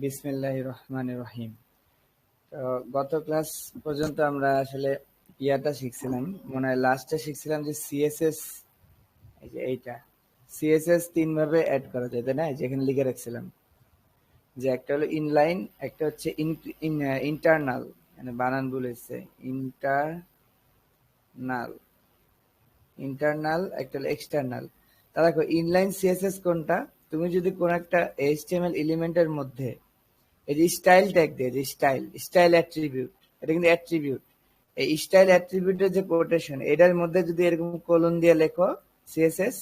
বিসমিল্লাহির রহমানির রহিম। তো গত ক্লাস পর্যন্ত আমরা আসলে ইয়াটা শিখছিলাম, মনে হয় লাস্টে শিখছিলাম যে সিএসএস, এই যে এইটা সিএসএস তিন ভাবে অ্যাড করা যায়, তাই না? যেখানে লিখে রাখছিলাম যে একটা হলো ইনলাইন, একটা হচ্ছে ইন্টারনাল, মানে বানান বলেছে ইন্টারনাল, ইন্টারনাল একটা হলো এক্সটার্নাল। তা দেখো ইনলাইন সিএসএস কোনটা, তুমি যদি কোন একটা এইচটিএমএল এলিমেন্টের মধ্যে এই যে স্টাইল ট্যাগ দিয়ে, যে স্টাইল স্টাইল অ্যাট্রিবিউট, এটা কিন্তু অ্যাট্রিবিউট, এই স্টাইল অ্যাট্রিবিউটের যে কোটেশন এটার মধ্যে যদি এরকম কোলন দিয়ে লেখো সিএসএস,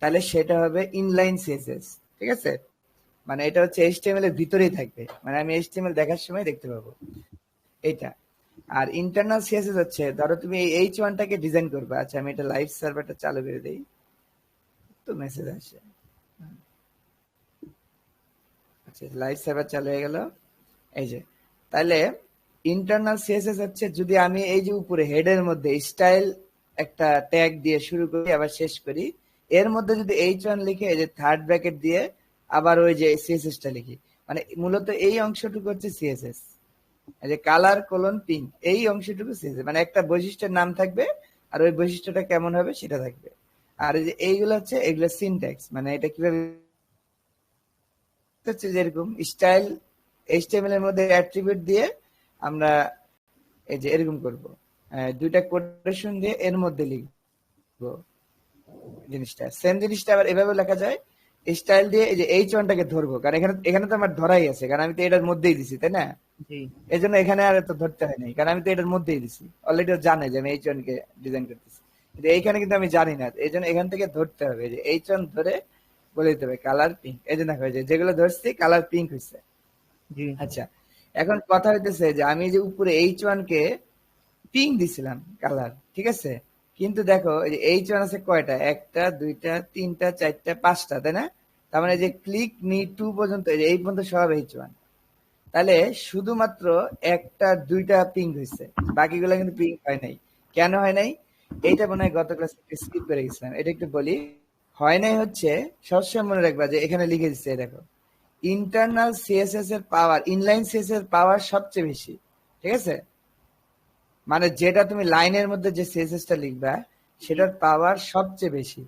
তাহলে সেটা হবে ইনলাইন সিএসএস। ঠিক আছে, মানে এটা হচ্ছে এইচটিএমএল এর ভিতরেই থাকবে, মানে আমি এইচটিএমএল দেখার সময় দেখতে পাবো এইটা। আর ইন্টারনাল সিএসএস হচ্ছে, ধরো তুমি এই H1টাকে ডিজাইন করবে। আচ্ছা আমি এটা লাইভ সার্ভারটা চালু করে দিই, তো মেসেজ আসে। আচ্ছা লাইভ সার্ভার চালু হয়ে গেল, এই যে। তাহলে ইন্টারনাল সিএসএস হচ্ছে যদি আমি এই যে উপরে হেডের মধ্যে স্টাইল একটা ট্যাগ দিয়ে শুরু করি আবার শেষ করি, এর মধ্যে যদি H1 লিখে এই যে থার্ড ব্র্যাকেট দিয়ে আবার ওই যে সিএসএসটা লিখি, মানে মূলত এই অংশটুকু হচ্ছে সিএসএস। এই যে কালার কোলন পিঙ্ক, এই অংশটুকু সিএসএস, মানে একটা বৈশিষ্ট্যের নাম থাকবে আর ওই বৈশিষ্ট্যটা কেমন হবে সেটা থাকবে। আর এই যে এইগুলো হচ্ছে এগুলো সিনট্যাক্স, মানে এটা কিভাবে হচ্ছে যেরকম স্টাইল এইচটিএমএল এর মধ্যে অ্যাট্রিবিউট দিয়ে আমরা এই যে এরকম করব, দুইটা কোটেশন দিয়ে এর মধ্যে লিখবো জিনিসটা। সেম জিনিসটা আবার এভাবে লেখা যায়, স্টাইল দিয়ে এই যে H1টাকে ধরবো, কারণ এখানে এখানে তো আমার ধরাই আছে, কারণ আমি তো এটার মধ্যেই দিছি, তাই না? এই জন্য এখানে আর তো ধরতে হয় নাই, কারণ আমি তো এটার মধ্যেই দিছি, অলরেডি জানে যে আমি H1 কে ডিজাইন করতেছি। কিন্তু এইখানে কিন্তু আমি জানি না, এই জন্য এখান থেকে ধরতে হবে, যে H1 ধরে বলে দিতে হবে কালার পিঙ্ক। এই জন্য যেগুলো ধরছি কালার পিঙ্ক হয়েছে। আচ্ছা, এখন কথা হইতেছে যে আমি যে উপরে H1 কে পিঙ্ক দিছিলাম কালার, ঠিক আছে, কিন্তু দেখো এই যে H1 আছে কয়টা, একটা দুইটা তিনটা চারটা পাঁচটা, তাই না? তার মানে যে ক্লিক মি টু পর্যন্ত, এই পর্যন্ত সব H1, তাহলে শুধুমাত্র একটা দুইটা পিঙ্ক হয়েছে, বাকিগুলো কিন্তু পিঙ্ক হয় নাই। কেন হয় নাই? এইটা মনে হয় গত ক্লাসে স্কিপ করে গেছিলাম, এটা একটু বলি। হয় নাই হচ্ছে, সবসময় মনে রাখবা যে এখানে লিখে দিচ্ছে, দেখো ইন্টারনাল সিএসএস এর পাওয়ার, ইনলাইন সিএসএস এর পাওয়ার সবচেয়ে বেশি। ঠিক আছে, মানে যেটা তুমি লাইনের মধ্যে যে সিএসএসটা লিখবা সেটার পাওয়ার সবচেয়ে বেশি।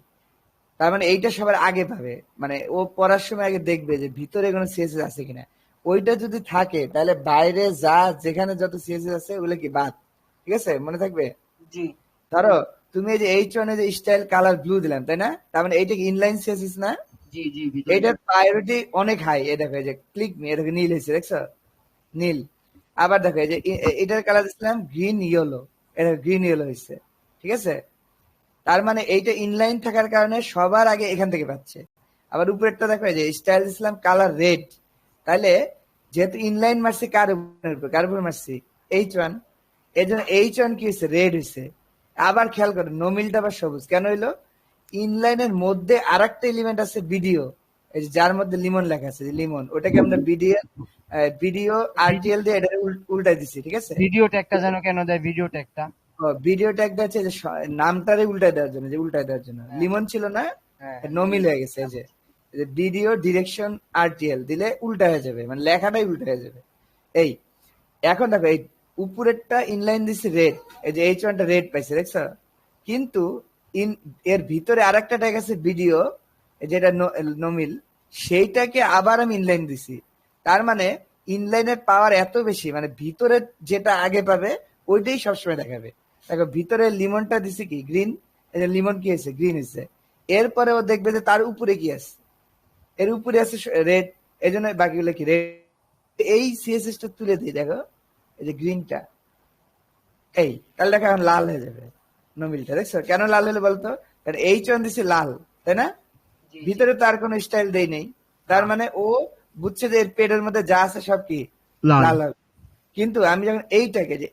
তার মানে এইটা সবার আগে পাবে, মানে ও পড়ার সময় আগে দেখবে যে ভিতরে কোনো সিএসএস আছে কিনা। ওইটা যদি থাকে তাহলে বাইরে যা যেখানে যত সিএসএস আছে ওগুলো কি বাদ। ঠিক আছে, মনে থাকবে। জি ধরো তুমি এই যে H1 এ যে স্টাইল কালার ব্লু দিলাম, তাই না? তার মানে এইটা কি ইনলাইন সিএসএস না? জি জি ভিতরে এইটার প্রায়োরিটি অনেক হাই। এই দেখো এই যে ক্লিক মি, এটা নীল হয়েছে, দেখছো? নীল। আবার দেখো এই যে এটার কালার দিচ্ছিলাম গ্রিন ইয়েলো, এটা গ্রিন ইয়েলো হয়েছে। ঠিক আছে, তার মানে এইটা ইনলাইন থাকার কারণে সবার আগে এখান থেকে পাচ্ছে। আবার উপরেরটা দেখো এই যে স্টাইল দিচ্ছিলাম কালার রেড, তাহলে যেহেতু ইনলাইন মারছি কার উপর মারছি, H1, এই জন্য H1 কি হয়েছে, রেড হয়েছে। আবার খেয়াল করো নমিলটা আবার সবুজ কেন হইলো? ইনলাইনের মধ্যে আর একটা এলিমেন্ট আছে ভিডিও, এই যে যার মধ্যে লিমন লেখা আছে, যে লিমন, ওটাকে আমরা ভিডিও আরটিএল দিয়ে এটা উল্টাই দিছি। ঠিক আছে, ভিডিও ট্যাগটা যেন কেন দেয়, ভিডিও ট্যাগটা ভিডিও ট্যাগটা আছে যে নামটারে উল্টাই দেওয়ার জন্য, যে উল্টাই দেওয়ার জন্য। লিমন ছিল না, নমিল হয়ে গেছে। এই যে ভিডিও ডিরেকশন আরটিএল দিলে উল্টা হয়ে যাবে, মানে লেখাটাই উল্টা হয়ে যাবে। এই এখন দেখো এই উপরেরটা ইনলাইন দিচ্ছে রেড, এই যে H1টা রেড পাইছে, দেখছো? কিন্তু এর ভিতরে আরেকটা ট্যাগ আছে ভিডিও, যেটা নমিল, সেইটাকে আবার আমি ইনলাইন দিছি। তার মানে ইনলাইনের পাওয়ার এত বেশি, মানে ভিতরে যেটা আগে পাবে ওইটাই সবসময় দেখাবে। দেখো ভিতরে লিমনটা দিছে কি গ্রিন, এই যে লিমন কি হয়েছে, গ্রিন হয়েছে। এরপরে ও দেখবে যে তার উপরে কি আছে, এর উপরে আছে রেড, এই জন্য বাকিগুলো কি রেড। এই সিএসএস টা তুলে দিই, দেখো এই যে গ্রিনটা, এই তাহলে দেখো এখন লাল হয়ে যাবে নমিলটা, দেখছো কেন লাল হলো বলতো? কারণ H1 দিছে লাল, তাই না? ভিতরে তো আর কোনো স্টাইল দেই নেই, তার মানে ও বুঝছে যে এর পেডের মধ্যে যা আছে সব কি লাল হবে। কিন্তু আমি যখন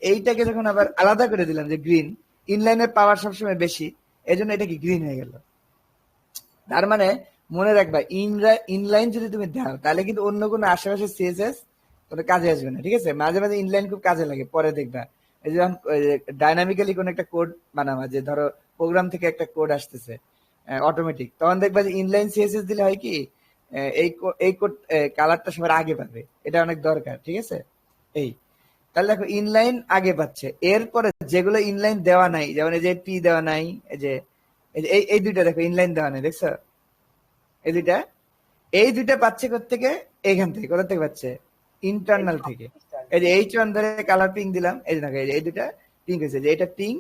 এইটাকে যখন আবার আলাদা করে দিলাম যে গ্রিন, ইনলাইনের পাওয়ার সবসময় বেশি, এই জন্য এটা কি গ্রিন হয়ে গেল। তার মানে মনে রাখবা ইনলাইন যদি তুমি দাও তাহলে কিন্তু অন্য কোনো আশেপাশে সিএসএস তোমার কাজে আসবে না। ঠিক আছে, মাঝে মাঝে ইনলাইন খুব কাজে লাগে, পরে দেখবা। এই যে ডাইনামিক্যালি কোন একটা কোড বানাবা, যে ধরো প্রোগ্রাম থেকে একটা কোড আসতেছে অটোমেটিক, তখন দেখবা যে ইনলাইন সিএসএস দিলে হয় কি, এই কালারটা সবার আগে পাবে, এটা অনেক দরকার, ঠিক আছে। এই তাহলে দেখো ইনলাইন আগে পাচ্ছে, এরপরে যেগুলো ইনলাইন দেওয়া নাই, যেমন এই যে পি দেওয়া নাই, এই দুইটা দেখো ইনলাইন দেওয়া নাই, দেখছো এই দুইটা পাচ্ছে কোত্থেকে, এইখান থেকে, কোথা থেকে পাচ্ছে, ইন্টারনাল থেকে। এই যে H1 ধরে কালার পিঙ্ক দিলাম, এই যে দেখো এই দুইটা পিঙ্ক হয়েছে, যে এটা পিঙ্ক,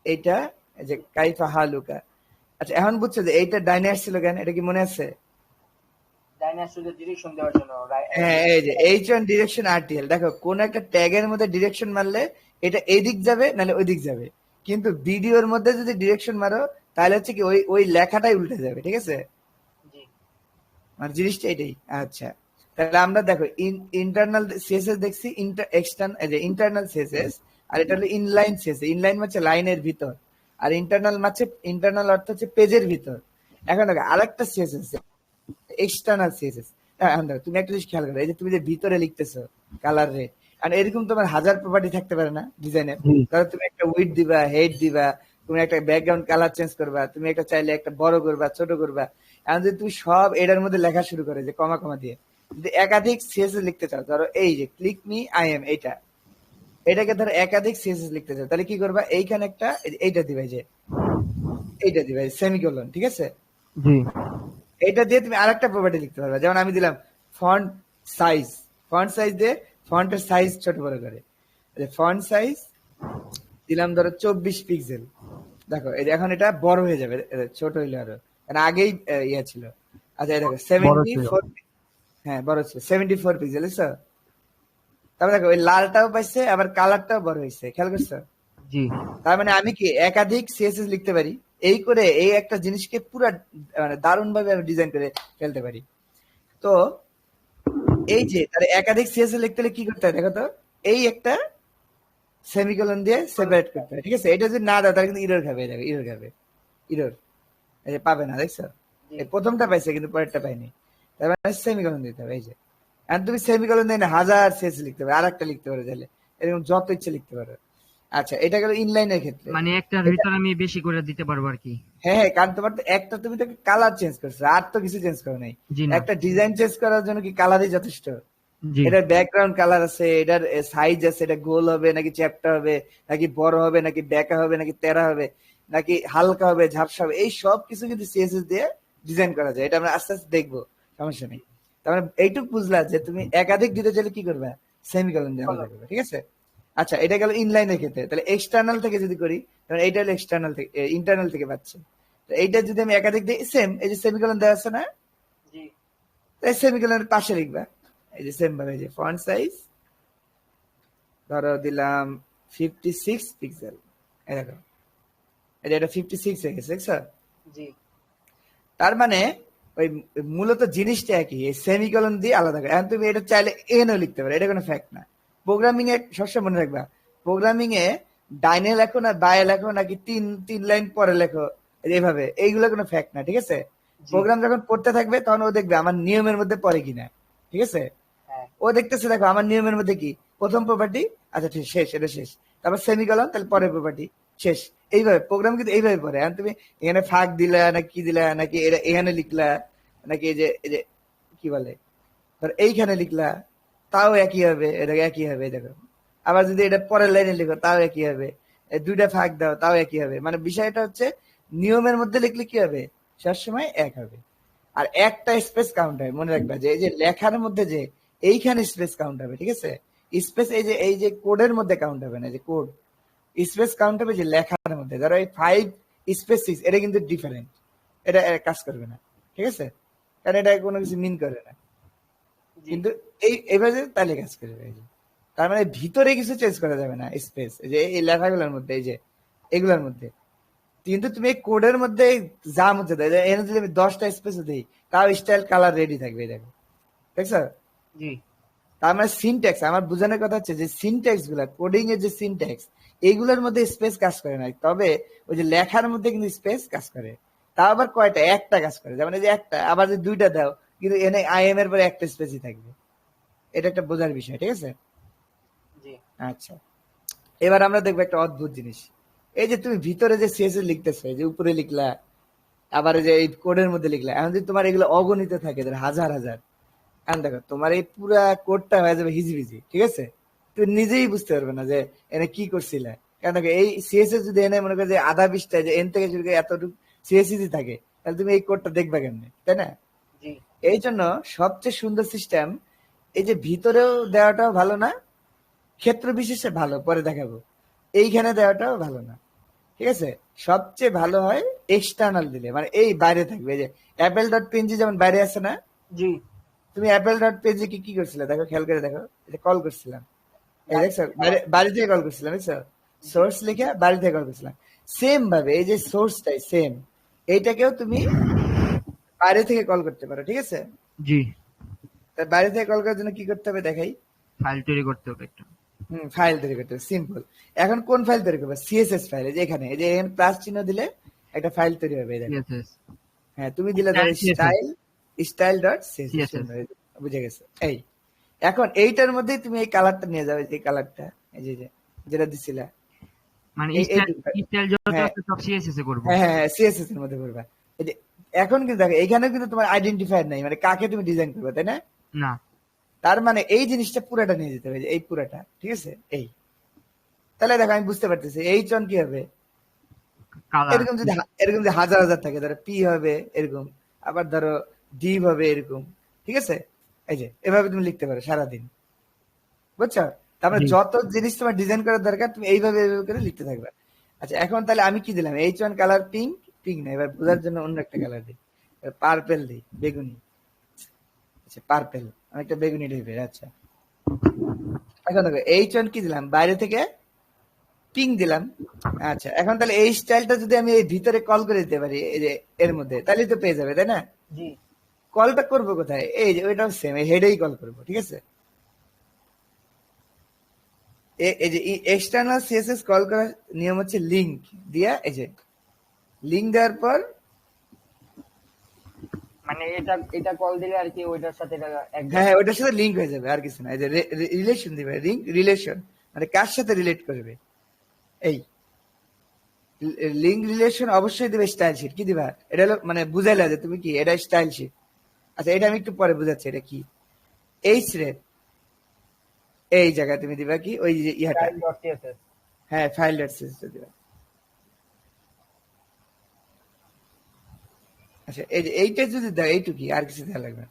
এইটা এই যে কাইফা হালুকা। আচ্ছা এখন বুঝছো যে এইটা ডাইনে আসছিল কেন, এটা কি মনে আছে? ডিরেকশন দেওয়ার জন্য হ্যাঁ, এই যে H1 ডিরেকশন RTL, দেখো কোন একটা ট্যাগের মধ্যে ডিরেকশন মারলে এটা এদিক যাবে নাহলে ওইদিক যাবে, কিন্তু ভিডিওর মধ্যে যদি ডিরেকশন মারো তাহলে হচ্ছে কি ওই ওই লেখাটাই উল্টে যাবে, ঠিক আছে। মানে জিনিসটা এটাই। আচ্ছা তাহলে আমরা দেখো ইন্টারনাল সিএসএস দেখছি, ইন্টারনাল সিএসএস, আর এটা হলো ইনলাইন সিএসএস। ইনলাইন হচ্ছে লাইনের ভিতর, আর ইন্টারনাল অর্থ হচ্ছে পেজের ভিতর। এখন দেখো আরেকটা সিএসএস, এক্সটার্নাল সিএসএস। এখন দেখো তুমি একটা জিনিস খেয়াল করো, এই যে তুমি যে ভিতরে লিখতেছো কালার রে, আর এরকম তোমার হাজার প্রপার্টি থাকতে পারে না ডিজাইনের। ধরো তুমি একটা উইড দিবা, হেড দিবা, তুমি একটা ব্যাকগ্রাউন্ড কালার চেঞ্জ করবা, তুমি একটা চাইলে একটা বড় করবা, ছোট করবা। এখন যদি তুমি সব এটার মধ্যে লেখা শুরু করে যে কমা কমা দিয়ে, যদি একাধিক সিএসএস লিখতে চাও, ধরো এই যে ক্লিক মি আই এম, এটাকে ধরো একাধিক সিএসএস লিখতে চাও, তাহলে কি করবা, এইখানে একটা এইটা দিবে, যে এইটা দিবে সেমিকোলন, ঠিক আছে। এটা দিয়ে তুমি আরেকটা প্রপার্টি লিখতে পারবে, যেমন আমি দিলাম ফন্ট সাইজ, দিয়ে ফন্টের সাইজ ছোট বড় করে, ফন্ট সাইজ দিলাম ধরো 24 পিক্সেল। দেখো এই যে এখন এটা বড় হয়ে যাবে, ছোট হইলে আরো, কারণ আগেই ইয়ে ছিল। আচ্ছা এই দেখো 74, হ্যাঁ বড় ছিল 74 পিক্সেল, বুঝছো। তারপর দেখো ওই লালটাও পাইছে, আবার কালারটাও বড় হয়েছে, খেয়াল করছো। তার মানে আমি কি একাধিক সিএসএস লিখতে পারি, এই করে এই একটা জিনিসকে পুরো মানে দারুণ ভাবে আমি ডিজাইন করে ফেলতে পারি। তো এই যে তাহলে একাধিক সিএসএস লিখতে হলে কি করতে হয় দেখো তো, এই একটা সেমিকোলন দিয়ে সেপারেট করতে হয়, ঠিক আছে। এটা যদি না দাও তাহলে কিন্তু ইরর খাবে, দেখো ইরর খাবে, ইরর এই যে পাবে না, দেখছো। এই প্রথমটা পাইছে কিন্তু পরেরটা পাইনি, তার মানে সেমিকোলন দিতে হবে। এই যে আর তুমি সেমিকোলন দিয়ে না হাজার সিএসএস লিখতে পারো, আর একটা লিখতে পারো চাইলে, এরকম যত ইচ্ছে লিখতে পারো। আচ্ছা এটা গেল ইনলাইনের ক্ষেত্রে, মানে একটার ভিতর আমি বেশি করে দিতে পারবো আর কি। হ্যাঁ, কারণ তোমার তো একটা, তুমি তো কালার চেঞ্জ করছো, আর তো কিছু চেঞ্জ করো নাই। একটা ডিজাইন চেঞ্জ করার জন্য কি কালারই যথেষ্ট? এটার ব্যাকগ্রাউন্ড কালার আছে, এটার সাইজ আছে, এটা গোল হবে নাকি চ্যাপ্টা হবে, নাকি বড় হবে, নাকি বেঁকা হবে, নাকি তেরা হবে, নাকি হালকা হবে, ঝাপসা হবে, এই সব কিছু কিন্তু সিএসএস দিয়ে ডিজাইন করা যায়। এটা আমরা আস্তে আস্তে দেখবো, সমস্যা নেই। তার মানে এইটুকু বুঝলা যে তুমি একাধিক দিতে চাইলে কি করবে, সেমিকোলন দিয়ে আলাদা করবে, ঠিক আছে। আচ্ছা এটা গেল ইনলাইনের ক্ষেত্রে। তাহলে এক্সটার্নাল থেকে যদি করি, তাহলে এইটা হলো এক্সটার্নাল থেকে, ইন্টারনাল থেকে পাচ্ছে। তো এইটা যদি আমি একাধিক দিই, সেম এই যে সেমিকোলন দেওয়া আছে না, তাই সেমিকোলনের পাশে লিখবা, এই যে সেম ভাবে, যে ফন্ট সাইজ ধরো দিলাম 56 পিক্সেল, এই দেখো এটা 56 হয়ে গেছে, দেখছো। তার মানে ওই মূলত জিনিসটা একই, এই সেমিকোলন দিয়ে আলাদা করে। এখন তুমি এটা চাইলে এনও লিখতে পারো, এটা কোনো ফ্যাক্ট না। প্রোগ্রামিং এ সবসময় মনে রাখবা, প্রোগ্রামিং এ ডাইনে লেখো না বায়ে লেখো, নাকি তিন লাইন পরে লেখো, এইভাবে, এইগুলো কোনো ফ্যাক্ট না, ঠিক আছে। প্রোগ্রাম যখন পড়তে থাকবে তখন ও দেখবে আমার নিয়মের মধ্যে পড়ে কিনা, ঠিক আছে। ও দেখতেছে দেখো আমার নিয়মের মধ্যে কি, প্রথম প্রপার্টি, আচ্ছা ঠিক শেষ, এটা শেষ, তারপর সেমিকোলন, তাহলে পরের প্রপার্টি শেষ, এইভাবে প্রোগ্রাম কিন্তু এইভাবে পড়ে। এখন তুমি এখানে ফাঁক দিলা নাকি কি দিলা, নাকি এটা এখানে লিখলা, নাকি এই যে কি বলে ধর এইখানে লিখলা, তাও একই হবে, এটা একই হবে, দেখো। আবার যদি এটা পরের লাইনে লিখো তাও একই হবে, দুইটা ফাঁক দাও তাও একই হবে। মানে বিষয়টা হচ্ছে নিয়মের মধ্যে লিখলে কি হবে, সবসময় এক হবে। আর একটা স্পেস কাউন্ট হয়, মনে রাখবা, যে এই যে লেখার মধ্যে যে এইখানে স্পেস কাউন্ট হবে, ঠিক আছে। স্পেস এই যে কোডের মধ্যে কাউন্ট হবে না, যে কোড স্পেস কাউন্ট হবে যে লেখার মধ্যে। ধরো এই 5 স্পেস 6, এটা কিন্তু ডিফারেন্ট, এটা কাজ করবে না, ঠিক আছে, কারণ এটা কোনো কিছু মিন করে না। কিন্তু এইভাবে তাহলে কাজ করবে। এই যে তার মানে ভিতরে কিছু চেঞ্জ করা যাবে না, স্পেস এই যে এই লেখাগুলোর মধ্যে, এই যে এগুলোর মধ্যে। কিন্তু তুমি এই কোডের মধ্যে যা মধ্যে দেয়, এনে যদি আমি 10টা স্পেস দিই, তাও স্টাইল কালার রেডি থাকবে, দেখো, দেখছো। তার মানে সিনট্যাক্স, আমার বোঝানোর কথা হচ্ছে যে সিনট্যাক্স গুলা, কোডিং এর যে সিনট্যাক্স, এইগুলোর মধ্যে স্পেস কাজ করে না, তবে ওই যে লেখার মধ্যে কিন্তু স্পেস কাজ করে। তা আবার কয়টা, একটা কাজ করে, যেমন এই যে একটা, আবার যে দুইটা দাও কিন্তু এনে আইএম এর পরে একটা স্পেসই থাকবে। এটা একটা বোঝার বিষয়, ঠিক আছে। আচ্ছা এবার আমরা দেখবো একটা অদ্ভুত জিনিস। এই যে তুমি ভিতরে যে সিএসএস লিখতেছো, এই যে উপরে লিখলা, আবার এই যে এই কোডের মধ্যে লিখলা, এখন যদি তোমার এগুলো অগণিত থাকে, ধর হাজার হাজার, এখন দেখো তোমার এই পুরা কোডটা হয়ে যাবে হিজিবিজি, ঠিক আছে? তুমি নিজেই বুঝতে পারবে না যে এনে কি করছিলে। কারণ দেখো এই সিএসএস যদি এনে মনে করো যে আধা পৃষ্ঠা যে এন থেকে শুরু করে এতটুকু সিএসএস থাকে, তাহলে তুমি এই কোডটা দেখবে কেমনে, তাই না? জি এই জন্য সবচেয়ে সুন্দর সিস্টেম এই যে ভিতরেও দেওয়াটাও ভালো না, ক্ষেত্র বিশেষে ভালো, পরে দেখাবো, এইখানে দেওয়াটাও ভালো না, ঠিক আছে? সবচেয়ে ভালো হয় এক্সটার্নাল দিলে, মানে এই বাইরে থাকবে। এই যে অ্যাপেল ডট পিএনজি যেমন বাইরে আছে না, জি তুমি অ্যাপেল ডট পিএনজি কি করছিলে দেখো, খেয়াল করে দেখো, এটা কল করছিলাম, এই দেখছো বাড়ি থেকে কল করছিলাম, দেখছো সোর্স লিখে বাড়ি থেকে কল করছিলাম। সেম ভাবে এই যে সোর্সটাই সেম, এইটাকেও তুমি বাইরে থেকে কল করতে পারো, ঠিক আছে? জি, তার বাইরে থেকে কল করার জন্য কি করতে হবে দেখাই। ফাইল তৈরি করতে হবে একটা। ফাইল তৈরি করতে হবে, সিম্পল। এখন কোন ফাইল তৈরি করবে? CSS file. এই যে এখানে, এই যে এখানে প্লাস চিহ্ন দিলে একটা ফাইল তৈরি হবে, এই দেখো। সিএসএস, হ্যাঁ, তুমি দিলে ধরো স্টাইল ডট সিএসএস, CSS। বুঝে গেছে? এই এখন এইটার মধ্যেই তুমি এই কালারটা নিয়ে যাবে, এই কালারটা, এই যে যেটা দিছিলা, মানে এইটুকু। স্টাইল যত হ্যাঁ আছে সব সিএসএস এ করব। হ্যাঁ হ্যাঁ, সিএসএস এর মধ্যে করবা। এই যে এখন কিন্তু দেখো এখানে কিন্তু তোমার আইডেন্টিফায়ার নাই, মানে কাকে তুমি ডিজাইন করবে, তাই না? না, তার মানে এই জিনিসটা পুরাটা নিয়ে যেতে হবে, এই পুরাটা, ঠিক আছে? এই তাহলে দেখো আমি বুঝতে পারতেছি এই চন কি হবে। কালার। এরকম যদি হাজার হাজার থাকে, ধরো পি হবে এরকম, আবার ধরো ডিভ হবে এরকম, ঠিক আছে? এই যে এভাবে তুমি লিখতে পারো সারাদিন, বুঝছো? তারপরে জি, যত জিনিস তোমার ডিজাইন করার দরকার তুমি এইভাবে এইভাবে করে লিখতে থাকবে। আচ্ছা, এখন তাহলে আমি কি দিলাম? H one colour pink, pink না, এবার বোঝার জন্য অন্য একটা কালার দিই, পার্পেল দিই, বেগুনি। আচ্ছা, পার্পেল অনেকটা বেগুনি টাইপের। আচ্ছা, এখন দেখো এইচ ওয়ান কি দিলাম? বাইরে থেকে পিঙ্ক দিলাম। আচ্ছা, এখন তাহলে এই স্টাইলটা যদি আমি এই ভিতরে কল করে দিতে পারি, এই যে এর মধ্যে, তাহলে তো পেয়ে যাবে, তাই না? জি কলটা করবো কোথায়? এই যে ওইটাও সেম, এই হেডেই কল করবো, ঠিক আছে? এই যে এক্সটার্নাল সিএসএস কল করার নিয়ম হচ্ছে লিংক দিয়া, এই যে লিংক দেওয়ার পর, মানে এটা কল দিলে আর কি ওইটার সাথে এটা একদম। হ্যাঁ হ্যাঁ, ওইটার সাথে লিংক হয়ে যাবে, আর কিছু না। এই যে রিলেশন দিবে, রিলেশন মানে কার সাথে রিলেট করবে, এই লিংক রিলেশন অবশ্যই দিবে। স্টাইল শিট কি দিবা? এটা হলো মানে বুঝাইলা যে তুমি কি, এটা স্টাইল শিট। আচ্ছা, এটা আমি একটু পরে বুঝাচ্ছি এটা কি। এই থ্রেড, এই জায়গায় তুমি দিবা কি, ওই যে ইহাটা, স্টাইল ডট সিএসএস। হ্যাঁ ফাইল ডট সিএসএস দিবা। আচ্ছা, এই যে এইটা যদি দাও, এইটুকি, আর কিছু দেওয়া লাগবে না।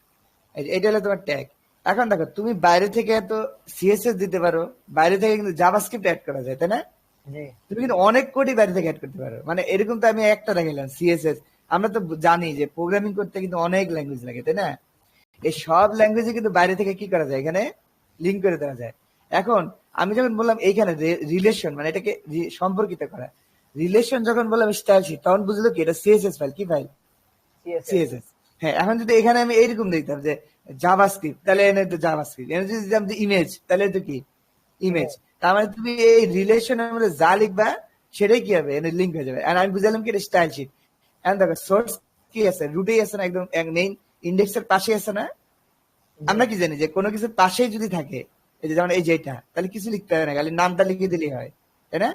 এই যে এইটা হলো তোমার ট্যাগ। এখন দেখো তুমি বাইরে থেকে তো সিএসএস দিতে পারো, বাইরে থেকে কিন্তু জাভাস্ক্রিপ্ট অ্যাড করা যায়, তাই না? জি তুমি কিন্তু অনেক কোডই বাইরে থেকে অ্যাড করতে পারো, মানে এরকম তো আমি একটা দেখালাম সিএসএস। আমরা তো জানি যে প্রোগ্রামিং করতে কিন্তু অনেক ল্যাঙ্গুয়েজ লাগে, তাই না? এই সব ল্যাঙ্গুয়েজে কিন্তু বাইরে থেকে কি করা যায়, এখানে লিঙ্ক করে দেওয়া যায়। এখন আমি যখন বললাম এইখানে রিলেশন, মানে এটাকে সম্পর্কিত করা, রিলেশন যখন বললাম স্টাইল শিট, তখন বুঝলো কি এটা সিএসএস ফাইল, কি ফাইল? সিএসএস। সিএসএস। হ্যাঁ, এখন যদি এখানে আমি এইরকম দেখতাম যে জাভাস্ক্রিপ্ট, তাহলে এনে তো জাভাস্ক্রিপ্ট, এনে যদি দিতাম ইমেজ, তাহলে তো কি ইমেজ। তার মানে তুমি এই রিলেশনের মধ্যে যা লিখবা সেটাই কি হবে, এনে লিঙ্ক হয়ে যাবে। আর আমি বুঝালাম কি এটা স্টাইল শিট। এখন দেখো সোর্স কি আছে, রুটেই আছে না, একদম মেইন ইন্ডেক্সের পাশে আছে না? আমরা কি জানি যে কোনো কিছুর পাশেই যদি থাকে, এই যে যেমন এই যেটা, তাহলে কিছু লিখতে হবে না, খালি নামটা লিখে দিলেই হয়, তাই না?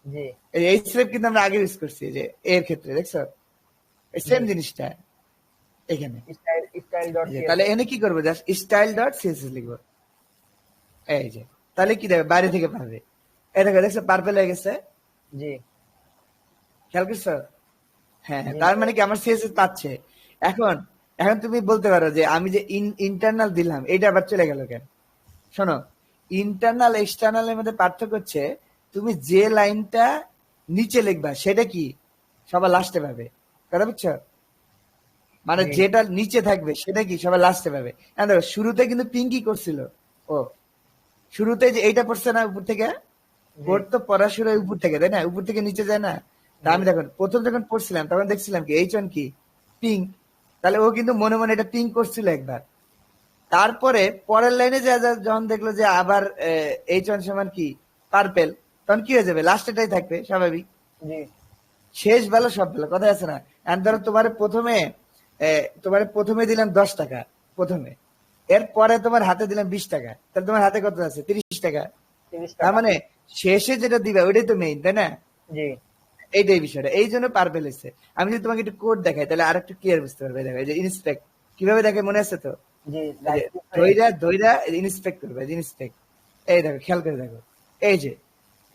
জি এই স্টেপ কিন্তু আমরা আগে ইউজ করছি, যে এর ক্ষেত্রে দেখছো সেম জিনিসটা এখানে। স্টাইল ডট তাহলে সিএসএস। এনে কি করবো, জাস্ট স্টাইল ডট সিএসএস লিখবো, এই যে। তাহলে কি দেবে, বাইরে থেকে পাবে। এই দেখো, দেখছো পার্পেল হয়ে গেছে, জি খেয়াল করছো? হ্যাঁ, জি তার মানে কি আমার সিএসএস পাচ্ছে। এখন এখন তুমি বলতে পারো যে আমি যে ইন্টারনাল দিলাম, এটা আবার চলে গেল কেন? শোনো, ইন্টারনাল এক্সটার্নাল এর মধ্যে পার্থক্য হচ্ছে তুমি যে লাইনটা নিচে লিখবা সেটা কি সবার লাস্টে পাবে, কথা বুঝছো? মানে জি যেটা নিচে থাকবে সেটা কি সবার লাস্টে পাবে। এখন দেখো শুরুতে কিন্তু পিঙ্কি করছিল, ও শুরুতে যে এইটা পড়ছে না উপর থেকে, জি কোড তো পড়া শুরু হয় উপর থেকে, তাই না? উপর থেকে নিচে যায় না? তা আমি দেখুন প্রথম যখন পড়ছিলাম তখন দেখছিলাম কি এইচ ওয়ান কি পিঙ্ক, তাহলে ও কিন্তু মনে মনে এটা পিঙ্ক করছিল একবার। তারপরে পরের লাইনে যখন দেখলো যে আবার এইচ ওয়ান সমান কি পার্পেল, তখন কি হয়ে যাবে, লাস্টেটাই থাকবে স্বাভাবিক। জি শেষ ভালো সব ভালো, কথা আছে না? এখন ধরো তোমার প্রথমে দিলাম 10 টাকা প্রথমে, এরপরে তোমার হাতে দিলাম 20 টাকা, তাহলে তোমার হাতে কত আছে, 30 টাকা। 30 তার টাকা। মানে শেষে যেটা দিবে ওইটাই তো মেইন, তাই না? জি এইটাই বিষয়টা, এই জন্য পার্পেল এসছে। আমি যদি তোমাকে একটু কোড দেখাই তাহলে আর একটু ক্লিয়ার বুঝতে পারবে। দেখো এই যে ইন্সপেক্ট কিভাবে দেখে মনে আছে তো, জি এই যে রাইট ক্লিক করে ধইরা ধইরা ইন্সপেক্ট করবে, ইন্সপেক্ট। এই দেখো খেয়াল করে দেখো, এই যে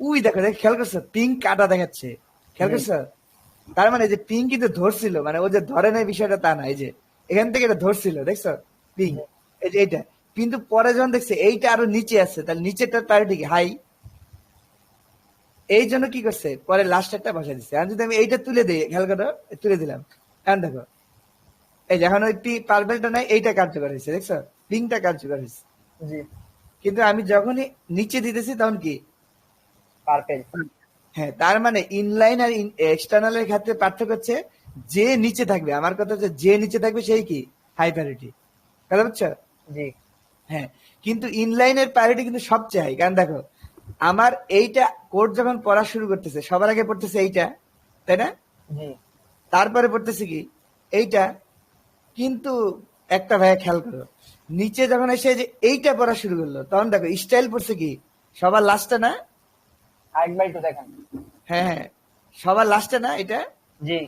উই দেখো দেখো খেয়াল করছো পিঙ্ক কাটা দেখাচ্ছে, খেয়াল জি করছো? তার মানে যে পিঙ্ক কিন্তু ধরছিল, মানে ও যে ধরে নাই বিষয়টা তা না, এই যে এখান থেকে এটা ধরছিল দেখছো পিঙ্ক, জি এই যে এইটা। কিন্তু পরে যখন দেখছে এইটা আরো নিচে আছে, তাহলে নিচেরটার প্রায়োরিটি কি হাই, এই জন্য কি করছে পরে লাস্ট একটা বসাই দিচ্ছে। আর যদি আমি এইটা তুলে দিই, খেয়াল করো, তুলে দিলাম, এখন দেখো এই যে এখন ওই পার্পেলটা নাই, এইটা কার্যকর হয়েছে দেখছো, পিঙ্কটা কার্যকর হয়েছে। জি কিন্তু আমি যখনই নিচে দিতেছি তখন কি, পার্পেল হ্যাঁ, তার মানে ইনলাইন আর এক্সটার্নাল এর ক্ষেত্রে পার্থক্য হচ্ছে যে নিচে থাকবে, আমার কথা হচ্ছে যে নিচে থাকবে সেই কি হাই প্যারিটি, কথা বুঝছো? জি হ্যাঁ, কিন্তু ইনলাইনের প্যারিটি কিন্তু সবচেয়ে হাই। কারণ দেখো আমার এইটা কোড যখন পড়া শুরু করতেছে সবার আগে পড়তেছে এইটা, তাই না? জি তারপরে পড়তেছে কি এইটা। কিন্তু একটা ভাইয়া খেয়াল করো, নিচে যখন এসে যে এইটা পড়া শুরু করলো তখন দেখো স্টাইল পড়ছে কি সবার লাস্টে না? আরেকবার একটু দেখান। হ্যাঁ হ্যাঁ, সবার লাস্টে না এটা। জি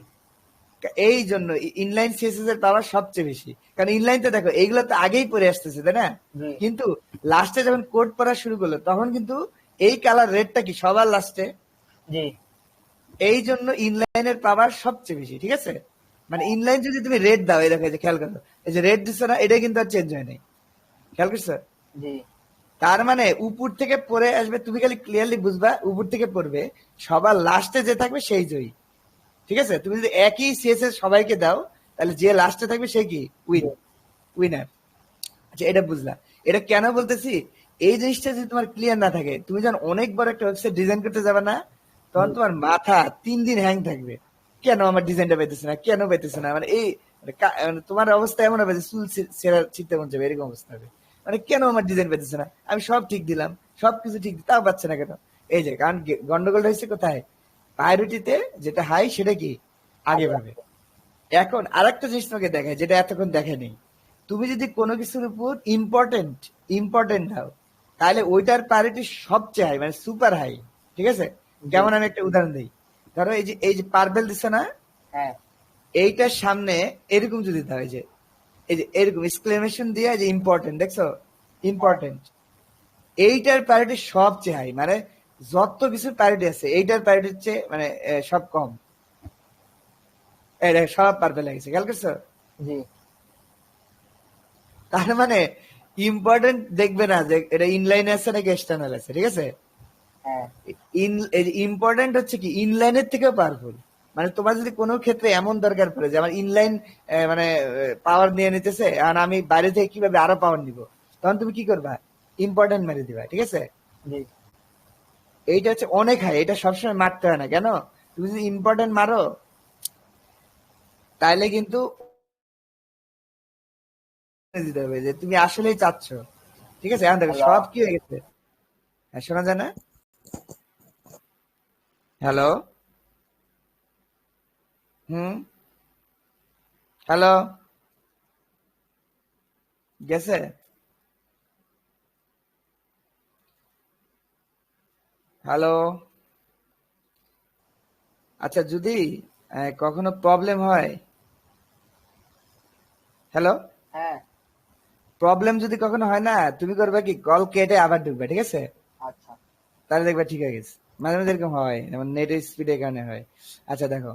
এই জন্য ইনলাইন সিএসএস এর পাওয়ার সবচেয়ে বেশি, কারণ ইনলাইন তো দেখো এইগুলো তো আগেই পড়ে আসতেছে, তাই না? জি কিন্তু লাস্টে যখন কোড পড়া শুরু করলো তখন কিন্তু এই কালার রেডটা কি সবার লাস্টে, জি এই জন্য ইনলাইনের পাওয়ার সবচেয়ে বেশি, ঠিক আছে? মানে ইনলাইন যদি তুমি রেড দাও, এই দেখো এই যে খেয়াল করো, এই যে রেড দিচ্ছ না, এটা কিন্তু আর চেঞ্জ হয় নাই, খেয়াল করছো? জি তার মানে উপর থেকে পড়ে আসবে, তুমি খালি ক্লিয়ারলি বুঝবা উপর থেকে পড়বে, সবার লাস্টে যে থাকবে সেই জয়ী, ঠিক আছে? তুমি যদি একই সিএসএস সবাইকে দাও তাহলে যে লাস্টে থাকবে সে কি উইনার। আচ্ছা এটা বুঝলা, এটা কেন বলতেছি, এই জিনিসটা যদি তোমার ক্লিয়ার না থাকে, তুমি যখন অনেক বড় একটা ওয়েবসাইট ডিজাইন করতে যাবে না, তখন তোমার মাথা 3 দিন হ্যাং থাকবে, কেন আমার ডিজাইনটা পাইতেছে না, কেন পাইতেছে না, মানে এই মানে তোমার অবস্থা এমন হবে যে চুল ছিঁড়তে মন যাবে, এরকম অবস্থা হবে। মানে কেন আমার ডিজাইন পাইতেছে না, আমি সব ঠিক দিলাম, সবকিছু ঠিক তাও পাচ্ছে না কেন? এই যে কারণ গন্ডগোলটা হয়েছে কোথায়, প্রায়োরিটিতে যেটা হাই সেটা কি আগে পাবে। এখন আরেকটা জিনিস তোমাকে দেখায় যেটা এতক্ষণ দেখেনি, তুমি যদি কোনো কিছুর উপর ইম্পর্টেন্ট ইম্পর্টেন্ট দাও তাহলে ওইটার প্রায়োরিটি সবচেয়ে হাই, মানে সুপার হাই, ঠিক আছে? যেমন আমি একটা উদাহরণ দিই, ধরো এই যে পার্পেল দিচ্ছে না, হ্যাঁ এইটার সামনে এরকম যদি দাও, এই যে এরকম এক্সক্লেমেশন দিয়ে যে ইম্পর্টেন্ট দেখছো, ইম্পর্টেন্ট, এইটার প্রায়োরিটি সবচেয়ে হাই, মানে যত কিছুর প্রায়োরিটি আছে এইটার প্রায়োরিটির চেয়ে মানে সব কম। এই দেখো, সব পার্পেল লাগছে, খেয়াল করছো? জি তার মানে ইম্পর্টেন্ট দেখবে না যে এটা ইনলাইনে আছে নাকি এক্সটার্নাল আছে, ঠিক আছে? হ্যাঁ ইম্পর্টেন্ট হচ্ছে কি ইনলাইনের থেকেও পাওয়ারফুল। মানে তোমার যদি কোনো ক্ষেত্রে এমন দরকার পড়ে যে আমার ইনলাইন মানে পাওয়ার নিয়ে নিতেছে আর আমি বাইরে থেকে কিভাবে আরো পাওয়ার নিব, তখন তুমি কি করবা, ইম্পর্টেন্ট মেরে দিবা, ঠিক আছে? জি এইটা হচ্ছে অনেক হাই, এটা সবসময় মারতে হয় না, কেন? তুমি যদি ইম্পর্টেন্ট মারো তাহলে কিন্তু দিতে হবে যে তুমি আসলেই চাচ্ছ, ঠিক আছে? এখন দেখো হ্যালো সব কি হয়ে গেছে, হ্যাঁ, শোনা যায় না? হ্যালো, হুম, হ্যালো, গেছে? হ্যালো, আচ্ছা যদি কখনো প্রবলেম হয়, হ্যালো, হ্যাঁ প্রবলেম যদি কখনো হয় না, তুমি করবে কি কল কেটে আবার ঢুকবে, ঠিক আছে? আচ্ছা তাহলে দেখবে ঠিক হয়ে গেছে। মাঝে মাঝে এরকম হয়, যেমন নেটের স্পিডের কারণে হয়। আচ্ছা দেখো,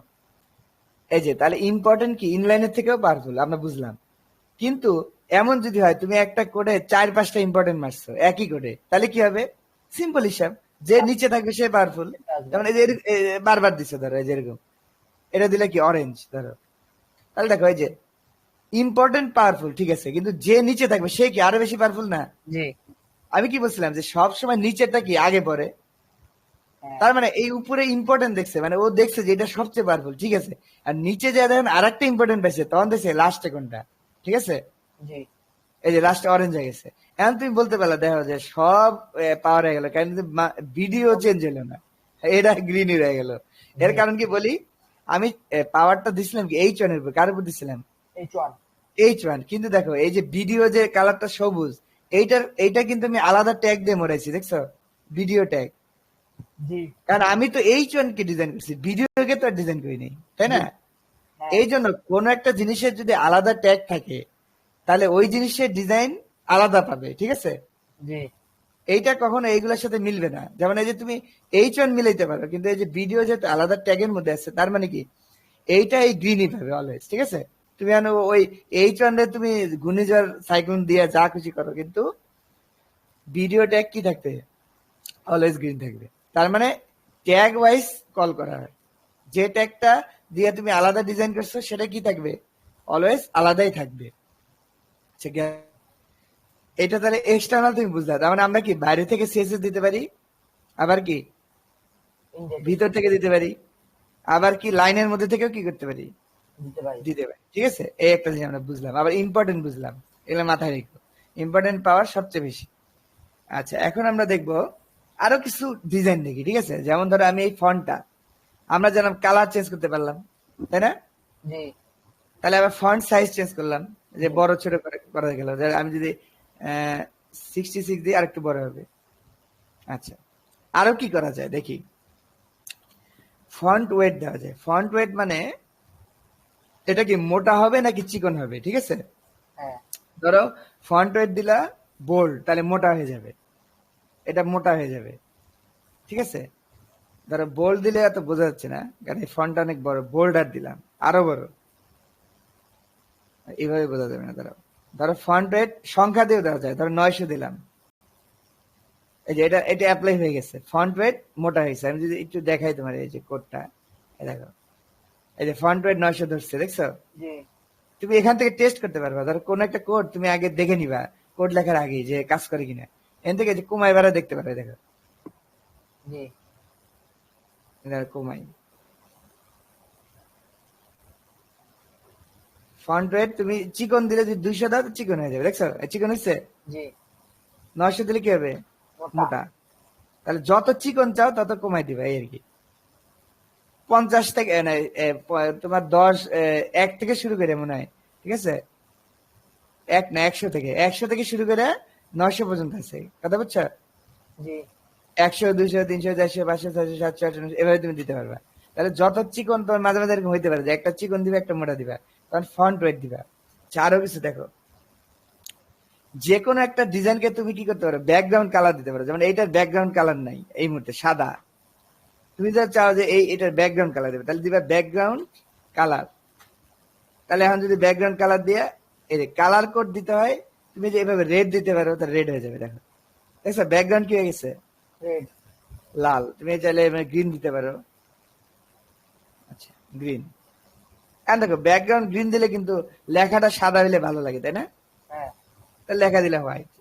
এই যে তাহলে ইম্পর্টেন্ট কি ইনলাইনের থেকেও পাওয়ারফুল, আমরা বুঝলাম। কিন্তু এমন যদি হয় তুমি একটা কোডে 4-5টা ইম্পর্টেন্ট মারছো একই কোডে, তাহলে কি হবে? সিম্পল হিসাব, যে নিচে থাকবে সে পাওয়ারফুল। আসবে যেমন এই যে বারবার দিচ্ছে, ধরো এই যে এরকম, এটা দিলে কি অরেঞ্জ ধরো, তাহলে দেখো এই যে ইম্পর্টেন্ট পাওয়ারফুল, ঠিক আছে, কিন্তু যে নিচে থাকবে সে কি আরো বেশি পাওয়ারফুল না? জি আমি কি বলছিলাম যে সব সময় নিচেরটা কি আগে পড়ে, হ্যাঁ তার মানে এই উপরে ইম্পর্টেন্ট দেখছে, মানে ও দেখছে যে এটা সবচেয়ে পাওয়ারফুল, ঠিক আছে, আর নিচে যা দেখেন আর একটা ইম্পর্টেন্ট পাইছে তখন দেখছে লাস্টে কোনটা, ঠিক আছে? জি এই যে লাস্টে অরেঞ্জ হয়ে গেছে। এখন তুমি বলতে পারলা দেখো যে সব পাওয়ার হয়ে গেল, কারণ ভিডিও চেঞ্জ হলো না, এটা গ্রিন হয়ে গেল। এর কারণ কি বলি, আমি পাওয়ারটা দিছিলাম কি এইচ ওয়ান এর উপর, কার উপর দিছিলাম? H1 H1। কিন্তু দেখো এই যে ভিডিও যে কালারটা সবুজ, এইটা কিন্তু আমি আলাদা ট্যাগ দিয়ে মরাইছি, দেখছো, ভিডিও ট্যাগ। জি কারণ আমি তো H1 কে ডিজাইন করছি, ভিডিওকে তো ডিজাইন করিনি, তাই না? হ্যাঁ এই জন্য কোন একটা জিনিসের যদি আলাদা ট্যাগ থাকে তাহলে ওই জিনিসের ডিজাইন আলাদা পাবে, ঠিক আছে? জি এইটা কখনো এইগুলোর সাথে মিলবে না। যেমন এই যে তুমি H1 মিলাইতে পারো, কিন্তু এই যে ভিডিও যেহেতু আলাদা ট্যাগের মধ্যে আছে, তার মানে কি এইটা এই গ্রিনই পাবে অলওয়েজ, ঠিক আছে? তুমি ওই H1 রে তুমি ঘূর্ণিঝড় সাইক্লোন দিয়ে যা খুশি করো, কিন্তু ভিডিও ট্যাগ কি থাকবে? অলওয়েজ গ্রিন থাকবে। তার মানে ট্যাগ ওয়াইজ কল করা হয়। যে ট্যাগটা দিয়ে তুমি আলাদা ডিজাইন করছো সেটা কি থাকবে? অলওয়েজ আলাদাই থাকবে। ঠিক আছে, এটা তাহলে এক্সটার্নাল তুমি বুঝলা। তার মানে আমরা কি বাইরে থেকে সিএসএস দিতে পারি, আবার কি ইনডেক্স ভিতর থেকে দিতে পারি, আবার কি লাইনের মধ্যে থেকেও কি করতে পারি, দিতে পারি। দিতে পারি। ঠিক আছে, এই একটা জিনিস আমরা বুঝলাম। আবার ইম্পর্টেন্ট বুঝলাম, এগুলো মাথায় রেখো। ইম্পর্টেন্ট পাওয়ার সবচেয়ে বেশি। আচ্ছা, এখন আমরা দেখবো আরো কিছু ডিজাইন দেখি, ঠিক আছে? যেমন ধরো আমি এই ফন্টটা আমরা জানলাম কালার চেঞ্জ করতে পারলাম, তাই না? জি তাহলে আবার ফন্ট সাইজ চেঞ্জ করলাম, যে বড় ছোট করা গেল। আমি যদি 66 দিই, আরেকটু বড় হবে। আচ্ছা, আরো কি করা যায় দেখি। ফন্ট ওয়েট দেওয়া যায়। ফন্ট ওয়েট মানে এটা কি মোটা হবে নাকি চিকন হবে, ঠিক আছে? হ্যাঁ ধরো ফন্ট ওয়েট দিলা বোল্ড, তাহলে মোটা হয়ে যাবে, এটা মোটা হয়ে যাবে, ঠিক আছে? ধরো বোল্ড দিলে এত বোঝা যাচ্ছে না, কারণ এই ফন্ট অনেক বড়। বোল্ডার দিলাম, আরো বড়, এইভাবে বোঝা যাবে না। ধরো ধরো ফন্ট ওয়েট সংখ্যা দিয়েও দেওয়া যায়। ধরো 900 দিলাম, এই যে এটা এটা অ্যাপ্লাই হয়ে গেছে, ফন্ট ওয়েট মোটা হয়েছে। আমি যদি একটু দেখাই তোমার, এই যে কোডটা, এই দেখো, এই যে ফন্ট ওয়েট 900 ধরছে, দেখছো? জি তুমি এখান থেকে টেস্ট করতে পারবা। ধরো কোন একটা কোড তুমি আগে দেখে নিবা, কোড লেখার আগে যে কাজ করে কিনা। এখান থেকে যে কমাই বাড়া দেখতে পারবে, দেখো জি দেখো, কমাই ফন্ট ওয়েট তুমি চিকন দিলে যদি 200 দাও তো চিকন হয়ে যাবে, দেখছো? চিকন হচ্ছে। জি 900 দিলে কি হবে? মোটা মোটা। তাহলে যত চিকন চাও তত কমাই দিবা, এই আর কি। 50 থেকে তোমার 10 1 থেকে শুরু করে মনে হয়, ঠিক আছে? 1 না, 100 থেকে শুরু করে 900 পর্যন্ত আছে, কথা বুঝছো? জি 100, 200, 300, 400, 500, 600, 700, 800, 900 এভাবে তুমি দিতে পারবা। তাহলে যত চিকন তোমার মাঝে মাঝে এরকম হইতে পারে যে একটা চিকন দিবে, একটা মোটা দিবা, তখন ফন্ট ওয়েট দিবা। আচ্ছা, আরো কিছু দেখো। যে কোনো একটা ডিজাইনকে তুমি কি করতে পারো? ব্যাকগ্রাউন্ড কালার দিতে পারো। যেমন এইটার ব্যাকগ্রাউন্ড কালার নাই এই মুহূর্তে, সাদা। তুমি যদি চাও যে এটার ব্যাকগ্রাউন্ড কালার দেবে, তাহলে দিবা ব্যাকগ্রাউন্ড কালার। তাহলে এখন যদি ব্যাকগ্রাউন্ড কালার দিয়ে এই যে কালার কোড দিতে হয়, তুমি যে এভাবে রেড দিতে পারো, তাহলে রেড হয়ে যাবে। দেখো, দেখছো ব্যাকগ্রাউন্ড কি হয়ে গেছে? রেড লাল। তুমি চাইলে গ্রিন দিতে পারো। আচ্ছা, গ্রিন। এখন দেখো ব্যাকগ্রাউন্ড গ্রিন দিলে কিন্তু লেখাটা সাদা হলে ভালো লাগে, তাই না? হ্যাঁ তাহলে লেখা দিলে হোয়াইট,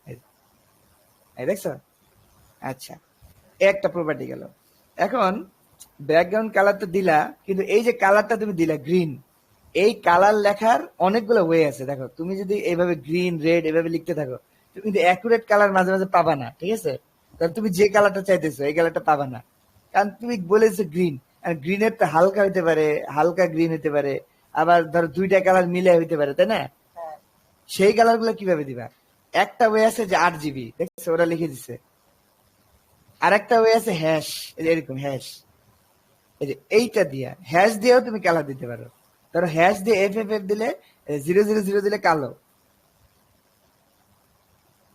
এই দেখছো? আচ্ছা, একটা প্রপার্টি গেল। এখন ব্যাকগ্রাউন্ড কালার তো দিলা, কিন্তু এই যে কালারটা তুমি দিলা গ্রিন, এই কালার লেখার অনেকগুলো ওয়ে আছে। দেখো, তুমি যদি এইভাবে গ্রিন রেড এভাবে লিখতে থাকো, তুমি কিন্তু অ্যাকুরেট কালার মাঝে মাঝে পাবা না, ঠিক আছে? কারণ তুমি যে কালারটা চাইতেছো এই কালারটা পাবা না, কারণ তুমি বলেছো গ্রিন। আর গ্রিনের তো হালকা হইতে পারে, হালকা গ্রিন হইতে পারে, আবার ধরো দুইটা কালার মিলে হইতে পারে, তাই না? হ্যাঁ সেই কালার গুলো কিভাবে দিবা? একটা ওয়ে আছে যে 8 GB, দেখছো ওরা লিখে দিচ্ছে। আর একটা ওয়ে আছে হ্যাশ, এরকম হ্যাশ, এই যে এইটা দিয়া হ্যাশ দিয়েও তুমি কালার দিতে পারো। ধরো হ্যাশ দিয়ে FFF দিলে 000 দিলে কালো,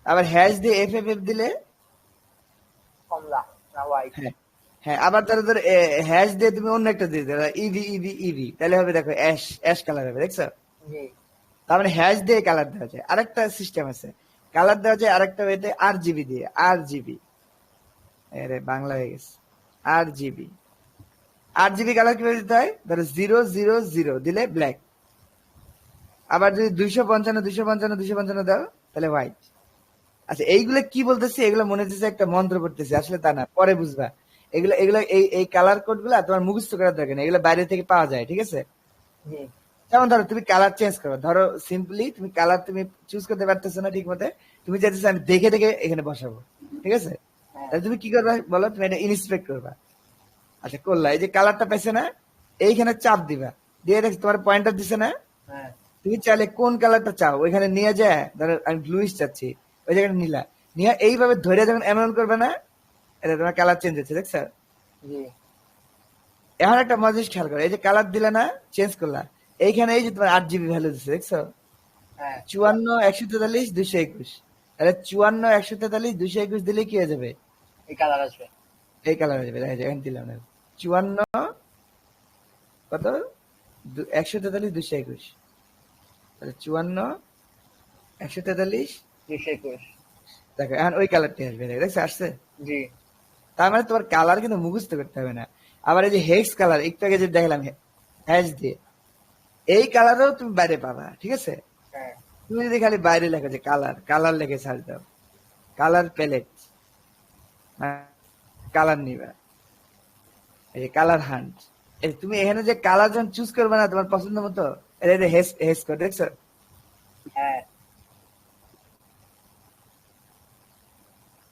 আবার হ্যাশ দিয়ে FFF দিলে কমলা না হোয়াইট হ্যাঁ হ্যাঁ, আবার ধরো ধরো হ্যাশ দিয়ে তুমি অন্য একটা দিয়ে দিলে ইভি ইভি ইভি, তাহলে হবে দেখো অ্যাশ, অ্যাশ কালার হবে, দেখছো? জি তার মানে হ্যাশ দিয়ে কালার দেওয়া যায়। আরেকটা সিস্টেম আছে, কালার দেওয়া যায় আরেকটা ওয়েতে RGB দিয়ে। RGB, আরে বাংলা হয়ে গেছে, RGB। RGB কালার কিভাবে দিতে হয়? ধরো 000 দিলে ব্ল্যাক, আবার যদি 255 দাও তাহলে হোয়াইট। আচ্ছা, এইগুলো কি বলতেছি? এগুলো মনে হচ্ছে একটা মন্ত্র পড়তেছি, আসলে তা না, পরে বুঝবা। এগুলো এগুলো এই কালার কোড গুলা তোমার মুখস্থ করার দরকার নেই, এগুলো বাইরে থেকে পাওয়া যায়, ঠিক আছে? জি যেমন ধরো তুমি কালার চেঞ্জ করো, ধরো সিম্পলি তুমি কালার তুমি চুজ করতে পারতেছো না ঠিক মতো, তুমি চাইতেছো আমি দেখে দেখে এখানে বসাবো, ঠিক আছে? হ্যাঁ তাহলে তুমি কি করবা বলো? তুমি এটা ইন্সপেক্ট করবা। আচ্ছা, করলা, এই যে কালারটা পাইছে না, এইখানে চাপ দিবা, দিয়ে দেখো তোমার পয়েন্টার দিছে না। হ্যাঁ তুমি চাইলে কোন কালারটা চাও ওইখানে নিয়ে যায়, ধরো আমি ব্লুইশ চাচ্ছি, ওই জায়গাটা নিলা, নিয়ে এইভাবে ধরে যখন এমন করবে না, এটা তোমার কালার চেঞ্জ হচ্ছে, দেখছো? জি এখন একটা মজা জিনিস খেয়াল করো, এই যে কালার দিলে না, চেঞ্জ করলা, এইখানে এই যে তোমার 8 GB ভ্যালু দিচ্ছে, দেখছো? হ্যাঁ 54 143 221। তাহলে 54 143 221 দিলে কি হয়ে যাবে? এই কালার আসবে। এই কালার হয়ে যাবে। দেখা যায় এখন দিলাম না, 54 কত 143 221, তাহলে 54 143। 221। দেখো এখন ওই কালারটি আসবে, দেখছো আসছে? জি তার মানে তোমার কালার কিন্তু মুখস্থ করতে হবে না। আবার এই যে হেক্স কালার একটু আগে যে দেখলাম হ্যাশ দিয়ে, এই কালারও তুমি বাইরে পাবা, ঠিক আছে? হ্যাঁ তুমি যদি খালি বাইরে লেখো যে কালার, কালার লেখে সার্চ দাও, কালার প্যালেট, কালার নিবা, এই যে কালার হান্ট, এই তুমি এখানে যে কালার যখন চুজ করবে না তোমার পছন্দ মতো, এটা যে হেস হেস করে, দেখছো? হ্যাঁ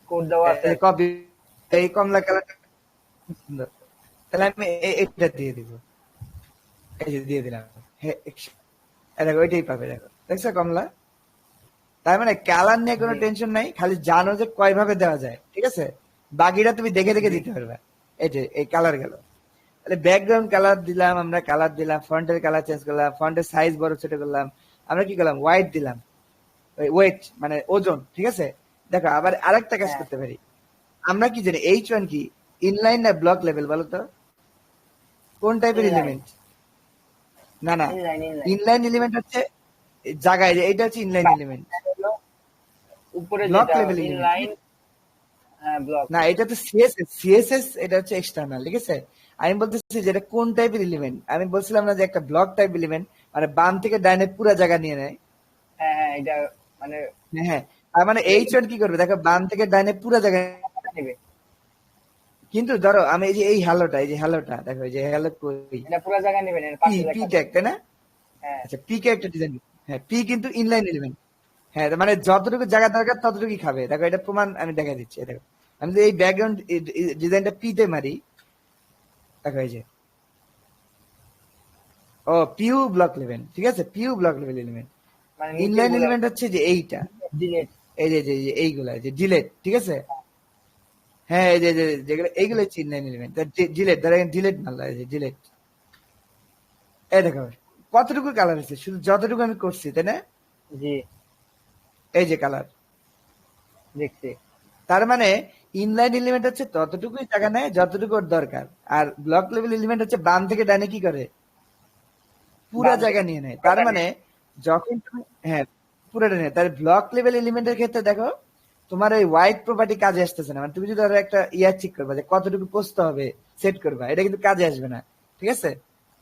কোড দেওয়া আছে। কপি, এই কমলা কালারটা সুন্দর, তাহলে আমি এটা দিয়ে দিব, এই যে দিয়ে দিলাম, দেখো ওইটাই পাবে, দেখো দেখছো কমলা? তার মানে কালার নিয়ে কোনো জি টেনশন নাই, খালি জানো যে কয় ভাবে দেওয়া যায়, ঠিক আছে? বাকিটা তুমি দেখে দেখে জি দিতে পারবে। এই যে এই কালার গেল, তাহলে ব্যাকগ্রাউন্ড কালার দিলাম, আমরা কালার দিলাম, ফন্টের কালার চেঞ্জ করলাম, ফন্টের সাইজ বড় ছোট করলাম, আমরা কি করলাম হোয়াইট দিলাম, ওয়েট মানে ওজন, ঠিক আছে? দেখো আবার আরেকটা কাজ হ্যাঁ করতে পারি, আমরা কি জানি H1 কি ইনলাইন না ব্লক লেভেল, বলো তো কোন টাইপের ইনলাইন এলিমেন্ট? না না, ইনলাইন ইনলাইন ইনলাইন এলিমেন্ট হচ্ছে জায়গায়, যে এইটা হচ্ছে ইনলাইন এলিমেন্ট, হলো উপরে ব্লক যেটা লেভেল এলিমেন্ট। ইনলাইন। হ্যাঁ ব্লক। না এটা তো সিএসএস, সিএসএস এটা হচ্ছে এক্সটার্নাল, ঠিক আছে? আমি বলতেছি যেটা কোন টাইপের এলিমেন্ট, আমি বলছিলাম না যে একটা ব্লক টাইপ এলিমেন্ট, মানে বাম থেকে ডাইনে পুরো জায়গা নিয়ে নেয়। হ্যাঁ হ্যাঁ এটা মানে হ্যাঁ হ্যাঁ, তার মানে H1 কি করবে, দেখো বাম থেকে ডাইনে পুরো জায়গা। নেবে, কিন্তু ধরো আমি এই যে এই হ্যালোটা, এই যে হ্যালোটা দেখো, এই যে হ্যালো কই, এটা পুরো জায়গা নেবেন, এর পি পাশে পি লেখা আছে। ট্যাগ, তাই না? হ্যাঁ আচ্ছা পি কে একটা ডিজাইন, হ্যাঁ পি কিন্তু ইনলাইন এলিমেন্ট। হ্যাঁ তার মানে যতটুকু জায়গা দরকার ততটুকুই খাবে, দেখো এটা প্রমাণ আমি দেখা দিচ্ছি, দেখো আমি যদি এই ব্যাকগ্রাউন্ড ডিজাইনটা পি তে মারি, দেখো এই যে ও পিউ ব্লক লেভেল, ঠিক আছে? Pure block level element. মানে নিচের ইনলাইন গুলা এলিমেন্ট হচ্ছে যে এইটা, ডিলেট। এই যে এইগুলা যে ডিলেট, ঠিক আছে? হ্যাঁ এই যে যেগুলো এইগুলো হচ্ছে ইনলাইন এলিমেন্ট, ডিলেট ধরো ডিলেট মারলা, এই যে ডিলেট, এই দেখো কতটুকু কালার আছে, শুধু যতটুকু আমি করছি, তাই না? জি এই যে কালার, দেখছি। তার মানে ইনলাইন এলিমেন্ট হচ্ছে ততটুকুই জায়গা নেয় যতটুকু ওর দরকার, আর ব্লক লেভেল এলিমেন্ট হচ্ছে বাম থেকে ডানে কি করে, পুরা বাম জায়গা থেকে নিয়ে নেয়। তার পুরোটা মানে নেয়। যখন তুমি, হ্যাঁ পুরোটা নিয়ে, তার ব্লক লেভেল এলিমেন্টের ক্ষেত্রে দেখো তোমার এই হোয়াইট প্রপার্টি কাজে আসতেছে না, মানে তুমি যদি ধরো একটা ইয়ার চেক করবা যে কতটুকু পোস্ত হবে, সেট করবা, এটা কিন্তু কাজে আসবে না, ঠিক আছে?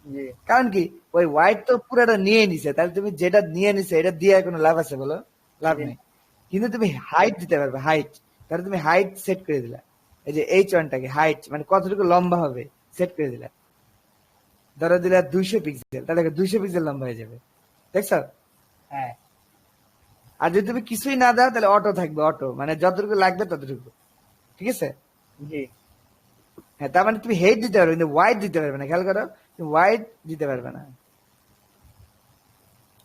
জি কারণ কি, ওই হোয়াইট তো পুরোটা নিয়ে নিছে, তাহলে তুমি যেটা নিয়ে নিছে এটা দিয়ে কোনো লাভ আছে বলো? লাভ জি নেই। কিন্তু তুমি হাইট দিতে পারবে, হাইট, তাহলে তুমি হাইট সেট করে দিলা, এই যে H1টাকে হাইট মানে কতটুকু লম্বা হবে সেট করে দিলা, ধরো দিলা 200 পিক্সেল, তাহলে 200 পিক্সেল লম্বা হয়ে যাবে, দেখছো? হ্যাঁ আর যদি তুমি কিছুই না দাও তাহলে অটো থাকবে, অটো মানে যতটুকু লাগবে ততটুকু, ঠিক আছে? জি হ্যাঁ তার মানে তুমি হেড দিতে পারবে কিন্তু হোয়াইট দিতে পারবে না, খেয়াল করো, তুমি হোয়াইট দিতে পারবে না।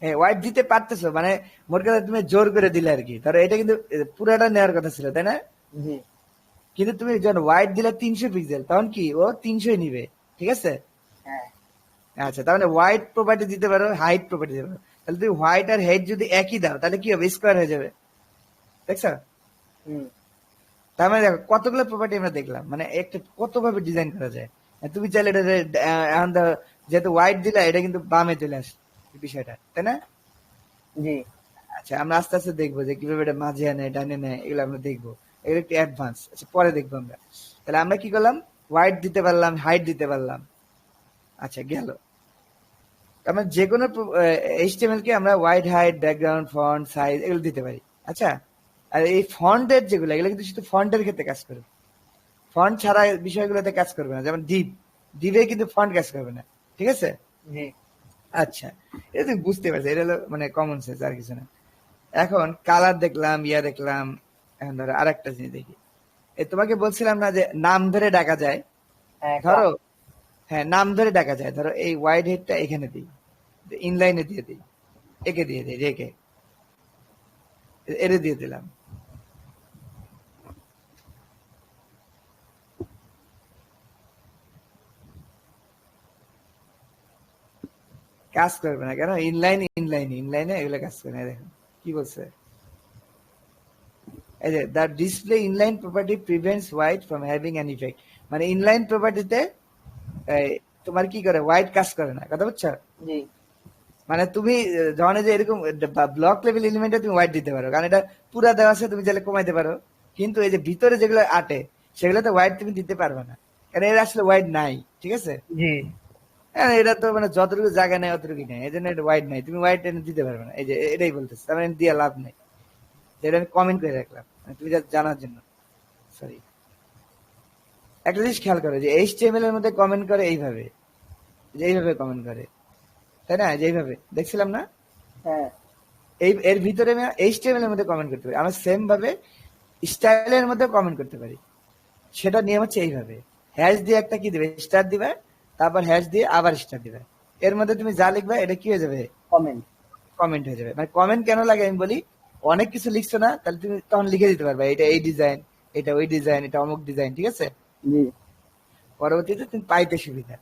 হ্যাঁ হোয়াইট দিতে পারতেছো, মানে মোট কথা তুমি জোর করে দিলে আর কি, ধরো এটা কিন্তু পুরাটা নেওয়ার কথা ছিল, তাই না? জি কিন্তু তুমি যখন হোয়াইট দিলে 300 পিক্সেল, তখন কি ও 300 নিবে, ঠিক আছে? হ্যাঁ আচ্ছা তার মানে হোয়াইট প্রপার্টি দিতে পারো, হাইট প্রপার্টি দিতে পারো, তাহলে তুমি হোয়াইট আর হেড যদি একই দাও তাহলে কি হবে, স্কোয়ার হয়ে যাবে, দেখছো? হুম তার মানে দেখো কতগুলো প্রপার্টি আমরা দেখলাম, মানে একটা কতভাবে ডিজাইন করা যায়। আর তুমি চাইলে এটা এখন ধরো যেহেতু হোয়াইট দিলা, এটা কিন্তু বামে চলে আসে বিষয়টা, তাই না? জি আচ্ছা আমরা আস্তে আস্তে দেখবো যে কিভাবে এটা মাঝে আনে ডানে নেয়, এগুলো আমরা দেখবো, এগুলো একটু অ্যাডভান্স, আচ্ছা পরে দেখবো আমরা। তাহলে আমরা কি করলাম, হোয়াইট দিতে পারলাম, হাইট দিতে পারলাম, আচ্ছা গেল। আমরা যে কোনো HTML কে আমরা white, height, background, font, size এগুলো দিতে পারি। আচ্ছা আর এই ফন্টের যেগুলো, এগুলো কিন্তু শুধু ফন্টের ক্ষেত্রে কাজ করবে, ফন্ট ছাড়া বিষয়গুলোতে কাজ করবে না, যেমন ডিভে কিন্তু ফন্ট কাজ করবে না, ঠিক আছে? জি আচ্ছা এটা তুমি বুঝতে পারছো, এটা হলো মানে কমন সেন্স, আর কিছু না। এখন কালার দেখলাম, ইয়া দেখলাম, এখন ধরো আরেকটা জিনিস দেখি, তোমাকে বলছিলাম না যে নাম ধরে ডাকা যায়, হ্যাঁ ধরো হ্যাঁ নাম ধরে ডাকা যায়, ধরো এই হোয়াইট হেডটা এখানে দিই, ইনলাইনে দিয়ে দিই, একে দিয়ে দিই, রেখে এরে দিয়ে দিলাম, কাজ করবে না কেন? ইনলাইনে এগুলো কাজ করে না। দেখো কি বলছে, এই যে the display inline property prevents white from having an effect. মানে ইনলাইন প্রপার্টিতে তোমার কি করে, হোয়াইট কাজ করে না, কথা বুঝছো? জি মানে তুমি যখন এই যে এরকম ব্লক লেভেল এলিমেন্টে তুমি হোয়াইট দিতে পারো, কারণ এটা পুরা দেওয়া আছে, তুমি চাইলে কমাইতে পারো। কিন্তু এই যে ভিতরে যেগুলো আটে সেগুলোতে হোয়াইট তুমি দিতে পারবে না, কারণ এর আসলে হোয়াইট নাই, ঠিক আছে? জি হ্যাঁ, এটা তো মানে যতটুকু জায়গা নেই অতটুকু নেই, এই জন্য এটা হোয়াইট নাই, তুমি হোয়াইট এনে দিতে পারবে না। এই যে এটাই বলতেছে, তার মানে দিয়ে লাভ নেই। যেটা আমি কমেন্ট করে রাখলাম মানে তুমি যা জানার জন্য। সরি, একটা জিনিস খেয়াল করো যে এইচটিএমএল এর মধ্যে কমেন্ট করে এইভাবে, যে এইভাবে কমেন্ট করে, তাই না? যেইভাবে দেখছিলাম না, হ্যাঁ এর ভিতরে আমি এইচটিএমএল এর মধ্যে কমেন্ট করতে পারি, আমরা সেম ভাবে স্টাইলের মধ্যে কমেন্ট করতে পারি। সেটা নিয়ম হচ্ছে এইভাবে, হ্যাশ দিয়ে একটা কি দিবে, স্টার দিবে, তারপর হ্যাশ দিয়ে আবার স্টার দিবে। এর মধ্যে তুমি যা লিখবে এটা কি হয়ে যাবে, কমেন্ট কমেন্ট হয়ে যাবে। মানে কমেন্ট কেন লাগে আমি বলি, অনেক কিছু লিখছো না, তাহলে তুমি তখন লিখে দিতে পারবে এটা এই ডিজাইন, এটা ওই ডিজাইন, এটা অমুক ডিজাইন, ঠিক আছে? জি পরবর্তীতে তুমি পাইতে সুবিধা।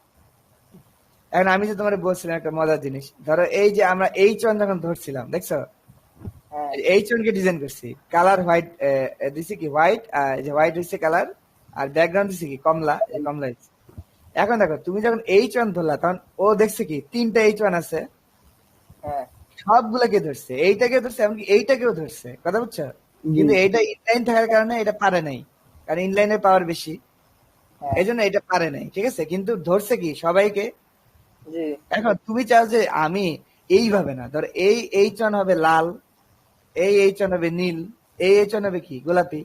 এখন আমি যে তোমার বলছিলাম একটা মজার জিনিস, ধরো এই যে আমরা H1 যখন ধরছিলাম, দেখছো হ্যাঁ H1 কে ডিজাইন করছি, কালার হোয়াইট দিছি কি হোয়াইট, যে হোয়াইট হচ্ছে কালার, আর ব্যাকগ্রাউন্ড দিছি কি কমলা, এই কমলা হচ্ছে। এখন দেখো তুমি যখন H1 ধরলা, তখন ও দেখছে কি তিনটা H1 আছে, হ্যাঁ সবগুলোকে ধরছে, এইটাকে ধরছে, এমনকি এইটাকেও ধরছে, কথা বুঝছো? কিন্তু এইটা ইনলাইন থাকার কারণে এটা পারে নাই, কারণ ইনলাইনের পাওয়ার বেশি, হ্যাঁ এই জন্য এটা পারে নাই, ঠিক আছে? কিন্তু ধরছে কি সবাইকে। জি এখন তুমি চাও যে আমি এইভাবে না, ধর এই H1 হবে লাল, এই H1 হবে নীল, এই H1 হবে কি গোলাপি।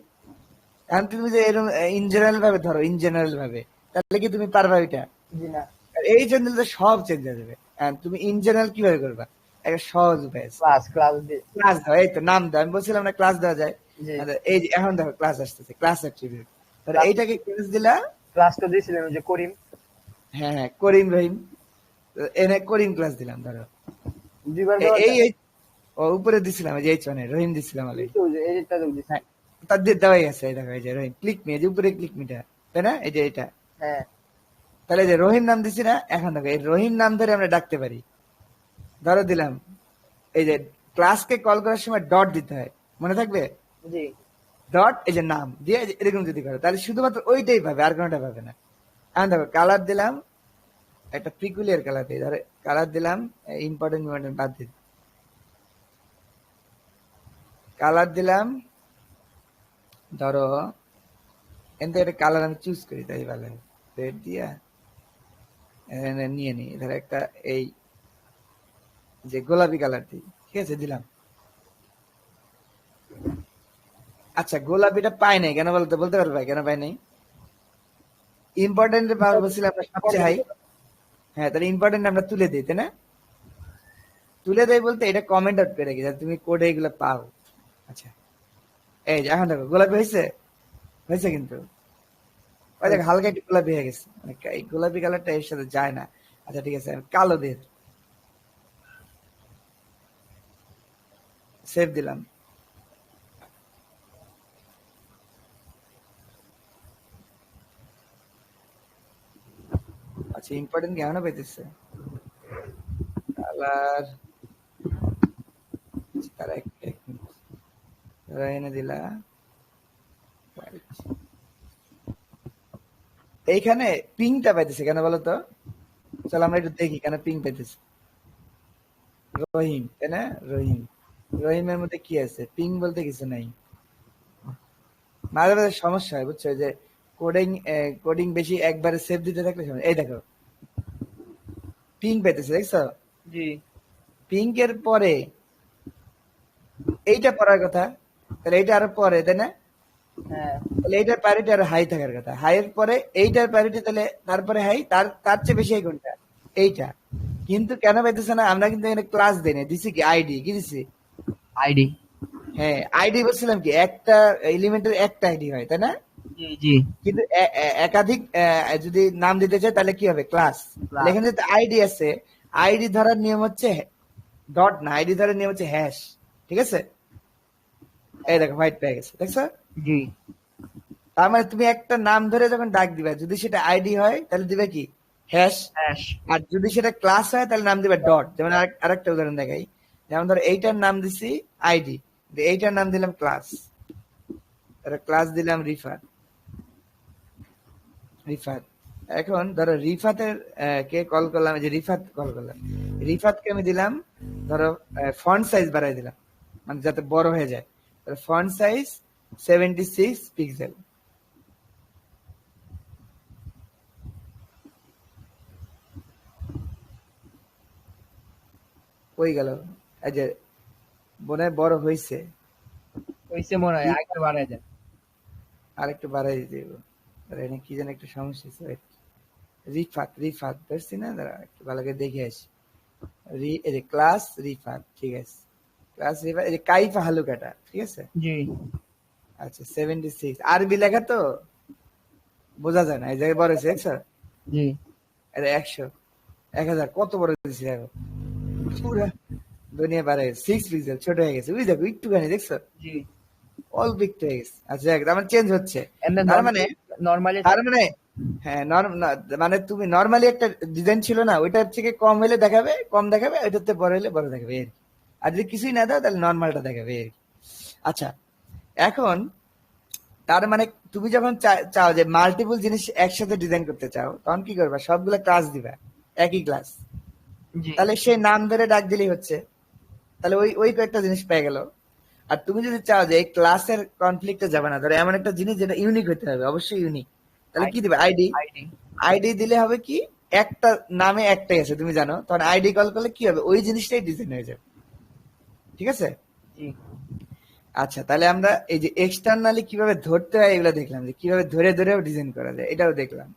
এখন তুমি যে এরকম ইন জেনারেল ভাবে ধরো, ইন জেনারেল ভাবে, তাহলে কি তুমি পারবা এটা? জি না এই জন্য সব চেঞ্জ হয়ে যাবে। And তুমি ইন জেনারেল কিভাবে করবা, একটা সহজ উপায় আছে, ক্লাস দিয়ে ক্লাস দাও। এই তো নাম দাও, আমি বলছিলাম না ক্লাস দেওয়া যায়। জি আচ্ছা, এই যে এখন দেখো ক্লাস আসতেছে, ক্লাস অ্যাট্রিবিউট। এইটাকে ক্লাস দিলা, ক্লাস তো দিয়েছিলেন ওই যে করিম হ্যাঁ হ্যাঁ, করিম রহিম, তো এনে করিম ক্লাস দিলাম। ধরো দুইবার ও উপরে দিছিলাম, এই যে H1 এ রহিম দিছিলাম অলরেডি। এডিটটা দিয়েছি হ্যাঁ, তার দিয়ে দেওয়াই আছে, এই দেখো এই যে রহিম ক্লিক মি, এই যে উপরে ক্লিক মিটা, তাই না? এই যে এটা, হ্যাঁ তাহলে এই যে রহিম নাম দিছি না, এখন দেখো এই রহিম নাম ধরে আমরা ডাকতে পারি। ধরো দিলাম, এই যে ক্লাসকে কল করার সময় ডট দিতে হয়, মনে থাকবে? জি ডট এই যে নাম দিয়ে এই যে এরকম যদি করো, তাহলে শুধুমাত্র ওইটাই পাবে, আর কোনোটা পাবে না। এখন দেখো কালার দিলাম, একটা প্রিকুলিয়ার কালার দিই, ধরো কালার দিলাম, ইম্পর্টেন্ট বাদ দিই, কালার দিলাম, ধরো এনতে একটা কালার আমি চুজ করি, তাই ভালো রেড দিয়া নিয়ে নিই, ধরো একটা এই যে গোলাপি কালার দিই, ঠিক আছে? দিলাম। আচ্ছা, গোলাপিটা পাই নাই কেন বলতে, বলতে পারবে কেন পাই নাই? ইম্পর্টেন্ট পাওয়ার বলছিলাম আমরা সবচেয়ে হাই। হ্যাঁ, তাহলে ইম্পর্টেন্ট আমরা তুলে দিই, তাই না? তুলে দেয় বলতে এটা কমেন্ট আউট করে রেখে, যাতে তুমি কোডে এগুলো পাও। আচ্ছা, এই যে এখন দেখো গোলাপি হয়েছে, হয়েছে কিন্তু ওই দেখ হালকা একটু গোলাপি হয়ে গেছে, মানে এই গোলাপি কালারটা এর সাথে যায় না। আচ্ছা ঠিক আছে, আমি কালো দিয়ে সেভ দিলাম। আচ্ছা, ইম্পর্টেন্ট কেমন পেতেছে কালার, তারা এক মিনিট, তারা এনে দিলা white। এইখানে পিঙ্কটা পাইতেছে কেন বলো তো? চলো আমরা একটু দেখি কেন পিঙ্ক পাইতেছে। রহিম, তাই না? রহিম, রহিমের মধ্যে কি আছে? পিঙ্ক বলতে কিছু নাই। মাঝে মাঝে সমস্যা হয় বুঝছো, যে কোডিং কোডিং বেশি একবারে সেভ দিতে থাকলে সমস্যা। এই দেখো পিঙ্ক পেতেছে, দেখছো? জি পিঙ্কের পরে এইটা পড়ার কথা, তাহলে এইটা আরো পরে, তাই না? হ্যাঁ তাহলে এইটার প্যারিটি আরো হাই থাকার কথা, হাইয়ের পরে এইটার প্যারিটি, তাহলে তারপরে হাই, তার তার চেয়ে বেশি হাই কোনটা? এইটা। কিন্তু কেন পাইতেছে না? আমরা কিন্তু এখানে ক্লাস দেই না, দিছি কি আইডি, কি দিছি? আইডি। হ্যাঁ, আইডি বলছিলাম কি একটা এলিমেন্টের একটা আইডি হয়, তাই না? জি জি। কিন্তু একাধিক যদি নাম দিতে চাই তাহলে কি হবে? ক্লাস। Class। এখানে যেহেতু আইডি আছে, আইডি ধরার নিয়ম হচ্ছে ডট না, আইডি ধরার নিয়ম হচ্ছে হ্যাশ, ঠিক আছে? এই দেখো হোয়াইট পেয়ে গেছে, দেখছো? জি তার মানে তুমি একটা নাম ধরে যখন ডাক দিবা, যদি সেটা আইডি হয় তাহলে দিবে কি হ্যাশ। হ্যাশ। আর যদি সেটা ক্লাস হয় তাহলে নাম দিবে ডট। যেমন আরেকটা উদাহরণ দেখাই, যেমন ধরো এইটার নাম দিছি আইডি, এইটার নাম দিলাম ক্লাস, ক্লাস দিলাম রিফাত। রিফাত, এখন ধরো রিফাতের কে কল করলাম, এই যে রিফাত কল করলাম, রিফাতকে আমি দিলাম ধরো ফন্ট সাইজ বাড়াই দিলাম, মানে যাতে বড় হয়ে যায়, ফন্ট সাইজ 76 পিক্সেল। কই গেল? এই যে মনে হয় বড় হয়েছে, হইছে মনে হয়, আরেকটু বাড়ায় দেন। আর একটু বাড়াই দিতে হবে। এখানে কি যেন একটা সমস্যা আছে। wait, রিফাত, রিফাত ধরছি না, দাঁড়া একটু ভালো করে দেখে আসি। এই যে ক্লাস রিফাত, ঠিক আছে, ক্লাস রিফাত, এই যে কাইফা হালুকাটা, ঠিক আছে। জি আচ্ছা 76 আরবি লেখা তো বোঝা যায় না, এই জায়গায় বড় হয়েছে দেখছো, জি এটা 100, 1000 কত বড় হয়েছে দেখো, পুরা দুনিয়া বাড়ে 6 পিক্সেল ছোট হয়ে গেছে, ওই দেখো একটুখানি দেখছো, জি। অল্প একটু হয়ে গেছে। আচ্ছা দেখ, তার মানে চেঞ্জ হচ্ছে, এমনি তার মানে নরমালি তার মানে হ্যাঁ মানে তুমি নরমালি একটা ডিজাইন ছিল না, ওইটার থেকে কম হলে দেখাবে, কম দেখাবে, ওইটাতে বড় হলে বড় দেখাবে এই আর কি। আর যদি কিছুই না দাও তাহলে নর্মালটা দেখাবে এই আর কি। আচ্ছা, এখন তার মানে তুমি যখন চাও যে মাল্টিপল জিনিস একসাথে ডিজাইন করতে চাও, তখন কি করবা, সবগুলো ক্লাস দিবা, একই ক্লাস, জি তাহলে সেই নাম ধরে ডাক দিলেই হচ্ছে, তাহলে ওই ওই কয়েকটা জিনিস পেয়ে গেল। আর তুমি যদি চাও যে এই ক্লাসের কনফ্লিক্টে যাবে না, ধরো এমন একটা জিনিস যেটা ইউনিক হতে হবে, অবশ্যই ইউনিক, তাহলে কি দিবে, আইডি। আইডি। আইডি দিলে হবে কি, একটা নামে একটাই আছে তুমি জানো, তখন আইডি কল করলে কি হবে, ওই জিনিসটাই ডিজাইন হয়ে যাবে, ঠিক আছে। জি আচ্ছা, তাহলে আমরা এই যে এক্সটার্নালি কিভাবে ধরতে হয় এগুলো দেখলাম, যে কিভাবে ধরে ধরেও ডিজাইন করা যায় এটাও দেখলাম।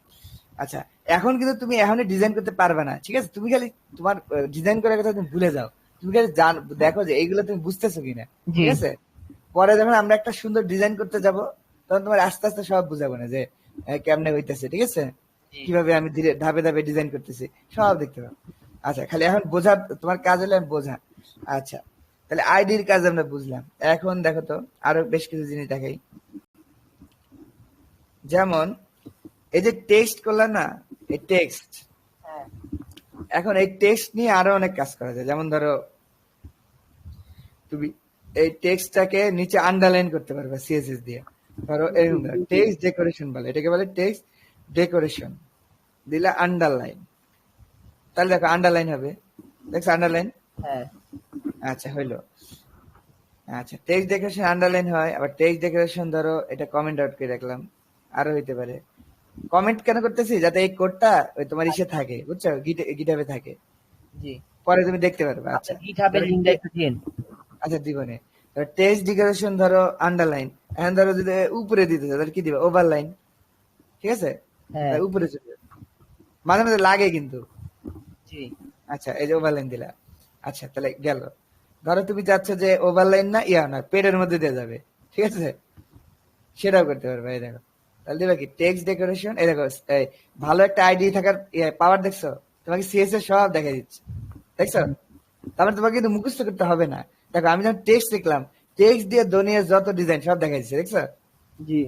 আচ্ছা, এখন কিন্তু তুমি এখনই ডিজাইন করতে পারবে না, ঠিক আছে, তুমি খালি তোমার ডিজাইন করার কথা তুমি ভুলে যাও, তুমি খালি দেখো যে এইগুলো তুমি বুঝতেছো কিনা, জি ঠিক আছে। পরে যখন আমরা একটা সুন্দর ডিজাইন করতে যাব, তখন তোমার আস্তে আস্তে সব বুঝাবো না যে কেমনে হইতেছে, ঠিক আছে, জি। কিভাবে আমি ধীরে ধাপে ধাপে ডিজাইন করতেছি, সব দেখতে পাবো। আচ্ছা, খালি এখন বোঝা, তোমার কাজ হলো এখন বোঝা। আচ্ছা, তাহলে আইডির কাজ আমরা বুঝলাম, এখন দেখো তো আরো বেশ কিছু জিনিস দেখাই। যেমন এই যে টেক্সট করলাম না, এই টেক্সট, হ্যাঁ এখন এই টেক্সট নিয়ে আরো অনেক কাজ করা যায়। যেমন ধরো তুমি এই টেক্সটটাকে নিচে আন্ডারলাইন করতে পারবে সিএসএস দিয়ে, ধরো এরকম টেক্সট ডেকোরেশন বলে, এটাকে বলে টেক্সট ডেকোরেশন, দিলে আন্ডারলাইন, তাহলে দেখো আন্ডারলাইন হবে, দেখছো আন্ডারলাইন। হ্যাঁ আচ্ছা হইলো। আচ্ছা, টেক্সট ডেকোরেশন আন্ডারলাইন হয়, আবার টেক্সট ডেকোরেশন ধরো এটা কমেন্ট আউট করে রাখলাম, আরো হইতে পারে। কমেন্ট কেন করতেছি, যাতে এই কোডটা ওই তোমার ইসে থাকে, বুঝছো, গিটহাবে থাকে, জি। পরে তুমি দেখতে পারবে। আচ্ছা, আপনার গিটহাবের লিংকটা একটু দিন। আচ্ছা দিবনে, টেক্সট ডেকোরেশন ধরো আন্ডারলাইন, এখন ধরো যদি উপরে দিতে চাও তাহলে কি দিবে, ওভারলাইন, ঠিক আছে, হ্যাঁ তাই উপরে চলে যাবে। মাঝে মাঝে লাগে কিন্তু। জি আচ্ছা, এই যে ওভারলাইন দিলা। আচ্ছা, তাহলে গেল, ধরো তুমি চাচ্ছ যে ওভারলাইন না ইয়া না পেডের মধ্যে দিয়ে যাবে, ঠিক আছে, সেটাও করতে পারবে। এই দেখো, তাহলে দিবা কি টেক্সট ডেকোরেশন, এই দেখো, এই ভালো একটা আইডি থাকার পাওয়ার দেখছো, তোমাকে সিএসএস সব দেখা দিচ্ছে, দেখছো। তারপরে তোমাকে কিন্তু মুখস্থ করতে হবে না। দেখো আমি যখন টেক্সট লিখলাম, টেক্সট দিয়ে দুনিয়ার যত ডিজাইন সব দেখা দিচ্ছে, দেখছো। জি।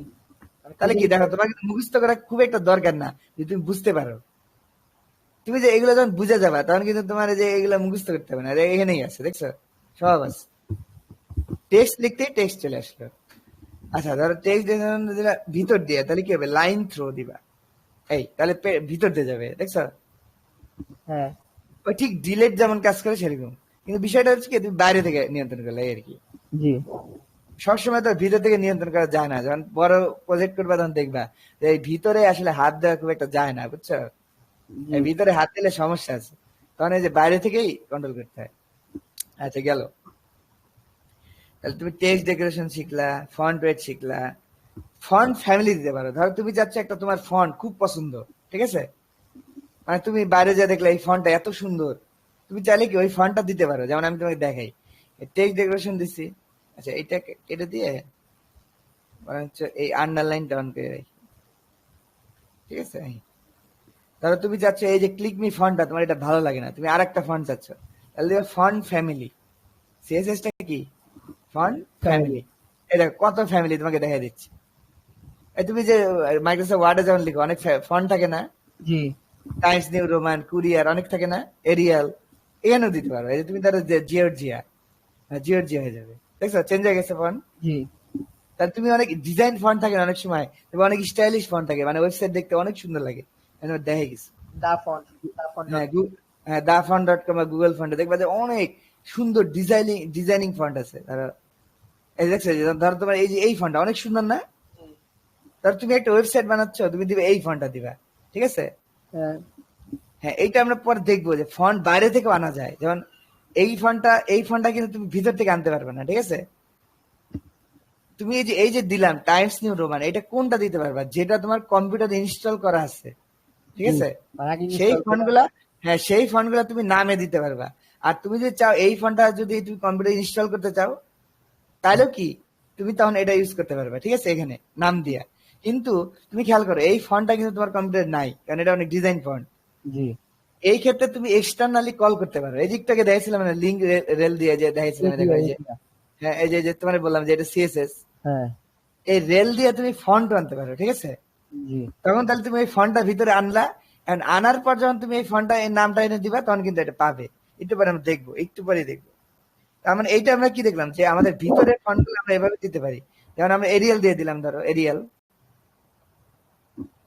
তাহলে কি দেখো, তোমাকে কিন্তু মুখস্থ করা খুব একটা দরকার না, যদি তুমি বুঝতে পারো। তুমি যে এগুলো যখন বুঝে যাবা, তখন কিন্তু তোমার এই যে এগুলো মুখস্থ করতে হবে না, এখানেই আছে, দেখছো, সব আছে। টেক্সট লিখতেই টেক্সট চলে আসলো। আচ্ছা, ধরো টেক্সট দিলা ভিতর দিয়ে, তাহলে কি হবে, লাইন থ্রো দিবা, এই তাহলে ভিতর দিয়ে যাবে, দেখছো। হ্যাঁ ওই ঠিক ডিলেট যেমন কাজ করে সেরকম, কিন্তু বিষয়টা হচ্ছে কি, তুমি বাইরে থেকে নিয়ন্ত্রণ করলে এই আর কি। জি সবসময় তো ভিতর থেকে নিয়ন্ত্রণ করা যায় না, যখন বড় প্রজেক্ট করবা তখন দেখবা যে এই ভিতরে আসলে হাত দেওয়া খুব একটা যায় না, বুঝছো, এই ভিতরে হাত দিলে সমস্যা আছে, তখন এই যে বাইরে থেকেই কন্ট্রোল করতে হয়। আচ্ছা গেল, তাহলে তুমি টেক্সট ডেকোরেশন শিখলা, ফন্ট ওয়েট শিখলা, ফন্ট ফ্যামিলি দিতে পারো। ধরো তুমি চাচ্ছ একটা তোমার ফন্ট খুব পছন্দ, ঠিক আছে, মানে তুমি বাইরে যা দেখলে এই ফন্টটা এত সুন্দর, তুমি চাইলে কি ওই ফন্টটা দিতে পারো। যেমন আমি তোমাকে দেখাই, টেক্সট ডেকোরেশন দিচ্ছি, আচ্ছা এটা কেটে দিয়ে বরঞ্চ এই আন্ডারলাইনটা অন করে রাখি, ঠিক আছে। ধরো তুমি চাচ্ছ এই যে ক্লিক মি ফন্টটা তোমার এটা ভালো লাগে না, তুমি আর একটা ফন্ট চাচ্ছ, তাহলে দিবে ফন্ট ফ্যামিলি, সিএসএসটা কি, ফন্ট ফ্যামিলি। এই দেখো কত ফ্যামিলি তোমাকে দেখা দিচ্ছে। এই তুমি যে মাইক্রোসফট ওয়ার্ডে যেমন লিখো অনেক ফন্ট থাকে না, জি টাইমস নিউ রোমান, কুরিয়ার অনেক থাকে না, এরিয়াল, এখানেও দিতে পারো। এই যে তুমি ধরো জিওর্জিয়া, জিওর্জিয়া হয়ে যাবে। দেখছো চেঞ্জ হয়ে গেছে ফন্ট। জি তাহলে তুমি অনেক ডিজাইন ফন্ট থাকে না অনেক সময়, তুমি অনেক স্টাইলিশ ফন্ট থাকে, মানে ওয়েবসাইট দেখতে অনেক সুন্দর লাগে, দেখে গেছে। দা ফন্ট, দা ফন্ট। হ্যাঁ হ্যাঁ dafont.com বা গুগল ফন্টে দেখবা যে অনেক সুন্দর ডিজাইনিং ফন্ট আছে। ধরো এই দেখছো যে ধরো তোমার এই যে এই ফন্টটা অনেক সুন্দর না, ধর তুমি একটা ওয়েবসাইট বানাচ্ছ, তুমি দিবে এই ফন্টটা দিবা, ঠিক আছে। হ্যাঁ হ্যাঁ এইটা আমরা পরে দেখবো যে ফন্ট বাইরে থেকে আনা যায়, যেমন এই ফন্টটা কিন্তু তুমি ভিতর থেকে আনতে পারবে না, ঠিক আছে। তুমি এই যে দিলাম টাইমস নিউ রোমান, এটা কোনটা দিতে পারবা, যেটা তোমার কম্পিউটারে ইনস্টল করা আছে, ঠিক জি, আছে। মানে আগে সেই install ফন্ট করা। গুলা, হ্যাঁ সেই ফন্ট গুলা তুমি নামে দিতে পারবা। আর তুমি যদি চাও এই ফন্টটা যদি তুমি কম্পিউটারে ইনস্টল করতে চাও, তাহলেও কি তুমি তখন এটা ইউজ করতে পারবা, ঠিক আছে, এখানে নাম দিয়া। কিন্তু তুমি খেয়াল করো এই ফন্টটা কিন্তু তোমার কম্পিউটারে নাই, কারণ এটা অনেক ডিজাইন ফন্ট। জি এই ক্ষেত্রে তুমি এক্সটার্নালি কল করতে পারো। এই দিকটাকে দেখাইছিলাম মানে লিঙ্ক রেল দিয়ে যে দেখাইছিলাম, দেখো এই যে, হ্যাঁ এই যে তোমার বললাম যে এটা সিএসএস, হ্যাঁ এই রেল দিয়ে তুমি ফন্ট আনতে পারো, ঠিক আছে। জি তখন তাহলে তুমি এই ফন্টটা ভিতরে আনলা, and আনার পর যখন তুমি এই ফন্টটা এই নামটা এনে দিবা, তখন কিন্তু এটা পাবে। একটু পরে আমরা দেখবো, একটু পরে দেখবো। তার মানে এইটা আমরা কি দেখলাম, যে আমাদের ভিতরে ফন্ট গুলো আমরা এভাবে দিতে পারি। যেমন আমরা এরিয়াল দিয়ে দিলাম, ধরো এরিয়াল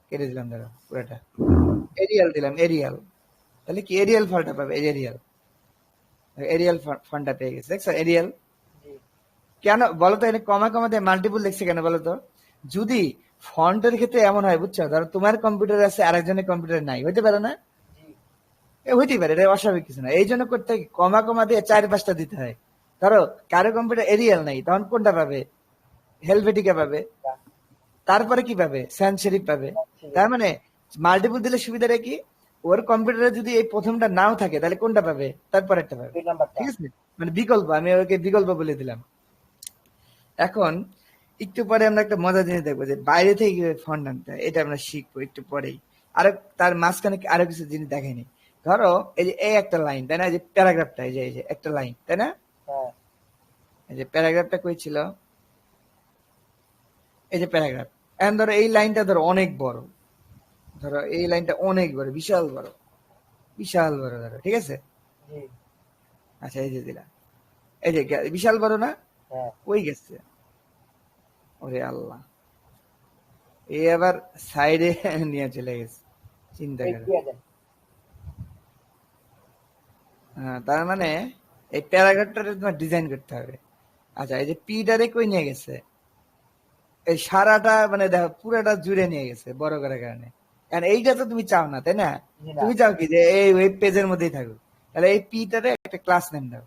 কেটে দিলাম, ধরো পুরোটা এরিয়াল দিলাম, এরিয়াল, তাহলে কি এরিয়াল ফন্টটা পাবে, এরিয়াল, এরিয়াল ফন্টটা পেয়ে গেছে, দেখছো এরিয়াল। কেন বলতো এখানে কমা কমা দিয়ে মাল্টিপল লিখছে কেন বলতো, যদি ফন্টের ক্ষেত্রে এমন হয় বুঝছো, ধরো তোমার কম্পিউটার আছে আরেকজনের কম্পিউটার নাই, হইতে পারে না, হইতেই পারে, এটা অস্বাভাবিক কিছু না। এই জন্য করতে হয় কি, কমা কমা দিয়ে 4-5টা দিতে হয়। ধরো কারো কম্পিউটার এরিয়াল নাই, তখন কোনটা পাবে, হেলভেটিকা পাবে, তারপরে কি পাবে, স্যান শেরিফ পাবে। তার মানে মাল্টিপল দিলে সুবিধাটা কি, ওর কম্পিউটারে যদি এই প্রথমটা নাও থাকে, তাহলে কোনটা পাবে, তারপর একটা পাবে, দুই নাম্বারটা। ঠিক আছে। মানে বিকল্প, আমি ওকে বিকল্প বলে দিলাম। এখন একটু পরে আমরা একটা মজা জিনিস দেখবো, যে বাইরে থেকে কিভাবে ফন্ট আনতে হয়, এটা আমরা শিখবো একটু পরেই। আর তার মাঝখানে আরো কিছু জিনিস দেখাইনি। ধরো এই যে এই একটা লাইন, তাই না, এই যে প্যারাগ্রাফটা, এই যে একটা লাইন, তাই না, হ্যাঁ এই যে প্যারাগ্রাফটা কই ছিল, এই যে প্যারাগ্রাফ। এখন ধরো এই লাইনটা ধরো অনেক বড়, ধরো এই লাইনটা অনেক বড়, বিশাল বড়, বিশাল বড়, ধরো ঠিক আছে। জি আচ্ছা এই যে দিলাম, এই যে বিশাল বড় না, হ্যাঁ কই গেছে, ওরে আল্লাহ, এই আবার সাইডে নিয়ে চলে গেছে, চিন্তা এই করে। দিয়ে দেন। হ্যাঁ, তার মানে এই প্যারাগ্রাফটা তোমার ডিজাইন করতে হবে। আচ্ছা এই যে পিটারে কই নিয়ে গেছে, এই সারাটা মানে দেখো পুরাটা জুড়ে নিয়ে গেছে বড় করার কারণে। কারণ এইটা তো তুমি চাও না, তাই না, জি না তুমি চাও কি যে এই ওয়েব পেজের মধ্যেই থাকুক। তাহলে এই পিটারে একটা ক্লাস নেম দাও,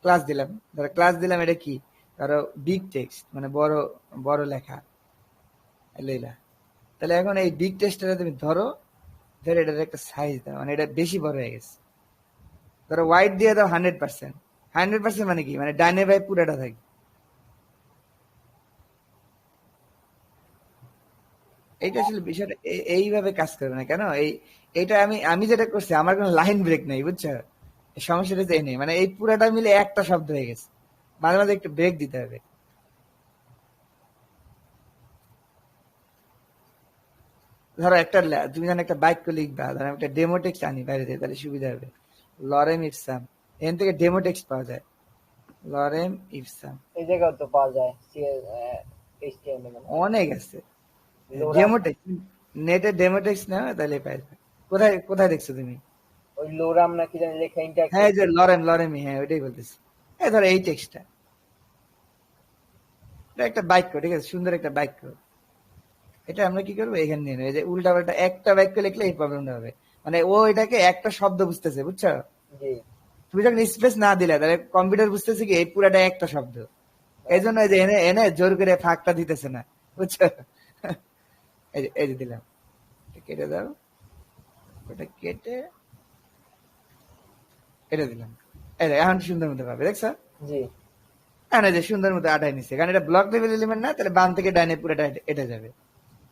ক্লাস দিলাম, ধরো ক্লাস দিলাম, এটা কি, ধরো বিগ টেক্সট, মানে বড় বড় লেখা, লইলা। তাহলে এখন এই বিগ টেক্সটটা তুমি ধরো, ধরে এটার একটা সাইজ দাও, মানে এটা বেশি বড় হয়ে গেছে। ধরো হোয়াইট দিয়ে দাও 100%, 100% মানে কি, মানে ডানে বাই পুরাটা থাকে। এইটা আসলে বিষয়টা এইভাবে কাজ করবে না কেন, এইটা আমি যেটা করছি, আমার কোনো লাইন ব্রেক নেই বুঝছো, এই সমস্যাটা তো এই নেই, মানে এই পুরাটা মিলে একটা শব্দ হয়ে গেছে, মাঝে মাঝে একটু ব্রেক দিতে হবে। ধরো তুমি যেন একটা বাক্য লিখবা, ধরো একটা ডেমো টেক্সট আনি বাইরে থেকে, তাহলে সুবিধা হবে। লরেম ইপসাম, এখান থেকে ডেমো টেক্সট পাওয়া যায়, লরেম ইপসাম, এই জায়গাও তো পাওয়া যায় এইচটিএমএল এ। অনেক আছে লোরাম, ডেমো টেক্সট, নেটে ডেমো টেক্সট নাও তাহলে পাই যাবে। কোথায় কোথায় দেখছো তুমি? ওই লোরাম নাকি জানি লেখা হ্যাঁ ইন্টারফেস। এই যে লরেমি, হ্যাঁ ওইটাই বলতেছি। এই ধরো এই টেক্সটটা, এটা একটা বাক্য, ঠিক আছে, সুন্দর একটা বাক্য। এটা আমরা কি করবো, এখানে নিয়ে নেবো। এই যে উল্টা পাল্টা একটা বাক্য লিখলে এই প্রবলেমটা হবে, মানে ও এটাকে একটা শব্দ বুঝতেছে বুঝছো। জি তুমি যখন স্পেস না দিলে, তাহলে কম্পিউটার বুঝতেছে কি এই পুরাটা একটা শব্দ। এই জন্য এই যে এনে এনে জোর করে ফাঁকটা দিতেছে না বুঝছো। এই যে দিলাম, এটা কেটে দাও, ওটা কেটে এটা দিলাম, এই দেখো, এখন সুন্দর মতো পাবে, দেখছো। জি হ্যাঁ এই যে সুন্দর মতো আটাই নিচ্ছে, কারণ এটা ব্লক লেভেল এলিমেন্ট না, তাহলে বাম থেকে ডাইনে পুরোটা এটা যাবে।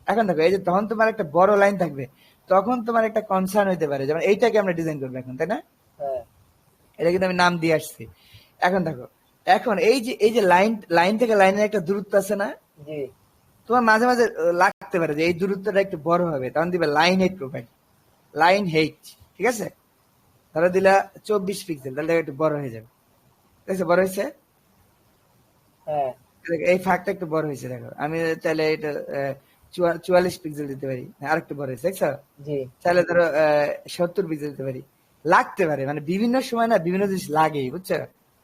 এখন দেখো এই যে তখন তোমার একটা বড় লাইন থাকবে, তখন তোমার একটা কনসার্ন হইতে পারে, যেমন এইটাকে আমরা ডিজাইন করবো এখন, তাই না, হ্যাঁ এটা কিন্তু আমি নাম দিয়ে আসছি। এখন দেখো, এখন এই যে লাইন থেকে লাইনের একটা দূরত্ব আছে না, জি তোমার মাঝে মাঝে লাগতে পারে যে এই দূরত্বটা একটু বড় হবে, তখন দিবে লাইন 8 প্রোফাইল, লাইন হেইট, ঠিক আছে? ধরো দিলা 24 পিক্সেল, তাহলে দেখো একটু বড় হয়ে যাবে। দেখছো বড় হয়েছে? হ্যাঁ দেখো, এই ফাঁকটা একটু বড় হয়েছে। দেখো আমি তাহলে এটা 44 পিক্সেল দিতে পারি, আর একটু বড় হয়েছে, দেখছো? জি তাহলে ধরো 70 পিক্সেল দিতে পারি। লাগতে পারে, মানে বিভিন্ন সময় না বিভিন্ন জিনিস লাগেই, বুঝছো?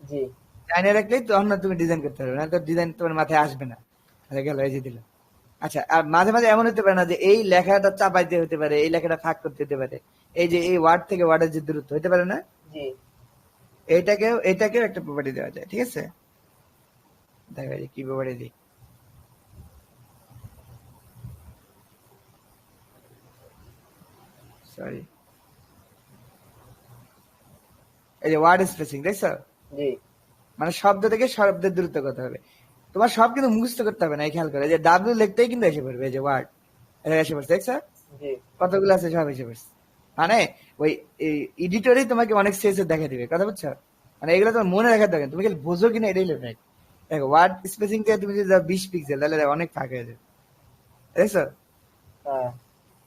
জি জানিয়ে রাখলেই তখন না তুমি ডিজাইন করতে পারবে, না তো ডিজাইন তোমার মাথায় আসবে না। তাহলে গেল, এই যে দিল। আচ্ছা, আর মাঝে মাঝে এমন হতে পারে না যে এই লেখাটা চাপাইতে হতে পারে, এই লেখাটা ফাঁক করতে হতে পারে, এই যে এই ওয়ার্ড থেকে ওয়ার্ডের যে দূরত্ব হতে পারে না, জি এটাকেও একটা প্রপার্টি দেওয়া যায়, ঠিক আছে? দেখা যায় কি প্রপার্টি দিই। সরি, এই যে ওয়ার্ড স্পেসিং, দেখছো? জি মানে শব্দ থেকে শব্দের দূরত্ব কত হবে। তোমার সব কিন্তু মুখস্থ করতে হবে না, এই খেয়াল করে, যে ডাব্লিউ লিখতেই কিন্তু এসে পড়বে, এই যে ওয়ার্ড এসে পড়ছে, দেখছো? জি কতগুলো আছে সব এসে পড়ছে। মানে ওই এডিটরই তোমাকে অনেক সেন্সে দেখা দিবে, কথা বুঝছো? মানে এগুলো তোমার মনে রাখার দরকার, তুমি খালি বোঝো কিনা এটাই লোক। দেখো ওয়ার্ড স্পেসিং থেকে তুমি যদি 20 পিক্সেল, তাহলে দেখো অনেক ফাঁকা হয়ে যাবে, দেখছো? হ্যাঁ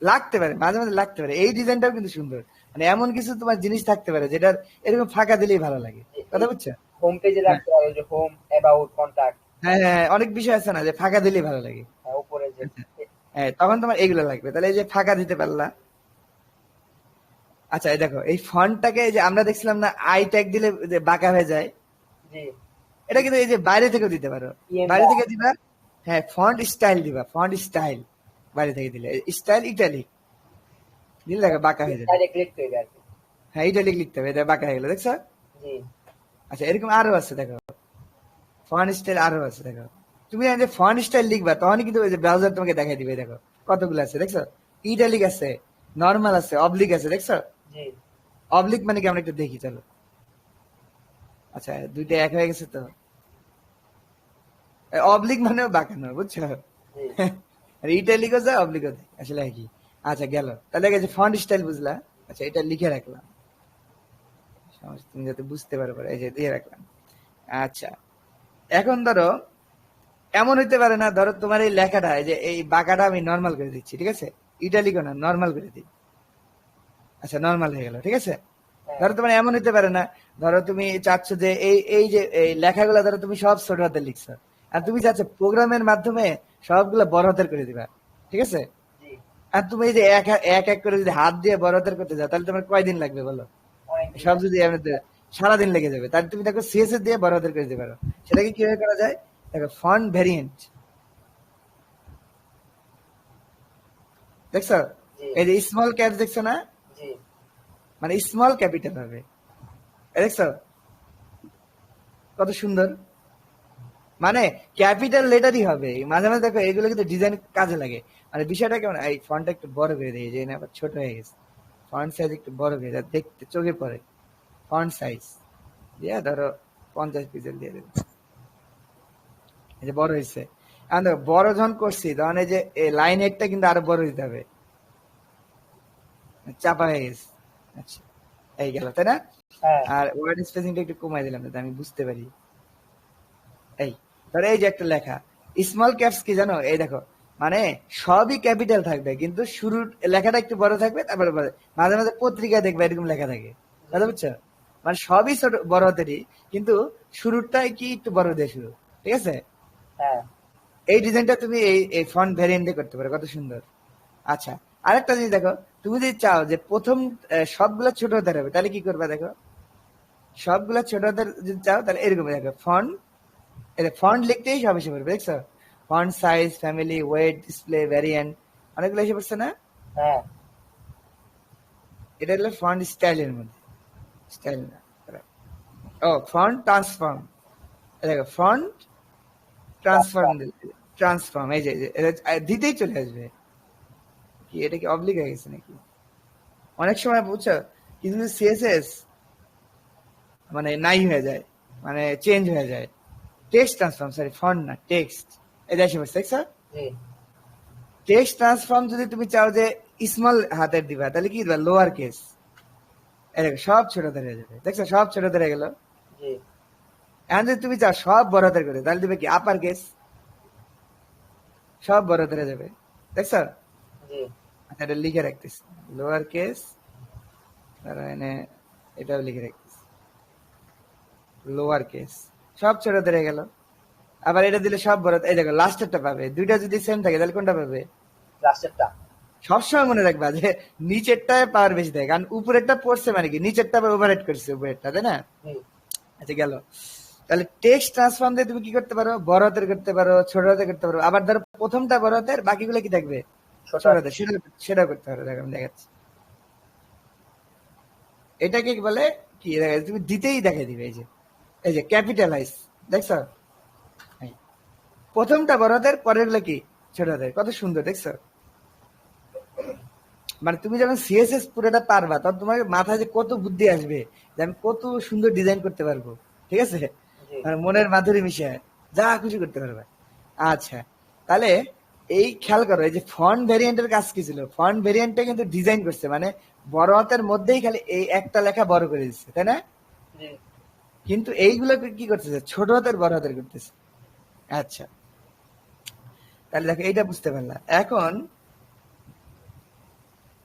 লাগতে পারে, মাঝে মাঝে লাগতে পারে। এই ডিজাইনটাও কিন্তু সুন্দর, মানে এমন কিছু তোমার জিনিস থাকতে পারে যেটার এরকম ফাঁকা দিলেই ভালো লাগে, কথা বুঝছো? হোম পেজে হ্যাঁ রাখতে পারো, যে হোম অ্যাবাউট কন্টাক্ট, হ্যাঁ হ্যাঁ, অনেক বিষয় আছে না যে ফাঁকা দিলেই ভালো লাগে। হ্যাঁ উপরে যে হ্যাঁ, তখন তোমার এগুলো লাগবে, তাহলে এই যে ফাঁকা দিতে পারলা। আচ্ছা, এই দেখো এই ফন্টটাকে, যে আমরা দেখছিলাম না আই ট্যাগ দিলে যে বাঁকা হয়ে যায়, জি এটা কিন্তু এই যে বাইরে থেকেও দিতে পারো। ইএম বাইরে থেকে দিবা, হ্যাঁ ফন্ট স্টাইল দিবা, ফন্ট স্টাইল বাইরে থেকে দিলে স্টাইল ইটালিক দিলে দেখো বাঁকা হয়ে যাবে। ডাইরেক্ট লিখতে হবে আর কি। হ্যাঁ ইটালিক লিখতে হবে, এটা বাঁকা হয়ে গেলো, দেখছো? জি আচ্ছা, এরকম আরো আছে, দেখো ফন্ট স্টাইল আরো আছে। দেখো তুমি যে ফন্ট স্টাইল লিখবা, তখনই কিন্তু ওই যে ব্রাউজার তোমাকে দেখাই দিবে। দেখো কতগুলো আছে, দেখছো? ইটালিক আছে, নর্মাল আছে, অবলিক আছে, দেখছো? জি অবলিক মানে কি আমরা একটু দেখি, চলো। আচ্ছা, দুইটা এক হয়ে গেছে তো। অবলিক মানেও বাঁকানো, বুঝছো? জি আর ইটালিকও যায়, অবলিকও যায়, আসলে একই। আচ্ছা গেল, তাহলে গেছে ফন্ট স্টাইল, বুঝলা? আচ্ছা, এটা লিখে রাখলাম, সমস্যা তুমি যাতে বুঝতে পারো, এই যে দিয়ে রাখলাম। আচ্ছা, এখন ধরো এমন হইতে পারে না, ধরো তোমার এই লেখাটা, এই যে এই বাঁকাটা আমি নর্মাল করে দিচ্ছি, ঠিক আছে? ইটালিকও না, নর্মাল করে দিই। আচ্ছা, নর্মাল হয়ে গেল, ঠিক আছে? হ্যাঁ ধরো তোমার এমন হইতে পারে না, ধরো তুমি চাচ্ছ যে এই এই যে এই লেখাগুলো ধরো তুমি সব ছোট হাতে লিখছো, আর তুমি চাচ্ছ প্রোগ্রামের মাধ্যমে সবগুলো বড় হাতের করে দিবা, ঠিক আছে? জি আর তুমি এই যে এক এক এক করে যদি হাত দিয়ে বড় হাতের করতে যাও, তাহলে তোমার কয়দিন লাগবে বলো? অনেক দিন সব যদি সারাদিন লেগে যাবে। তাহলে তুমি দেখো সিএসএস দিয়ে বড় হাতের করে দিতে পারো। সেটাকে কিভাবে করা যায়? দেখো ফন্ট ভ্যারিয়েন্ট, দেখছো? জি এই যে স্মল ক্যাপ দেখছো না, জি মানে স্মল ক্যাপিটাল হবে, এই দেখছো কত সুন্দর, মানে ক্যাপিটাল লেটারই হবে। মাঝে মাঝে দেখো এগুলো কিন্তু ডিজাইন কাজে লাগে। মানে বিষয়টা কেমন, এই ফন্টটা একটু বড় করে দিই, যে না আবার ছোট হয়ে গেছে, ফন্ট সাইজ একটু বড় করে দেয়, দেখতে চোখে পড়ে। ফন্ট সাইজ দিয়ে ধরো 50 পিক্সেল দিয়ে দেবে, এই যে বড় হয়েছে। এখন দেখো বড় যখন করছি, তখন এই যে লাইন হেডটা কিন্তু আরো বড় দিতে হবে, চাপা হয়ে গেছে। আচ্ছা, এই গেল, তাই না? হ্যাঁ আর ওয়ার্ড স্পেসিংটা একটু কমাই দিলাম যাতে আমি বুঝতে পারি। এই ধরো এই যে একটা লেখা, স্মল ক্যাপস কি জানো? এই দেখো, মানে সবই ক্যাপিটাল থাকবে, কিন্তু শুরুর লেখাটা একটু বড় থাকবে, তারপরে মাঝে মাঝে পত্রিকায় দেখবে এরকম লেখা থাকে, কথা বুঝছো? মানে সবই ছোট বড় হাতেরই, কিন্তু শুরুটাই কি একটু বড় দিয়ে শুরু, ঠিক আছে? হ্যাঁ এই ডিজাইনটা তুমি এই ফন্ট ভ্যারিয়েন্টে করতে পারো, কত সুন্দর। আচ্ছা, আরেকটা জিনিস দেখো, তুমি যদি চাও যে প্রথম সবগুলো ছোট হতে হবে, তাহলে কি করবে? দেখো সবগুলো ছোট হতে যদি চাও, তাহলে এরকম দেখো ফন্ট, এটা ফন্ট লিখতেই সব এসে পড়বে, দেখছো? Font size, family, weight, display, variant, অনেকগুলো এসে পড়ছে না? হ্যাঁ এটা হলো ফন্ট স্টাইলের মধ্যে, স্টাইল না, ও ফন্ট ট্রান্সফর্ম, দেখো ফন্ট ট্রান্সফর্ম, ট্রান্সফর্ম, এই যে এটা দিতেই চলে আসবে। কি এটা কি অবলিক হয়ে গেছে নাকি? অনেক সময় বুঝছো কিছু সিএসএস মানে নাই হয়ে যায়, মানে চেঞ্জ হয়ে যায়। টেক্সট ট্রান্সফর্ম, সরি ফন্ট না, টেক্সট, এই দেখো দেখছো? জি টেক্সট ট্রান্সফর্ম যদি তুমি চাও যে স্মল হাতের দিবা, তাহলে কি দিবা? লোয়ার কেস, সব ছোট হাতের হয়ে যাবে, দেখছো সব ছোট হাতের হয়ে গেল। জি এখন যদি তুমি চাও সব বড় হাতের করে, তাহলে দিবে কি? আপার কেস, সব বড় হাতের হয়ে যাবে, দেখছো? জি আচ্ছা, এটা লিখে রাখতেছি, লোয়ার কেস, তার মানে এটাও লিখে রাখতেছি, লোয়ার কেস, সব ছোট ধরে গেল। আবার এটা দিলে সব বড়, এই দেখো লাস্টেরটা পাবে। দুইটা যদি সেম থাকে তাহলে কোনটা পাবে? লাস্টেরটা। সবসময় মনে রাখবা যে নিচেরটায় পাওয়ার বেশি থাকে, কারণ উপরেরটা পড়ছে মানে কি নিচেরটা আবার ওভারহেড করছে উপরেরটা, তাই না? আচ্ছা গেল। তাহলে টেক্সট ট্রান্সফর্ম দিয়ে তুমি কি করতে পারো? বড় হাতের করতে পারো, ছোট হাতের করতে পারো। আবার ধরো প্রথমটা বড় হাতের, বাকিগুলো কি থাকবে? ছোট ছোট হাতের। সেটাও করতে পারো। দেখো আমি দেখাচ্ছি। এটাকে বলে কি, তুমি দিতেই দেখাই দিবে। এই যে ক্যাপিটালাইজ, দেখছো? এই, প্রথমটা বড় হাতের, পরের গুলো কি ছোট হাতের। কত সুন্দর, দেখছো? মানে তুমি যখন সিএসএস পুরোটা পারবা, তখন তোমার মাথায় যে কত বুদ্ধি আসবে যে আমি কত সুন্দর ডিজাইন করতে পারবো। ঠিক আছে, মানে মনের মাধুরী মিশিয়ে যা খুশি করতে পারবে। আচ্ছা, তাহলে এই খেয়াল করো, এই যে ফন্ট ভেরিয়েন্টের কাজ কি ছিল? ফন্ট ভেরিয়েন্টটা কিন্তু ডিজাইন করছে, মানে বড় হাতের মধ্যেই খালি এই একটা লেখা বড় করে দিচ্ছে, তাই না? কিন্তু এইগুলোকে কি করতেছে? ছোট হাতের বড় হাতের করতেছে। আচ্ছা, তাহলে দেখো এইটা বুঝতে পারলাম। এখন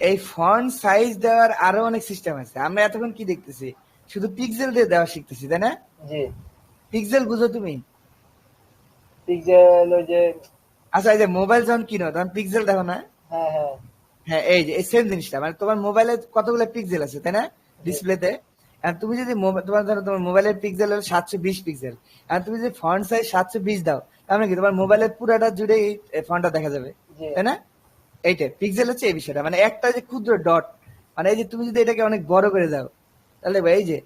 এই ফন্ট সাইজ দেওয়ার আরো অনেক সিস্টেম আছে। আমরা এতক্ষণ কি দেখতেছি? শুধু পিক্সেল দিয়ে দেওয়া শিখতেছি, তাই না? জি। পিক্সেল বুঝো তুমি? পিক্সেল ওই যে, আচ্ছা, এই যে মোবাইল যখন কিনো তখন পিক্সেল দেখো না? হ্যাঁ হ্যাঁ হ্যাঁ, এই যে এই সেম জিনিসটা, মানে তোমার মোবাইলে কতগুলো পিক্সেল আছে, তাই না? ডিসপ্লেতে। আর তুমি যদি তোমার ধরো তোমার মোবাইলের পিক্সেল হলো 720 পিক্সেল, আর তুমি যদি ফন্ট সাইজ 720 দাও, তার মানে কি তোমার মোবাইলের পুরাটা জুড়ে এই ফন্টটা দেখা যাবে, জি। তাই না? এইটা পিক্সেল হচ্ছে এই বিষয়টা, মানে একটা যে ক্ষুদ্র ডট, মানে এই যে তুমি যদি এটাকে অনেক বড় করে দাও, তাহলে এই যে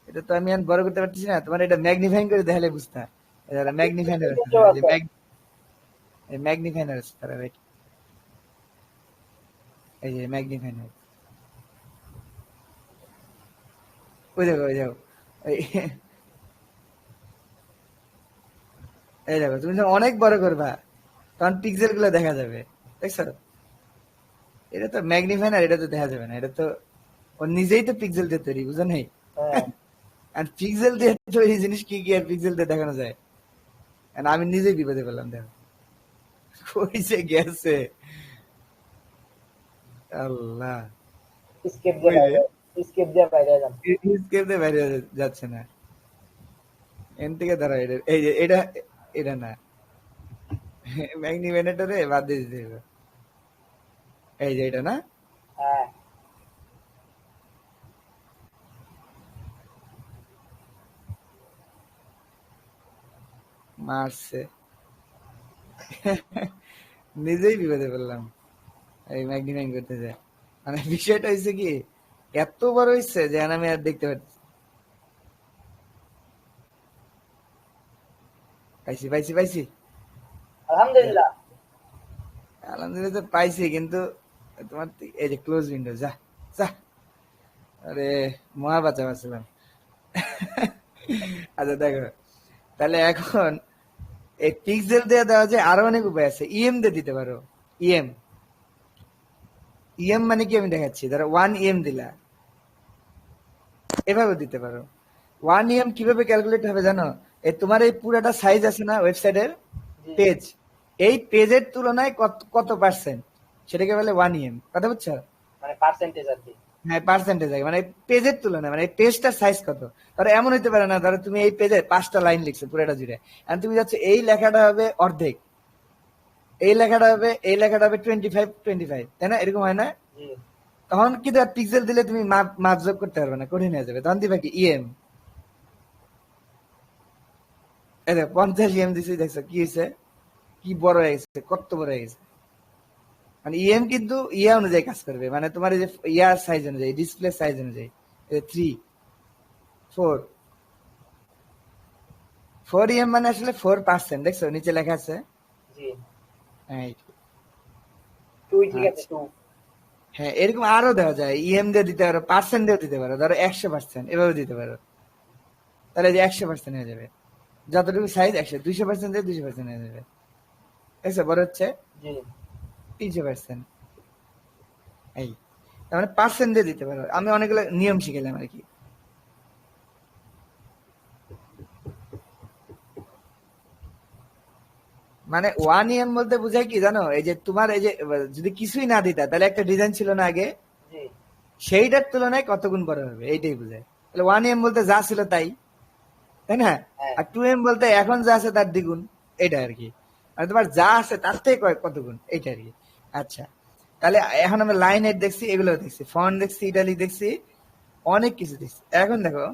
এটা তো আমি আর বড় করতে পারতেছি না, তোমার এটা ম্যাগনিফাইং করে দেখালে বুঝতা। ম্যাগনিফাইনার আছে, ম্যাগনিফাইনার আছে তারা, এই যে ম্যাগনিফাইনার, ওই দেখো, ওই দেখো, এই দেখো, তুমি যখন অনেক বড় করবা তখন পিক্সেল গুলো দেখা যাবে, দেখছো? এটা তো ম্যাগনিফাইনার, এটা তো দেখা যাবে না, এটা তো ও নিজেই তো পিক্সেল দিয়ে তৈরি, বুঝো নেই? হ্যাঁ। আর পিক্সেল দিয়ে তৈরি জিনিস কি কি আর পিক্সেল দিয়ে দেখানো যায়? আর আমি নিজেই বিপদে পেলাম, দেখো কই যে গেছে, আল্লাহ। স্কেপ দিয়ে বাইরে, স্কেপ দিয়ে বাইরে যান। স্কেপ দিয়ে বাইরে যাচ্ছে না, এন থেকে ধরো এটা, এই যে এটা, এটা না, ম্যাগনিফাইনারে বাদ দিয়ে দিতে হবে। এই যে এটা না, হ্যাঁ। মারছে, নিজেই বিপদে পড়লাম এই ম্যাগনিফাইং করতে যায়। মানে বিষয়টা হয়েছে কি, এত বড় হয়েছে যে আমি আর দেখতে পাচ্ছি। পাইছি পাইছি পাইছি, আলহামদুলিল্লাহ। আলহামদুলিল্লাহ তো পাইছি, কিন্তু তোমার এই যে ক্লোজ উইন্ডো, যা যা, আরে মহা বাঁচা বাঁচলাম। আচ্ছা দেখো, তাহলে এখন এই পিক্সেল দিয়ে দেওয়া যায় আরো অনেক উপায় আছে। ইএম দিয়ে দিতে পারো, ইএম। ইএম মানে কি আমি দেখাচ্ছি, ধরো 1 EM দিলা, এভাবে দিতে পারো। 1 EM কিভাবে ক্যালকুলেট হবে জানো? এই তোমার এই পুরাটা সাইজ আছে না ওয়েবসাইটের পেজ, এই পেজের তুলনায় কত কত পার্সেন্ট, সেটাকে বলে 1 EM, কথা বুঝছো? মানে পার্সেন্টেজ আর কি। হ্যাঁ, পার্সেন্টেজ আগে, মানে পেজের তুলনায়, মানে পেজটার সাইজ কত। ধরো এমন হইতে পারে না, ধরো তুমি এই পেজে 5টা লাইন লিখছো পুরোটা জুড়ে, আর তুমি যাচ্ছ এই লেখাটা হবে অর্ধেক, এই লেখাটা হবে, এই লেখাটা হবে 25, তাই না? এরকম হয় না? জি। তখন কিন্তু আর পিক্সেল দিলে তুমি মাপ যোগ করতে পারবে না, কঠিন হয়ে যাবে। তখন দিবে কি ইএম। এই দেখো 50 EM দিছি, দেখছো কি হয়েছে, কি বড় হয়ে গেছে, কত বড় হয়ে গেছে। মানে ইএম কিন্তু ইয়া অনুযায়ী কাজ করবে, মানে তোমার এই যে ইয়ার সাইজ অনুযায়ী, ডিসপ্লে সাইজ অনুযায়ী। 4 EM মানে আসলে 4%, দেখছো নিচে লেখা আছে। জি। হ্যাঁ, তুই ঠিক আছে, আচ্ছা। তুই। হ্যাঁ, এরকম আরো দেওয়া যায়, ইএম দিয়ে দিতে পারো, পার্সেন্ট দিয়ে দিতে পারো, ধরো 100%, এভাবে দিতে পারো। তাহলে যে 100% হয়ে যাবে, যতটুকু সাইজ 100, 200% দিয়ে 200% হয়ে যাবে। দেখছো বড় হচ্ছে জি। 300%। এই তার মানে পার্সেন্ট দিয়ে দিতে পারো। আমি অনেকগুলো নিয়ম শিখেলাম আর কি। মানে 1 EM বলতে বোঝায় কি জানো, এই যে তোমার এই যে যদি কিছুই না দিতা তাহলে একটা ডিজাইন ছিল না আগে, জি সেইটার তুলনায় কত গুণ বড় হবে এইটাই বোঝায়। তাহলে 1 EM বলতে যা ছিল তাই, তাই না? হ্যাঁ আর 2M বলতে এখন যা আছে তার দ্বিগুণ, এটা আর কি। মানে তোমার যা আছে তার থেকে কত গুণ, এইটা আর কি। আচ্ছা, তাহলে এখন আমরা লাইন হেড দেখছি, এগুলো দেখছি, ফন্ট দেখছি, ইটালিক দেখছি, অনেক কিছু দেখছি। এখন দেখো,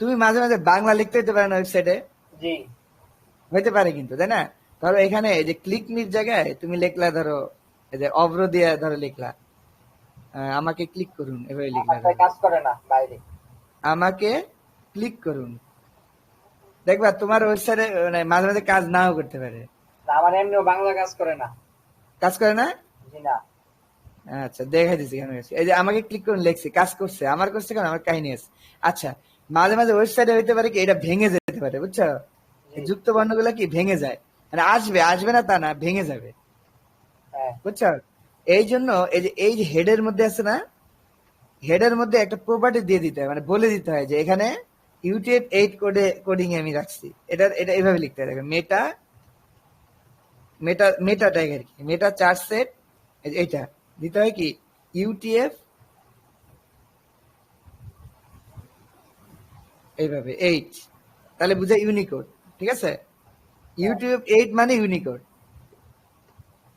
তুমি মাঝে মাঝে বাংলা লিখতে হতে পারো না ওয়েবসাইটে, জি হইতে পারে কিন্তু, তাই না? ধরো এখানে এই যে ক্লিক মির জায়গায় তুমি লিখলা, ধরো এই যে অভ্র দিয়ে ধরো লিখলা, আমাকে ক্লিক করুন, এভাবে লিখলা, আমার ধরো কাজ করে না বাইরে। আমাকে ক্লিক করুন। দেখবা তোমার ওয়েবসাইটে মানে মাঝে মাঝে কাজ নাও করতে পারে। না, আমার এমনিও বাংলা কাজ করে না। কাজ করে না? জি না। আচ্ছা, দেখাই দিচ্ছি কেন হয়েছে। এই যে আমাকে ক্লিক করুন লেখছি, কাজ করছে, আমার করছে কেন, আমার কাহিনী আছে। আচ্ছা, মাঝে মাঝে ওয়েবসাইটে হইতে পারে কি এটা ভেঙে যেতে পারে, বুঝছো? এই জি যুক্ত বর্ণগুলো কি ভেঙে যায়, মানে আসবে আসবে না তা না, ভেঙে যাবে, হ্যাঁ বুঝছো? এই জন্য এই যে হেডের মধ্যে আছে না, হেডের মধ্যে একটা প্রপার্টি দিয়ে দিতে হয়, মানে বলে দিতে হয় যে এখানে UTF-8 কোডিং এ আমি রাখছি, এটা এভাবে লিখতে হয়। দেখো, মেটা মেটা মেটা ট্যাগ আর কি, মেটা চার্জ সেট, এইটা দিতে হয় কি UTF এইভাবে 8, তাহলে বুঝে ইউনিকোড, ঠিক আছে? হ্যাঁ UTF-8 মানে ইউনিকোড।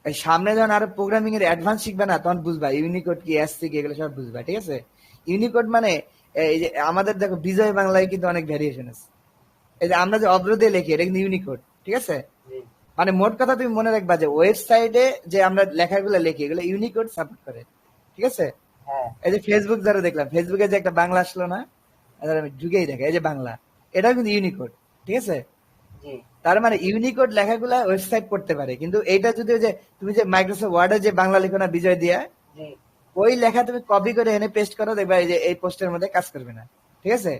এই সামনে যখন আরো প্রোগ্রামিং এর অ্যাডভান্স শিখবে না, তখন বুঝবা ইউনিকোড কি, এসসি কি, এগুলো সব বুঝবা, ঠিক আছে? ইউনিকোড মানে এই যে আমাদের দেখো বিজয় বাংলায় কিন্তু অনেক ভ্যারিয়েশন আছে। এই যে আমরা যে অভ্র দিয়ে লিখি, এটা কিন্তু ইউনিকোড, ঠিক আছে? জি মানে মোট কথা তুমি মনে রাখবা যে ওয়েবসাইটে যে আমরা লেখাগুলো লিখি, এগুলো ইউনিকোড সাপোর্ট করে, ঠিক আছে? হ্যাঁ এই যে ফেসবুক ধরো, দেখলাম ফেসবুকে যে একটা বাংলা আসলো না, এবার আমি ঢুকেই দেখে এই যে বাংলা, এটাও কিন্তু ইউনিকোড, ঠিক আছে? জি তার মানে ইউনিকোড লেখাগুলা ওয়েবসাইট পড়তে পারে, কিন্তু এইটা যদি ওই যে তুমি যে মাইক্রোসফট ওয়ার্ডে যে বাংলা লিখো না বিজয় দিয়া, জি ওই লেখা তুমি কপি করে এনে পেস্ট করো, দেখবা এই যে এই পোস্টের মধ্যে কাজ করবে না, ঠিক আছে?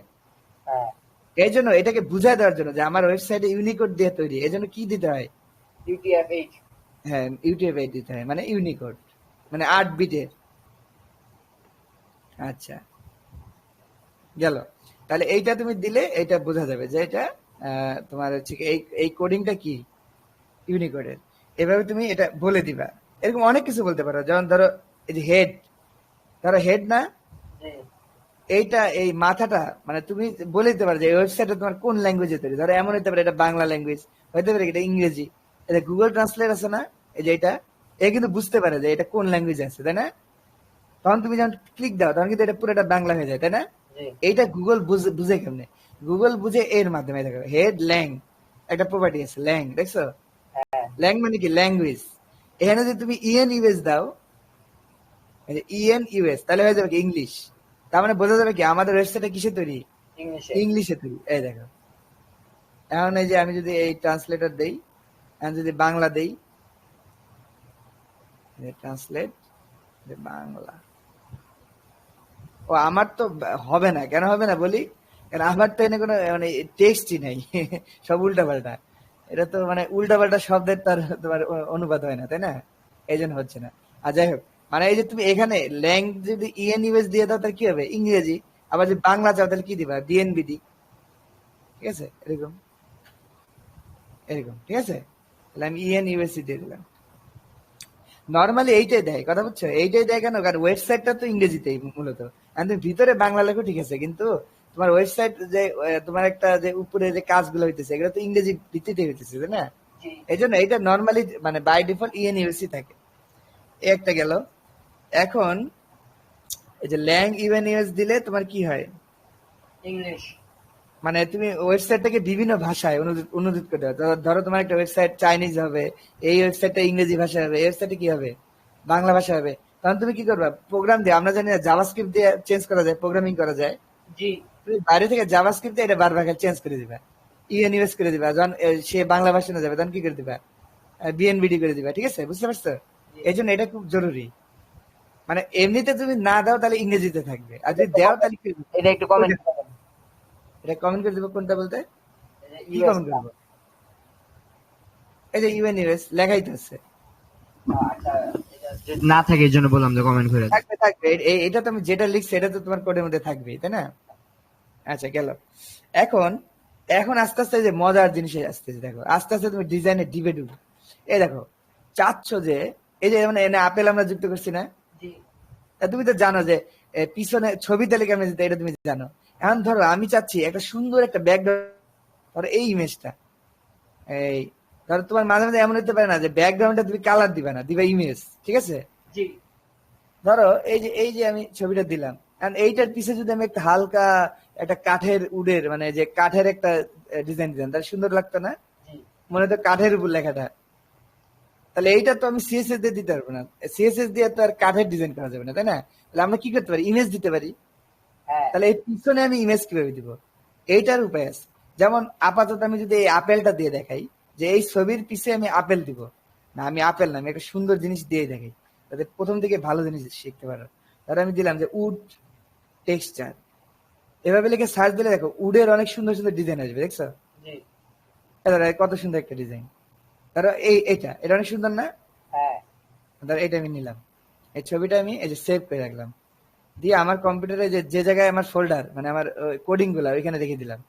হ্যাঁ এই জন্য এটাকে বুঝাই দেওয়ার জন্য যে আমার ওয়েবসাইটে ইউনিকোড দিয়ে তৈরি, এই জন্য কি দিতে হয়? UTF-8। হ্যাঁ, UTF-8 দিতে হয়, মানে ইউনিকোড, মানে 8 বিটের। আচ্ছা, গেল। তাহলে এইটা তুমি দিলে এটা বোঝা যাবে যে এটা তোমার হচ্ছে কি, এই কোডিংটা কি ইউনিকোডের। এভাবে তুমি এটা বলে দিবা। এরকম অনেক কিছু বলতে পারো, যেমন ধরো এই যে হেড, ধরো হেড না, জি এইটা এই মাথাটা, মানে তুমি বলে দিতে পারো যে ওয়েবসাইটে তোমার কোন ল্যাঙ্গুয়েজে তৈরি। ধরো এমন হতে পারে এটা বাংলা ল্যাঙ্গুয়েজ, হতে পারে এটা ইংরেজি। এটা গুগল ট্রান্সলেট আছে না, এই যে এটা, এ কিন্তু বুঝতে পারে যে এটা কোন ল্যাঙ্গুয়েজ আছে, তাই না? তখন তুমি যখন ক্লিক দাও তখন কিন্তু এটা পুরোটা বাংলা হয়ে যায়, তাই না? জি এইটা গুগল বুঝে কেমনে? গুগল বুঝে এর মাধ্যমে। দেখো হেড ল্যাং একটা প্রপার্টি আছে, ল্যাং, দেখছো? হ্যাঁ ল্যাং মানে কি ল্যাঙ্গুয়েজ। এখানে যদি তুমি EN-US দাও, EN-US, তাহলে হয়ে যাবে কি ইংলিশ। তার মানে বোঝা যাবে কি আমাদের ওয়েবসাইটটা কিসে তৈরি, ইংলিশে। ইংলিশে তৈরি। এই দেখো, এখন এই যে আমি যদি এই ট্রান্সলেটর দেই, আমি যদি বাংলা দেই, ট্রান্সলেট বাংলা, ও আমার তো হবে না, কেন হবে না বলি, কারণ আমার তো এনে কোনো মানে টেক্সটই নাই সব উল্টাপাল্টা। এটা তো মানে উল্টাপাল্টা শব্দের তার তোমার অনুবাদ হয় না, তাই না? এই জন্য হচ্ছে না। আর যাই হোক, মানে এই যে তুমি এখানে ল্যাং যদি EN-US দিয়ে দাও তাহলে কি হবে, ইংরেজি। আবার যদি বাংলা চাও তাহলে কি দিবা, DNBD, ঠিক আছে? এরকম এরকম, ঠিক আছে? তাহলে আমি EN-US দিয়ে দিলাম। নর্মালি এইটাই দেয়, কথা বুঝছো? এইটাই দেয় কেন, কারণ ওয়েবসাইটটা তো ইংরেজিতেই মূলত। আর তুমি ভিতরে বাংলা লেখো, ঠিক আছে, কিন্তু তোমার ওয়েবসাইট যে তোমার একটা যে উপরে যে কাজগুলো হইতেছে, এগুলো তো ইংরেজি ভিত্তিতে হইতেছে, তাই না? জি এই জন্য এইটা নর্মালি মানে বাই ডিফল্ট EN-US থাকে। এই একটা গেল। এখন এই যে ল্যাং EN-US দিলে তোমার কি হয়, ইংলিশ। মানে তুমি ওয়েবসাইটটাকে বিভিন্ন ভাষায় অনুদিত করতে হবে। ধরো তোমার একটা ওয়েবসাইট চাইনিজ হবে, এই ওয়েবসাইটটা ইংরেজি ভাষা হবে, এই ওয়েবসাইটে কি হবে, বাংলা ভাষা হবে। তখন তুমি কি করবা, প্রোগ্রাম দিয়ে, আমরা জানি না জাভাস্ক্রিপ্ট দিয়ে চেঞ্জ করা যায়, প্রোগ্রামিং করা যায়। জি তুমি বাইরে থেকে জাভাস্ক্রিপ্ট দিয়ে এটা বারবার চেঞ্জ করে দিবা, EN-US করে দিবা। যখন সে বাংলা ভাষা না যাবে তখন কি করে দিবা, BNBD করে দিবা, ঠিক আছে? বুঝতে পারছো? এই জন্য এটা খুব জরুরি। মানে এমনিতে তুমি না দাও তাহলে ইংরেজিতে থাকবে, আর যদি দেও তাহলে কি করবে? এটা একটু কমেন্ট করবেন। এটা কমেন্ট করে দিবো, কোনটা বলতে, কি ইউএস। কমেন্ট করবো? এই যে EN-US লেখাই তো আছে, আচ্ছা এটা যদি না থাকে এই জন্য বললাম যে কমেন্ট করে দাও। থাকবে থাকবে। এটা তো আমি যেটা লিখছি এটা তো তোমার কোডের মধ্যে থাকবে, তাই না? আচ্ছা, গেল। এখন এখন আস্তে আস্তে যে মজার জিনিসে আসতেছে, দেখো আস্তে আস্তে তুমি ডিজাইনের ডিবে ঢুকো। এই দেখো, চাচ্ছ যে এই যে মানে এনে আপেল আমরা যুক্ত করছি না, জি তুমি তো জানো যে পিছনে ছবি তালিকা কেমন যেতে, এটা তুমি জানো। এখন ধরো আমি চাচ্ছি একটা সুন্দর একটা ব্যাকগ্রাউন্ড, ধরো এই ইমেজটা, এই ধরো তোমার মাঝে মাঝে এমন হতে পারে না যে ব্যাকগ্রাউন্ডটা তুমি কালার দিবে না, দিবা ইমেজ, ঠিক আছে? জি ধরো এই যে আমি ছবিটা দিলাম, কারণ এইটার পিছে যদি আমি একটা হালকা একটা কাঠের উডের মানে যে কাঠের একটা ডিজাইন দিতাম, তাহলে সুন্দর লাগতো না? জি মনে তো কাঠের উপর লেখাটা, তাহলে এইটা তো আমি সিএসএস দিয়ে দিতে পারবো না, সিএসএস দিয়ে তো আর কাঠের ডিজাইন করা যাবে না, তাই না? তাহলে আমরা কি করতে পারি, ইমেজ দিতে পারি। হ্যাঁ তাহলে এই পিছনে আমি ইমেজ কিভাবে দিব, এইটার উপায় আছে। যেমন আপাতত আমি যদি এই আপেলটা দিয়ে দেখাই যে এই ছবির পিছে আমি আপেল দিব, না আমি আপেল না, আমি একটা সুন্দর জিনিস দিয়ে দেখাই, তাতে প্রথম থেকে ভালো জিনিস শিখতে পারো। তাহলে আমি দিলাম যে উড টেক্সচার, এভাবে লিখে সার্চ দিলে দেখো উডের অনেক সুন্দর সুন্দর ডিজাইন আসবে, দেখছো? জি ধরো কত সুন্দর একটা ডিজাইন, ধরো এটা অনেক সুন্দর না? হ্যাঁ ধরো এটা আমি নিলাম, এই ছবিটা আমি এই যে সেভ করে রাখলাম, দিয়ে আমার কম্পিউটারে যে যে জায়গায় আমার ফোল্ডার মানে আমার কোডিং গুলা ওইখানে রেখে দিলাম।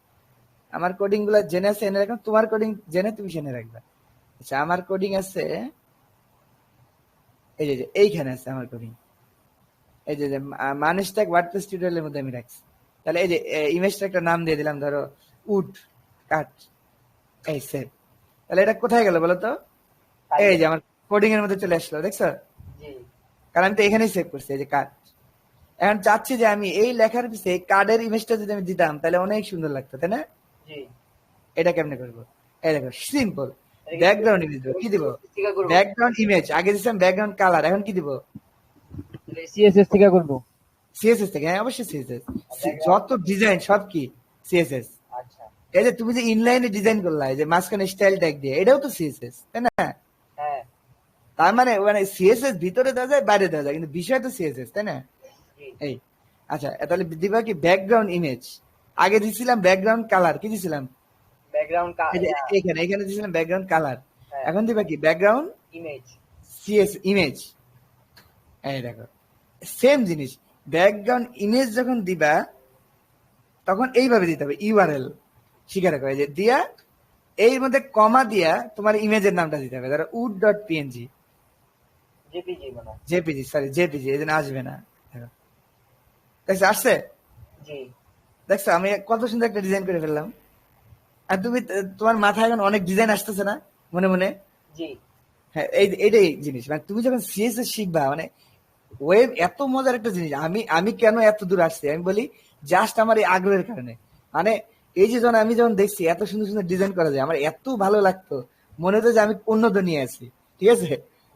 আমার কোডিং গুলা জেনে আছে এনে রাখলাম, তোমার কোডিং জেনে তুমি সেনে রাখবা। আচ্ছা আমার কোডিং আছে এই যে এইখানে আছে আমার কোডিং, এই যে মানুষটাক ওয়ার্ডপ্রেস টিউটোরিয়ালের মধ্যে আমি রাখছি। তাহলে এই যে ইমেজটা একটা নাম দিয়ে দিলাম, ধরো উড কাট, এই সেভ। তাহলে এটা কোথায় গেল বলো তো? এই যে আমার কোডিং এর মধ্যে চলে আসলো, দেখছো? জি কারণ আমি তো এখানেই সেভ করছি, এই যে কাট। এখন চাচ্ছি যে আমি এই লেখার পিছিয়ে কার্ডের ইমেজটা যদি আমি দিতাম তাহলে অনেক সুন্দর লাগতো, তাই না? জি এটা কেমনে করবো? এই দেখো সিম্পল, ব্যাকগ্রাউন্ড ইমেজ দিব। কি দিব? থেকে করব ব্যাকগ্রাউন্ড ইমেজ, আগে দিছিলাম ব্যাকগ্রাউন্ড কালার, এখন কি দিব? সিএসএস থেকে করব সিএসএস থেকে, হ্যাঁ অবশ্যই সিএসএস। background যত ডিজাইন সব কি সিএসএস। আচ্ছা এই যে তুমি যে ইনলাইনে ডিজাইন করলা, এই যে মাঝখানে স্টাইল ট্যাগ দিয়ে, এটাও তো সিএসএস, তাই না? হ্যাঁ তার মানে মানে সিএসএস ভিতরে দেওয়া যায় বাইরে দেওয়া যায়, কিন্তু বিষয় তো সিএসএস, তাই না? জি এই আচ্ছা তাহলে দিবা কি ব্যাকগ্রাউন্ড ইমেজ, আগে দিছিলাম ব্যাকগ্রাউন্ড কালার, কি দিছিলাম? ব্যাকগ্রাউন্ড এই যে এখানে এখানে দিছিলাম ব্যাকগ্রাউন্ড কালার, হ্যাঁ এখন দিবা কি ব্যাকগ্রাউন্ড ইমেজ সিএস ইমেজ। এই দেখো সেম জিনিস, ব্যাকগ্রাউন্ড ইমেজ যখন দিবা তখন এইভাবে দিতে হবে, ইউআরএল শিখে রাখো, এই যে দিয়া এর মধ্যে কমা দিয়া তোমার ইমেজের নামটা দিতে হবে, ধরো উড ডট পিএনজি, জেপিজি মানে জেপিজি, সরি জেপিজি, এই জন্য আসবে না। দেখো দেখছো আসছে? জি দেখছো আমি কত সুন্দর একটা ডিজাইন করে ফেললাম। আর তুমি তোমার মাথায় এখন অনেক ডিজাইন আসতেছে না মনে মনে? জি হ্যাঁ এইটাই জিনিস, মানে তুমি যখন সিএসএস শিখবা মানে ওয়েব এত মজার একটা জিনিস। আমি আমি কেন এত দূর আসছি আমি বলি, জাস্ট আমার এই আগ্রহের কারণে। মানে এই যে যখন আমি যখন দেখছি এত সুন্দর সুন্দর ডিজাইন করা যায়, আমার এত ভালো লাগতো, মনে হতো যে আমি অন্য দুনিয়ায় আছি, ঠিক আছে?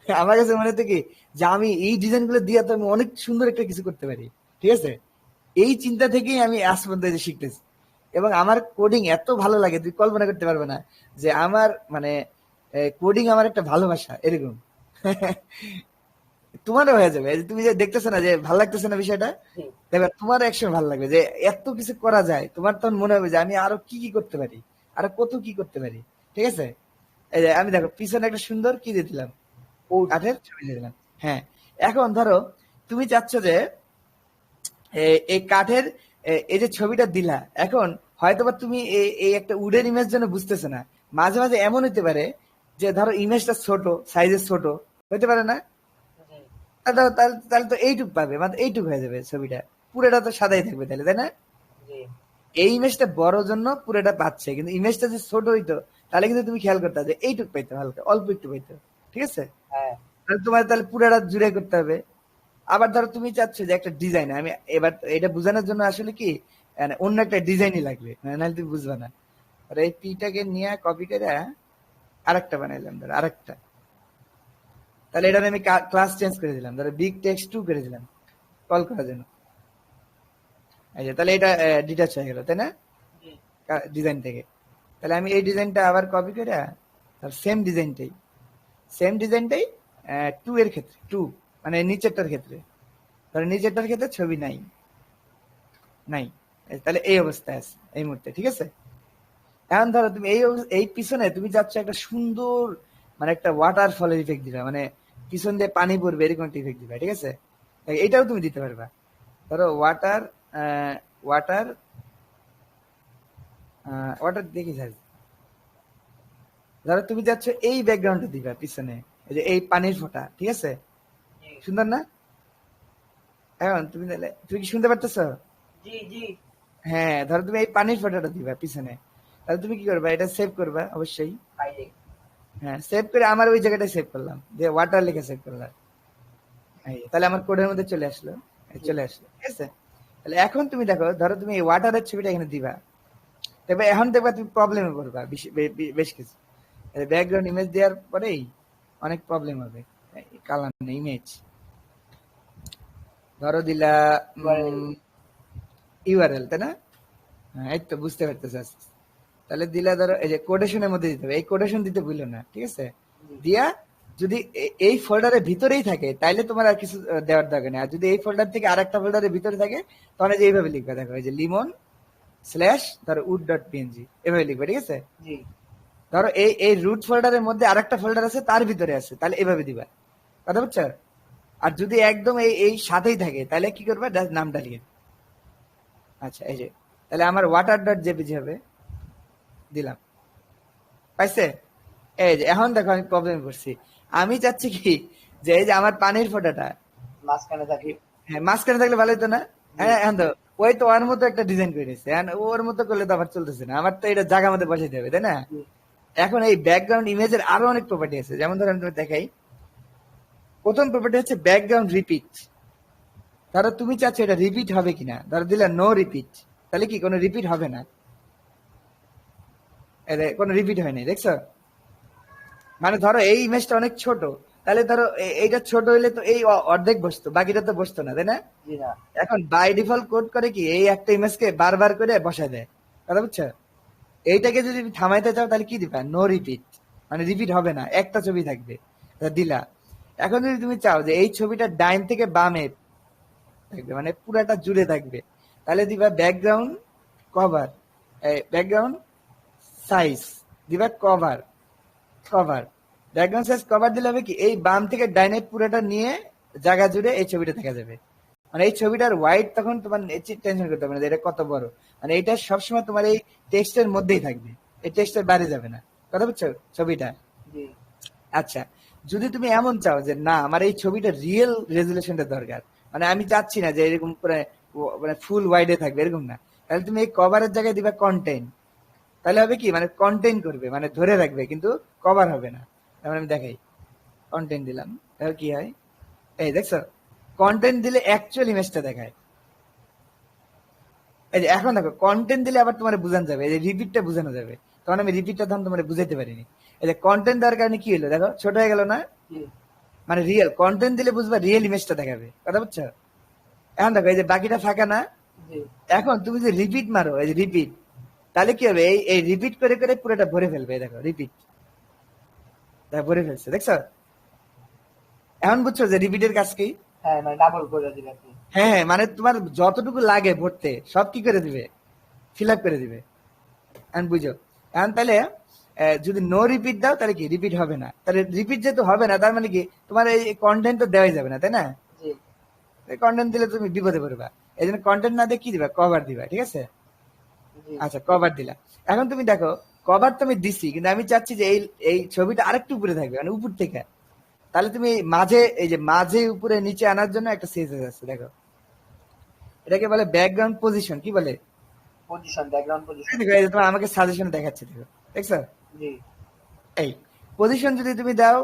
আমার কাছে মনে হতো কি যে আমি এই ডিজাইন গুলো দিয়ে তো আমি অনেক সুন্দর একটা কিছু করতে পারি, ঠিক আছে? এই চিন্তা থেকেই আমি আজ পর্যন্ত এই যে শিখতেছি, এবং আমার কোডিং এত ভালো লাগে তুই কল্পনা করতে পারবে না, যে আমার মানে কোডিং আমার একটা ভালোবাসা এরকম। তোমারও হয়ে যাবে, এই যে তুমি যে দেখতেছো না যে ভালো লাগতেছে না বিষয়টা, জি দেখবে তোমার একসময় ভালো লাগবে যে এত কিছু করা যায়, তোমার তখন মনে হবে যে আমি আরো কি কি করতে পারি, আরো কত কি করতে পারি, ঠিক আছে? এই যে আমি দেখো পিছনে একটা সুন্দর কি দিয়ে দিলাম, ও কাঠের ছবি দিয়ে দিলাম। হ্যাঁ এখন ধরো তুমি চাচ্ছ যে এই কাঠের এই যে ছবিটা দিলা, এখন হয়তোবা তুমি এই একটা উডের ইমেজ জন্য বুঝতেছে না, মাঝে মাঝে এমন হতে পারে যে ধরো ইমেজটা ছোট, সাইজে ছোট হতে পারে না? জি তাহলে তাহলে তাহলে তো এইটুক পাবে, মানে এইটুক হয়ে যাবে ছবিটা, পুরোটা তো সাদাই থাকবে তাহলে, তাই না? জি এই ইমেজটা বড় জন্য পুরোটা পাচ্ছে, কিন্তু ইমেজটা যদি ছোট হইতো তাহলে কিন্তু তুমি খেয়াল করতে যে এইটুক পাইতো, হালকা অল্প একটু পাইতো, ঠিক আছে? হ্যাঁ তাহলে তোমার তাহলে পুরোটা জুড়ে করতে হবে। আবার ধরো তুমি চাচ্ছ যে একটা ডিজাইন, আমি এবার এটা বোঝানোর জন্য আসলে কি মানে অন্য একটা ডিজাইনই লাগবে, নাহলে তুমি বুঝবে না। আর এই পিটাকে নিয়ে কপি করে আরেকটা বানাইলাম, ধরো আরেকটা, তাহলে এটা আমি ক্লাস চেঞ্জ করে দিলাম, ধরো বিগ টেক্সট 2 করে দিলাম কল করার জন্য। এই যে তাহলে এটা ডিটাচ হয়ে গেল, তাই না? জি ডিজাইন থেকে। তাহলে আমি এই ডিজাইনটা আবার কপি করে সেম ডিজাইনটাই 2 এর ক্ষেত্রে, 2 মানে নিচেরটার ক্ষেত্রে, ধরো নিচেরটার ক্ষেত্রে ছবি নাই নাই, তাহলে এই অবস্থায় আছে এই মুহূর্তে, ঠিক আছে? এখন ধরো তুমি এই পিছনে তুমি যাচ্ছ একটা সুন্দর মানে একটা ওয়াটারফলের ইফেক্ট দিবা, মানে পিছন দিয়ে পানি পড়বে এরকম একটা ইফেক্ট দিবা, ঠিক আছে? এটাও তুমি দিতে পারবা, ধরো ওয়াটার ওয়াটার ওটা দেখি স্যার। ধরো তুমি যাচ্ছ এই ব্যাকগ্রাউন্ডটা দিবা পিছনে, এই যে এই পানির ফোঁটা, ঠিক আছে? সুন্দর না? এখন তুমি কি শুনতে পারতেছো? জি জি। হ্যাঁ, ধরো তুমি এই পানির ফোঁটাটা দিবা পিছনে, তাহলে তুমি কি করবা? এটা সেভ করবা অবশ্যই। হ্যাঁ, সেভ করে আমার ওই জায়গাটায় সেভ করলাম, যে ওয়াটার লিখে সেভ করলাম। তাহলে আমার কোডের মধ্যে চলে আসলো, চলে আসলো, ঠিক আছে? তাহলে এখন তুমি দেখো, ধরো তুমি এই ওয়াটারের ছবিটা এখানে দিবা, তবে এখন দেখবা তুমি প্রবলেমে পড়বা বেশ কিছু। ব্যাকগ্রাউন্ড ইমেজ দেওয়ার পরেই অনেক প্রবলেম হবে। কালার ইমেজ ধরো দিলা ইউআরএল, তাই না? হ্যাঁ, এই তো বুঝতে পারতেছ। তাহলে দিলা ধরো এই যে কোটেশনের মধ্যে দিতে হবে, এই কোটেশন দিতে ভুলো না, ঠিক আছে? দিয়া যদি এই ফোল্ডারের ভিতরেই থাকে তাইলে তোমার আর কিছু দেওয়ার দরকার নেই। আর যদি এই ফোল্ডার থেকে আরেকটা ফোল্ডারের ভিতরে থাকে তাহলে যে এইভাবে লিখবে, দেখো এই যে লিমন স্ল্যাশ ধরো উড ডট পিএনজি, এভাবে লিখবে, ঠিক আছে? ধরো এই রুট ফোল্ডারের মধ্যে আরেকটা ফোল্ডার আছে, তার ভিতরে আছে, তাহলে এভাবে দিবা, কথা বুঝছো? আর যদি একদম এই সাথেই থাকে তাহলে কি করবে? নামটা লিখে। আচ্ছা, এই যে তাহলে আমার ওয়াটার ডট জেপিজি হবে, দিলাম, পাইছে? এই যে এখন দেখো আমি প্রবলেম করছি। আমি চাচ্ছি কি যে এই যে আমার পানির ফোঁটাটা মাঝখানে থাকে। হ্যাঁ, মাঝখানে থাকলে ভালো হতো না? হ্যাঁ, এখন তো ওই তো ওর মতো একটা ডিজাইন করে নিচ্ছে, ওর মতো করলে তো আবার চলতেছে না, আমার তো এটা জায়গা মধ্যে বসাইতে হবে, তাই না? এখন এই ব্যাকগ্রাউন্ড ইমেজের আরো অনেক প্রপার্টি আছে, যেমন ধরো আমি তোমাকে দেখাই। প্রথম প্রপার্টি হচ্ছে ব্যাকগ্রাউন্ড রিপিট। ধরো তুমি চাচ্ছ এটা রিপিট হবে কিনা, ধরো দিলে নো রিপিট, তাহলে কি কোনো রিপিট হবে না? কোনো রিপিট হয়নি, দেখছো? মানে ধরো এই ইমেজটা অনেক ছোট, তাহলে ধরো এইটা ছোট হইলে তো এই অর্ধেক বসতো, বাকিটা তো বসতো না, তাই না? এখন বাই ডিফল্ট কোড করে কি এই একটা ইমেজকে বারবার করে বসায় দেয়, কথা বুঝছো? এইটাকে যদি থামাইতে চাও তাহলে কি দিবা? নো রিপিট, মানে রিপিট হবে না, একটা ছবি থাকবে, দিলা। এখন যদি তুমি চাও যে এই ছবিটা ডাইন থেকে বামে থাকবে, মানে পুরাটা জুড়ে থাকবে, তাহলে দিবা ব্যাকগ্রাউন্ড কভার, ব্যাকগ্রাউন্ড সাইজ দিবা cover, cover background size cover দিলে হবে কি এই বাম থেকে ডাইনে পুরোটা নিয়ে জায়গা জুড়ে এই ছবিটা দেখা যাবে। মানে এই ছবিটার ওয়াইড তখন তোমার টেনশন করতে হবে না এটা কত বড়, মানে এটা সবসময় তোমার এই টেক্সটের মধ্যেই থাকবে, এই টেক্সটের বাইরে যাবে না, কথা বুঝছো ছবিটা? আচ্ছা, যদি তুমি এমন চাও যে না আমার এই ছবিটা রিয়েল রেজুলেশনটা দরকার, মানে আমি চাচ্ছি না যে এরকম মানে ফুল ওয়াইডে থাকবে, এরকম না, তাহলে তুমি এই কভারের জায়গায় দিবা কন্টেন্ট। তাহলে হবে কি, মানে কন্টেন্ট করবে, মানে ধরে রাখবে কিন্তু কভার হবে না। তারপরে আমি দেখাই, কন্টেন্ট দিলাম, তাহলে কি হয়? এই দেখছো, কন্টেন্ট দিলে অ্যাকচুয়াল ইমেজটা দেখায়। এই যে এখন দেখো কন্টেন্ট দিলে আবার তোমার বোঝানো যাবে, এই যে রিপিটটা বোঝানো যাবে, তখন আমি রিপিটটা তখন তোমার বুঝাইতে পারিনি। এই যে কন্টেন্ট দেওয়ার কারণে কি হলো দেখো, ছোট হয়ে গেল না? মানে রিয়েল কন্টেন্ট দিলে বুঝবা, রিয়েল ইমেজটা দেখাবে, কথা বুঝছো? এখন দেখো এই যে বাকিটা ফাঁকা না? এখন তুমি যে রিপিট মারো, এই যে রিপিট, তাহলে কি হবে? এই রিপিট করে করে পুরোটা ভরে ফেলবে, দেখো রিপিট ভরে ফেলছে, দেখছো? এখন বুঝছো যে রিপিটের কাজ কি? হ্যাঁ, মানে ডাবল করে দিলে। হ্যাঁ, মানে তোমার যতটুকু লাগে ভরতে সব কি করে দিবে? ফিল আপ করে দিবে। এখন বুঝো, এখন তাহলে যদি নো রিপিট দাও তাহলে কি রিপিট হবে না? তাহলে রিপিট যেহেতু হবে না তার মানে কি তোমার এই কন্টেন্ট তো দেওয়াই যাবে না, তাই না? কন্টেন্ট দিলে তুমি বিপদে পড়বা, এই জন্য কন্টেন্ট না দিয়ে কি দিবা? কভার দিবা, ঠিক আছে? আচ্ছা, কভার দিলা। এখন তুমি দেখো কভার তো আমি দিছি, কিন্তু আমি চাচ্ছি যে এই ছবিটা আরেকটু উপরে থাকবে, মানে উপর থেকে। তাহলে তুমি মাঝে, এই যে মাঝে উপরে নিচে আনার জন্য একটা সেন্স আছে, দেখো এটাকে বলে ব্যাকগ্রাউন্ড পজিশন। কি বলে? Position, background position. দেখো এই যে তোমার আমাকে সাজেশন দেখাচ্ছে, দেখো দেখছো? এই পজিশন যদি তুমি দাও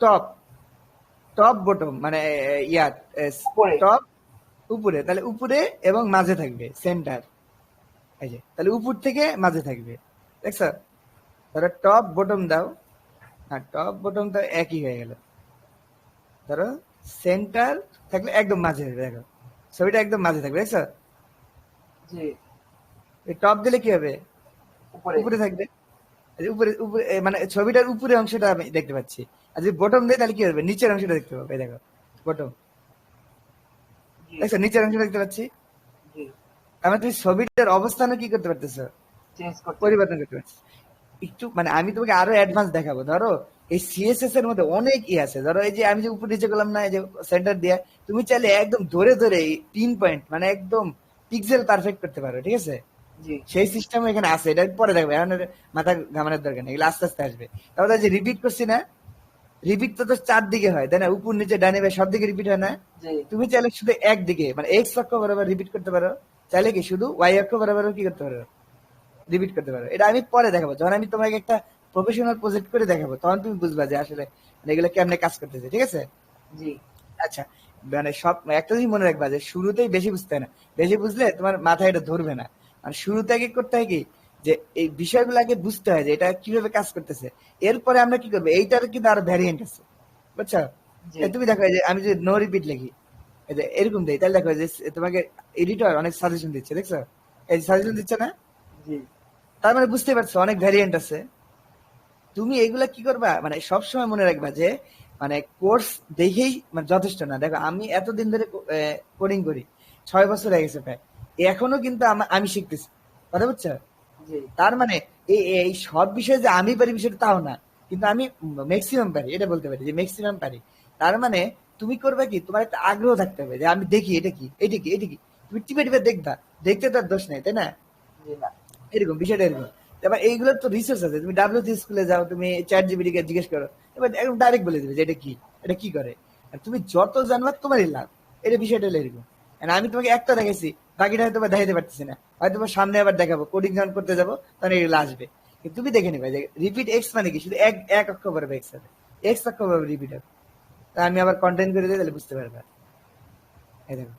টপ, টপ বটম, মানে টপ উপরে, তাহলে উপরে এবং মাঝে থাকবে সেন্টার, এই যে তাহলে উপর থেকে মাঝে থাকবে, দেখছো? ধরো টপ বটম দাও, হ্যাঁ টপ বটম তো একই হয়ে গেল। ধরো সেন্টার থাকলে একদম মাঝে থাকবে, দেখো ছবিটা একদম মাঝে থাকবে, দেখছো? টপ দিলে কি হবে? উপরে থাকবে, উপরে উপরে মানে ছবিটার উপরে অংশটা আমি দেখতে পাচ্ছি। আর যদি বটম দেয় তাহলে কি হবে? নিচের অংশটা দেখতে পাবে, দেখো বটম, দেখছো নিচের অংশটা দেখতে পাচ্ছি। আমার তুমি ছবিটার অবস্থানও কি করতে পারতেছো? পরিবর্তন করতে পারছো একটু, মানে আমি তোমাকে আরো অ্যাডভান্স দেখাবো। ধরো এই সিএসএস এর মধ্যে অনেক আছে, ধরো এই যে আমি যে উপর নিচে করলাম না, এই যে সেন্টার দিয়ে, তুমি চাইলে একদম ধরে ধরে 3 পয়েন্ট মানে একদম পিক্সেল পারফেক্ট করতে পারো, ঠিক আছে? জি সেই সিস্টেম এখানে আছে, এটা পরে দেখবে, এখন আর মাথা ঘামানোর দরকার নেই, এগুলো আস্তে আস্তে আসবে। তারপরে যে রিপিট করছি না, রিপিট তো চারদিকে হয় তাই না, উপর নিচে ডানে বামে সব দিকে রিপিট হয় না। জি তুমি চাইলে শুধু একদিকে মানে এক্স অক্ষ বরাবর রিপিট করতে পারো, চাইলে কি শুধু ওয়াই অক্ষ বরাবর কি করতে পারো, রিপিট করতে পারো। এটা আমি পরে দেখাবো, যখন আমি তোমাকে একটা প্রফেশনাল প্রজেক্ট করে দেখাবো, তখন তুমি বুঝবা যে আসলে মানে এগুলো কেমনে কাজ করতেছে, ঠিক আছে। জি আচ্ছা, মানে সব একটা জিনিস মনে রাখবা যে শুরুতেই বেশি বুঝতে হয় না, বেশি বুঝলে তোমার মাথায় এটা ধরবে না। মানে শুরুতে আগে করতে হয় কি, যে এই বিষয়গুলো আগে বুঝতে হয় যে এটা কিভাবে কাজ করতেছে, এরপরে আমরা কি করবো, এইটার কিন্তু আরো ভ্যারিয়েন্ট আছে, বুঝছো। জি এই তুমি দেখো, এই যে আমি যদি নো রিপিট লিখি, এই যে এরকম দেই, তাহলে দেখো যে তোমাকে এডিটর অনেক সাজেশন দিচ্ছে, দেখছো, এই সাজেশন দিচ্ছে না, জি তার মানে বুঝতে পারছো অনেক ভ্যারিয়েন্ট আছে। তুমি এগুলা কি করবা, মানে সবসময় মনে রাখবা যে মানে কোর্স দেখেই মানে যথেষ্ট না। দেখো আমি এতদিন ধরে কোডিং করি, 6 বছর হয়ে গেছে প্রায়, এখনো কিন্তু আমি শিখতেছি, কথা বুঝছো। জি তার মানে এই এই সব বিষয়ে যে আমি পারি বিষয়টা তাও না, কিন্তু আমি ম্যাক্সিমাম পারি, এটা বলতে পারি যে ম্যাক্সিমাম পারি। তার মানে তুমি করবে কি, তোমার একটা আগ্রহ থাকতে হবে যে আমি দেখি এটা কি, এটা কি, এটা কি, তুমি টিপে টিপে দেখবা, দেখতে তার দোষ নেই তাই না, জি না এরকম বিষয়টা এরকম। এবার এইগুলোর তো রিসোর্স আছে, তুমি ডাব্লিউসি স্কুলে যাও, তুমি চ্যাট জিপিটি কে জিজ্ঞেস করো, এবার একদম ডাইরেক্ট বলে দিবে যে এটা কি, এটা কি করে। আর তুমি যত জানবা তোমারই লাভ, এটা বিষয়টা হলো এরকম। আর আমি তোমাকে একটা দেখাইছি, বাকিটা হয়তো বা দেখাইতে পারতেছি না, হয়তো বা সামনে আবার দেখাবো, কোডিং যখন করতে যাবো তখন এগুলো আসবে। কিন্তু তুমি দেখে নিবে যে রিপিট এক্স মানে কি, শুধু এক এক অক্ষ বরাবর এক্স হবে, এক্স অক্ষ বরাবর রিপিট হবে। তা আমি আবার কন্টেন্ট করে দিই, তাহলে বুঝতে পারবে। এই দেখো,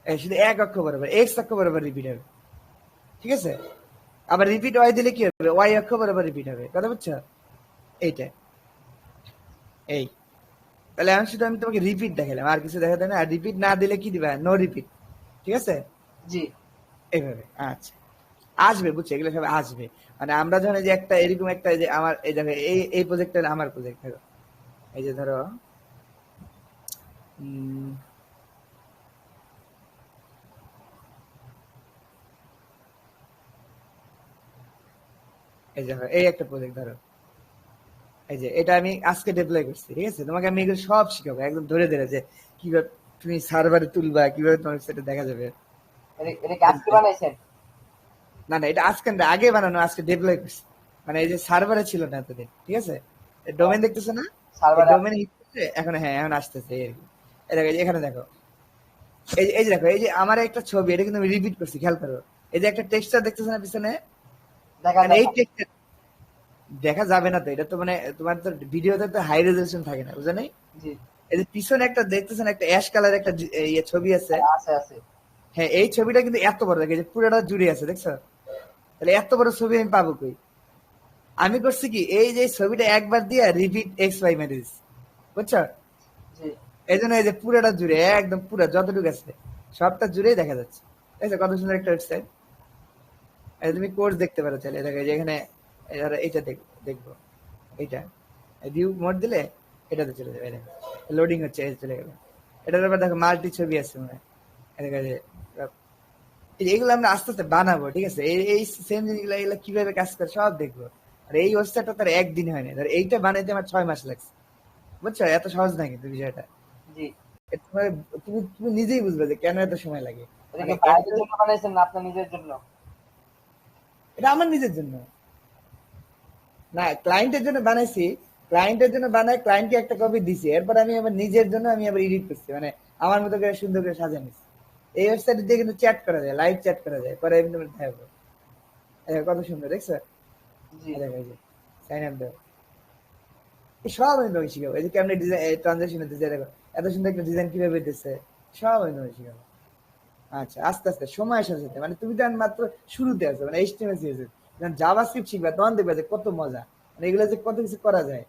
এই শুধু এক অক্ষ বরাবর এক্স অক্ষ বরাবর রিপিট হবে, ঠিক আছে। আবার রিপিট ওয়াই দিলে কি হবে, ওয়াই অক্ষ বরাবর রিপিট হবে, কথা বুঝছো। এইটা, এই, তাহলে এখন শুধু আমি তোমাকে রিপিট দেখালাম, আর কিছু দেখাতে না। আর রিপিট না দিলে কি দিবা, নো রিপিট, ঠিক আছে। জি এইভাবে আচ্ছা আসবে, বুঝছো, এগুলো সব আসবে। মানে আমরা যখন এই যে একটা এরকম একটা, এই যে আমার এই দেখো এই এই প্রজেক্টটা আমার প্রজেক্ট, দেখো এই যে ধরো উম, এই দেখো এই একটা প্রজেক্ট ধরো, এই যে এটা আমি আজকে ডেপ্লয় করছি, ঠিক আছে। তোমাকে আমি এগুলো সব শিখাবো একদম ধরে ধরে, যে কিভাবে তুমি সার্ভারে তুলবা, কিভাবে তোমার সেটা দেখা যাবে। এটা কি আজকে বানাইছেন? না না, এটা আজকে না, আগে বানানো, আজকে ডেপ্লয় করছি। মানে এই যে সার্ভারে ছিল না এতদিন, ঠিক আছে। ডোমেন দেখতেছো না, এই সার্ভারে ডোমেন হিট করছে এখন, হ্যাঁ এখন আসতেছে এই আর কি। এই দেখো, এই যে এখানে দেখো, এই যে দেখো, এই যে আমার একটা ছবি, এটা কিন্তু আমি রিপিট করছি, খেয়াল করো। এই যে একটা টেক্সচার দেখতেছো না পিছনে, দেখা মানে যায় এই টেক্সচার দেখা যাবে না তো, এটা তো মানে তোমার তো ভিডিওতে তো হাই রেজলিউশন থাকে না, বুঝো নাই। জি এই যে পিছনে একটা দেখতেছেন, একটা অ্যাশ কালার একটা ইয়ে ছবি আছে, আছে আছে হ্যাঁ এই ছবিটা কিন্তু এত বড়, দেখে যে পুরোটা জুড়ে আছে, দেখছো। তাহলে এত বড় ছবি আমি পাবো কই। আমি করছি কি, এই যে ছবিটা একবার দিয়ে রিপিট এক্স ওয়াই মেরে দিচ্ছি, বুঝছো। জি এই জন্য এই যে পুরোটা জুড়ে একদম পুরো যতটুকু আছে সবটা জুড়েই দেখা যাচ্ছে, ঠিক আছে। কত সুন্দর একটা ওয়েবসাইট। তুমি কোর্স দেখতে পারো চাইলে, দেখো এই যে এখানে এই ধরো এইটা দেখবো, এইটা ভিউ মোড দিলে এটাতে চলে যাবে, লোডিং হচ্ছে, এই যে চলে গেল। এটার ব্যাপার দেখো, মাল্টি ছবি আছে মনে হয়, এই দেখো, এগুলো আমরা আস্তে আস্তে বানাবো, ঠিক আছে। এই এই সেম জিনিসগুলো এগুলো কিভাবে কাজ করে সব দেখবো। আর এই ওয়েবসাইটটা তার একদিন হয়নি, ধর এইটা বানাইতে আমার 6 মাস লাগছে, বুঝছো, এত সহজ না কিন্তু বিষয়টা। জি এটা তুমি তুমি নিজেই বুঝবে যে কেন এত সময় লাগে। এটা মানে কি বাইরের জন্য বানাইছেন না আপনার নিজের জন্য? এটা আমার নিজের জন্য না, ক্লায়েন্টের জন্য বানাইছি। ক্লায়েন্টের জন্য বানাই, ক্লায়েন্টকে একটা কপি দিছি, এরপর আমি আবার নিজের জন্য আমি আবার এডিট করছি, মানে আমার মতো করে সুন্দর করে সাজিয়ে নিচ্ছি। এই ওয়েবসাইট দিয়ে কিন্তু চ্যাট করা যায়, লাইভ চ্যাট করা যায়, পরে এমনি দেখাবো। কত সুন্দর দেখছো, জি সাইন আপ দাও, এই সব আমি তোমাকে শিখাবো। এই যে কেমনি ডিজাইন ট্রানজাকশন হতেছে, দেখো এত সুন্দর একটা ডিজাইন কিভাবে দিতেছে, সব আমি তোমাকে শিখাবো। আচ্ছা আস্তে আস্তে সময়ের সাথে সাথে, মানে তুমি তো আর মাত্র শুরুতে আছো, মানে এইচটিএমএল সিএসএস, যখন জাভাস্ক্রিপ্ট শিখবা তখন দেখবে যে কত মজা, মানে এগুলো যে কত কিছু করা যায়,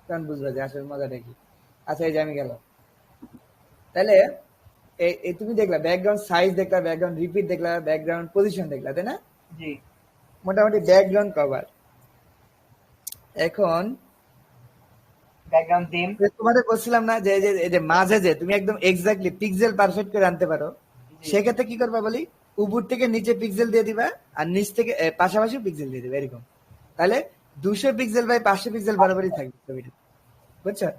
তখন বুঝবা যে আসলে মজাটা কি। আচ্ছা এই যে আমি গেলাম, তাহলে এই তুমি দেখলা ব্যাকগ্রাউন্ড সাইজ দেখলা, ব্যাকগ্রাউন্ড রিপিট দেখলা, ব্যাকগ্রাউন্ড পজিশন দেখলা, তাই না। জি মোটামুটি ব্যাকগ্রাউন্ড কভার। এখন ব্যাকগ্রাউন্ড থিম তোমাদের বলছিলাম না যে এই যে মাঝে যে তুমি একদম এক্স্যাক্টলি পিক্সেল পারফেক্ট করে আনতে পারো, জি সেক্ষেত্রে কি করবা বলি, উপর থেকে নিচে পিক্সেল দিয়ে দিবা, আর নিচ থেকে পাশাপাশি পিক্সেল দিয়ে দিবা, এরকম। তাহলে 200 পিক্সেল বাই 500 পিক্সেল বরাবরই থাকবে ছবিটা, বুঝছো।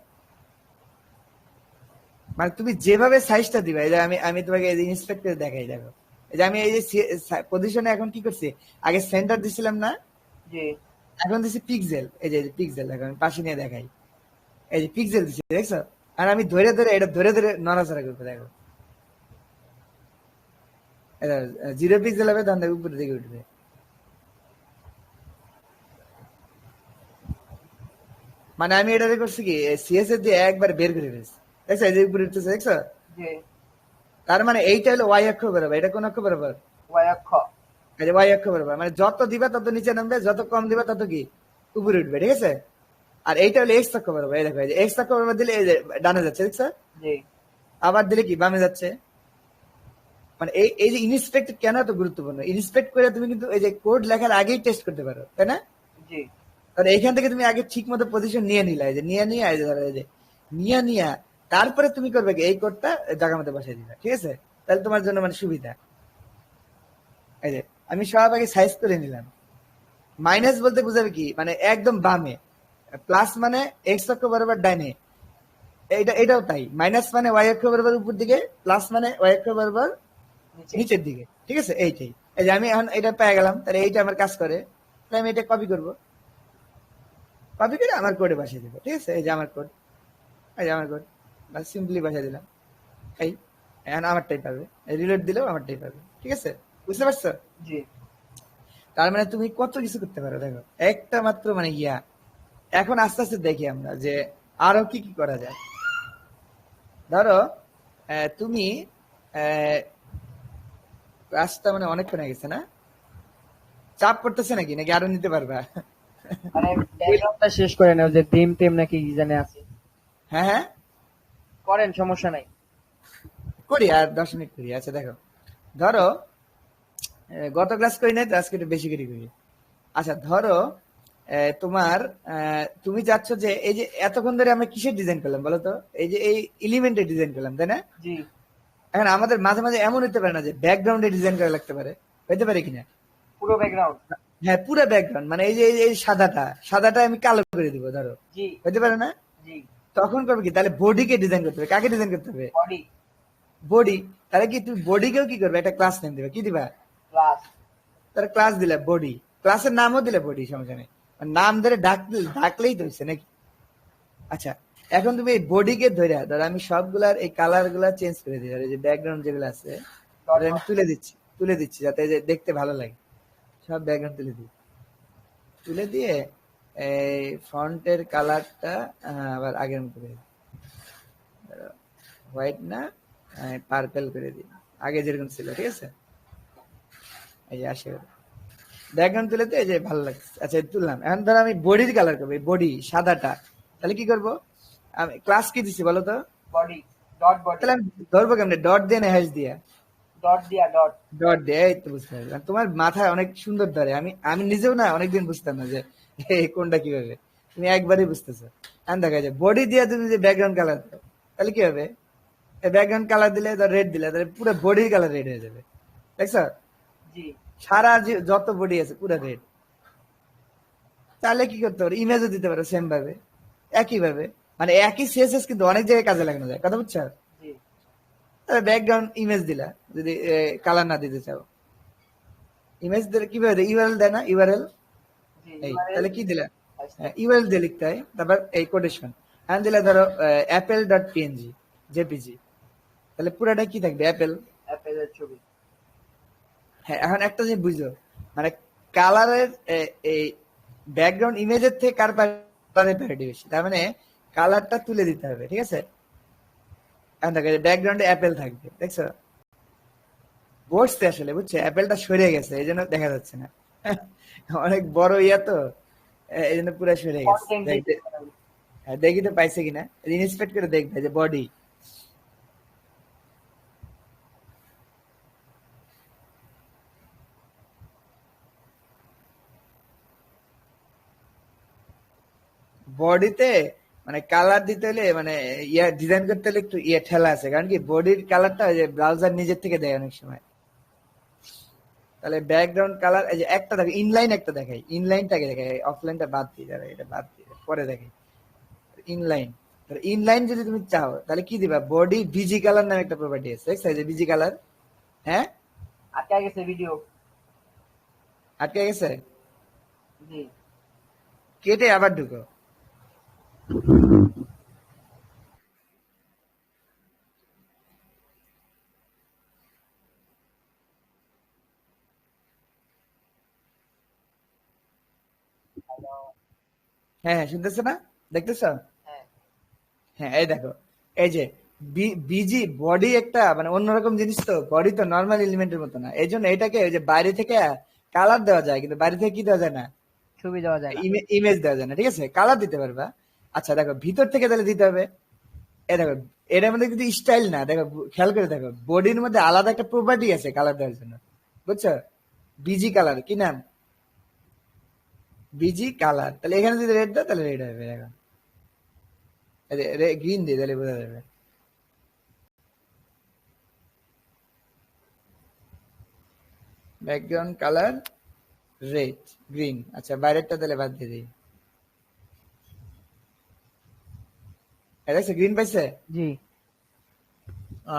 মানে তুমি যেভাবে সাইজটা দিবা, এই যে আমি আমি তোমাকে ইন্সপেক্টর দেখাই, দেখো এই যে আমি এই যে পজিশনে এখন কি করছি, আগে সেন্টার দিছিলাম না, জি এখন দিছি পিক্সেল। এই যে পিক্সেল, এখন আমি পাশে নিয়ে দেখাই, এই যে পিক্সেল দিছি, দেখছো? আর আমি ধরে ধরে এটা ধরে ধরে নড়াচড়া করতে, দেখো 0 পিক্সেল হবে, তখন দেখো উপরের দিকে উঠবে। মানে আমি এটা করছি কি, সিএসএস দিয়ে একবার বের করে ফেলছি, দেখছো? এই যে উপরে উঠতেছে, দেখছো? জি তার মানে এইটা হলো ওয়াই অক্ষ বরাবর, এটা কোন অক্ষ বরাবর? ওয়াই অক্ষ। এই যে ওয়াই অক্ষ বরাবর, মানে যত দিবা তত নিচে নামবে, যত কম দিবা তত কি উপরে উঠবে, ঠিক আছে? আর এইটা হলো এক্স অক্ষ বরাবর, এই দেখো এই যে এক্স অক্ষ বরাবর দিলে এই যে ডানে যাচ্ছে, দেখছো? জি আবার দিলে কি বামে যাচ্ছে। মানে এই এই যে ইনস্পেক্ট কেন এত গুরুত্বপূর্ণ, ইনস্পেক্ট করে তুমি কিন্তু এই যে কোড লেখার আগেই টেস্ট করতে পারো, তাই না? জি তাহলে এইখান থেকে তুমি আগে ঠিক মতো পজিশন নিয়ে নিলা, এই যে নিয়ে নিয়ে এই যে ধরো এই যে নিয়ে তারপরে তুমি করবে কি, এই কোডটা জায়গা মতো বসাই দিবা, ঠিক আছে? তাহলে তোমার জন্য মানে সুবিধা। এই যে আমি সব আগে সাইজ করে নিলাম। মাইনাস বলতে বুঝাবে কি, মানে একদম বামে, প্লাস মানে এক্স অক্ষ বরাবর ডাইনে, এটাও তাই। মাইনাস মানে ওয়াই অক্ষ বরাবর উপর দিকে, প্লাস মানে ওয়াই অক্ষ বরাবর নিচে। নিচের দিকে, ঠিক আছে? এইটাই। এই যে আমি এখন এটা পেয়ে গেলাম, তাহলে এইটা আমার কাজ করে, তাহলে আমি এটা কপি করব, কপি করে আমার কোডে বসিয়ে দেবো, ঠিক আছে? এই যে আমার কোড, এই যে আমার কোড, সিম্পলি বসিয়ে দিলাম। এই এখন আমারটাই পাবে, রিলোড দিলেও আমারটাই পাবে, ঠিক আছে? বুঝতে পারছো? জি তার মানে তুমি কত কিছু করতে পারো, দেখো একটা মাত্র মানে ইয়া। এখন আস্তে আস্তে দেখি আমরা যে আরো কি কি করা যায়। ধরো তুমি ক্লাসটা মানে অনেকক্ষণ হয়ে গেছে না, চাপ পড়তেছে নাকি, নাকি আরো নিতে পারবা? মানে ব্যাকগ্রাউন্ডটা শেষ করে নাও, যে থিম টিম নাকি কি জানে আছে। হ্যাঁ হ্যাঁ, করেন, সমস্যা নাই। করি আর 10 মিনিট করি। আচ্ছা দেখো, ধরো গত ক্লাস করি নাই তো, আজকে একটু বেশি করে করি। আচ্ছা ধরো তোমার তুমি চাচ্ছ যে এই যে এতক্ষণ ধরে আমরা কিসের ডিজাইন করলাম বলো তো, এই যে এই এলিমেন্টের ডিজাইন করলাম, তাই না? জি এখন আমাদের মাঝে মাঝে এমন হতে পারে না যে ব্যাকগ্রাউন্ডে ডিজাইন করা লাগতে পারে, হইতে পারে কিনা? পুরো ব্যাকগ্রাউন্ড। হ্যাঁ পুরো ব্যাকগ্রাউন্ড, মানে এই যে এই সাদাটা আমি কালো করে দিব, ধরো জি হইতে পারে না? জি তখন করবে কি, তাহলে বডিকে ডিজাইন করতে হবে। কাকে ডিজাইন করতে হবে? Body body. তাহলে কি তুমি বডিকেও কি করবে, একটা ক্লাস নেম দিবে, কি দিবা? ক্লাস। তার ক্লাস দিলে বডি, ক্লাসের নামও দিলে বডি, সমস্যা নেই। নাম ধরে ডাকলেই তো হচ্ছে নাকি? আচ্ছা এখন তুমি এই বডিকে ধরো আমি সবগুলার এই কালার গুলা চেঞ্জ করে দিই, এই যে ব্যাকগ্রাউন্ড যেগুলো আছে ওটা আমি তুলে দিচ্ছি যাতে যে দেখতে ভালো লাগে। সব ব্যাকগ্রাউন্ড তুলে দিই, তুলে দিয়ে এই ফন্টের কালারটা আবার আগের মতো করে দিই, হোয়াইট না পার্পেল করে দিই, আগে যেরকম ছিল, ঠিক আছে? এই যে আসে ব্যাকগ্রাউন্ড তুলে তো এই যে ভালো লাগছে। আচ্ছা তুললাম, এখন ধরো আমি বডির কালার করবো, বডি সাদাটা। তাহলে কি করবো, আমি ক্লাস কি দিচ্ছি বলো তো? Body dot body. তাহলে আমি ধরবো কেমনে, ডট দিয়ে না হ্যাশ দিয়ে? ডট দিয়া ডট। ডট দিয়ে, এই তো বুঝতে পারলাম। তোমার মাথায় অনেক সুন্দর ধরে, আমি আমি নিজেও না অনেকদিন বুঝতাম না যে কোনটা কিভাবে, তুমি একবারই বুঝতেছো। এখন দেখা যায় বডি দিয়ে তুমি যে ব্যাকগ্রাউন্ড কালার দাও, তাহলে কি হবে, ব্যাকগ্রাউন্ড কালার দিলে ধর রেড দিলে, তাহলে পুরো বডির কালার রেড হয়ে যাবে, দেখছো? জি সারা যত বডি আছে পুরো রেড। তাহলে কি করতে পারো, ইমেজও দিতে পারো সেম ভাবে, একই ভাবে, মানে একই সিএসএস কিন্তু অনেক জায়গায় কাজে লাগানো যায়, কথা বুঝছো? জি তাহলে ব্যাকগ্রাউন্ড ইমেজ দিলা, যদি কালার না দিতে চাও, ইমেজ দিলে কিভাবে দেয়, ইউআরএল দেয় না, ইউআরএল। জি এই URL তাহলে কি দিলা, ইউআরএল দিয়ে লিখতে হয়, তারপর এই কোটেশন হ্যাঁ দিলা, ধরো অ্যাপেল ডট পিএনজি জেপিজি, তাহলে পুরাটা কি থাকবে, অ্যাপেল। অ্যাপেলের ছবি। হ্যাঁ এখন একটা জিনিস বুঝো, মানে কালারের এই ব্যাকগ্রাউন্ড ইমেজের থেকে কালারের প্যারিটি বেশি, তার মানে কালারটা তুলে দিতে হবে, ঠিক আছে? এখন দেখো ব্যাকগ্রাউন্ডে অ্যাপেল থাকবে, দেখছো? বসছে আসলে, বুঝছো, অ্যাপেলটা সরে গেছে এই জন্য দেখা যাচ্ছে না অনেক বড় ইয়া তো, এই জন্য পুরো সরে গেছে। কন্টেন্ট হ্যাঁ, দেখি তো পাইছে কিনা, ইন্সপেক্ট করে দেখবে যে বডি। বডিতে মানে কালার দিতে হলে মানে ইয়া ডিজাইন করতে হলে একটু ইয়ে ঠেলা আছে, কারণ কি বডির কালারটা যে ব্রাউজার নিজের থেকে দেয় অনেক সময়। তাহলে ব্যাকগ্রাউন্ড কালার এই যে একটা দেখে ইনলাইন, একটা দেখাই ইনলাইনটাকে দেখাই, অফলাইনটা বাদ দিয়ে যাবে, এটা বাদ দিয়ে পরে দেখাই ইনলাইন। ইনলাইন যদি তুমি চাও তাহলে কি দিবা, বডি বিজি কালার নামে একটা প্রপার্টি আছে, দেখছো এই যে বিজি কালার, হ্যাঁ আটকে গেছে ভিডিও। আটকে গেছে, জি কেটে আবার ঢুকো। হ্যাঁ হ্যাঁ, শুনতেছো না, দেখতেছো? হ্যাঁ হ্যাঁ, এই দেখো, এই যে বিজি বডি একটা মানে অন্যরকম জিনিস, তো বডি তো নর্মাল এলিমেন্টের মতো না, এই জন্য এটাকে ওই যে বাইরে থেকে কালার দেওয়া যায়, কিন্তু বাইরে থেকে কি দেওয়া যায় না, ছবি দেওয়া যায় না। ইমেজ দেওয়া যায় না, ঠিক আছে, কালার দিতে পারবা। আচ্ছা দেখো, ভিতর থেকে তাহলে দিতে হবে। এ দেখো, এটার মধ্যে কিন্তু স্টাইল না, দেখো খেয়াল করে দেখো, বডির মধ্যে আলাদা একটা প্রপার্টি আছে কালার দেওয়ার জন্য, বুঝছো? বিজি কালার, কি নাম? Busy colour. তাহলে এখানে যদি রেড দাও তাহলে রেড হবে, দেখো গ্রিন দিয়ে তাহলে বোঝা যাবে। Background colour red, green. আচ্ছা, বাইরেরটা তাহলে বাদ দিয়ে দিই। দেখছো গ্রিন পাইছে? জি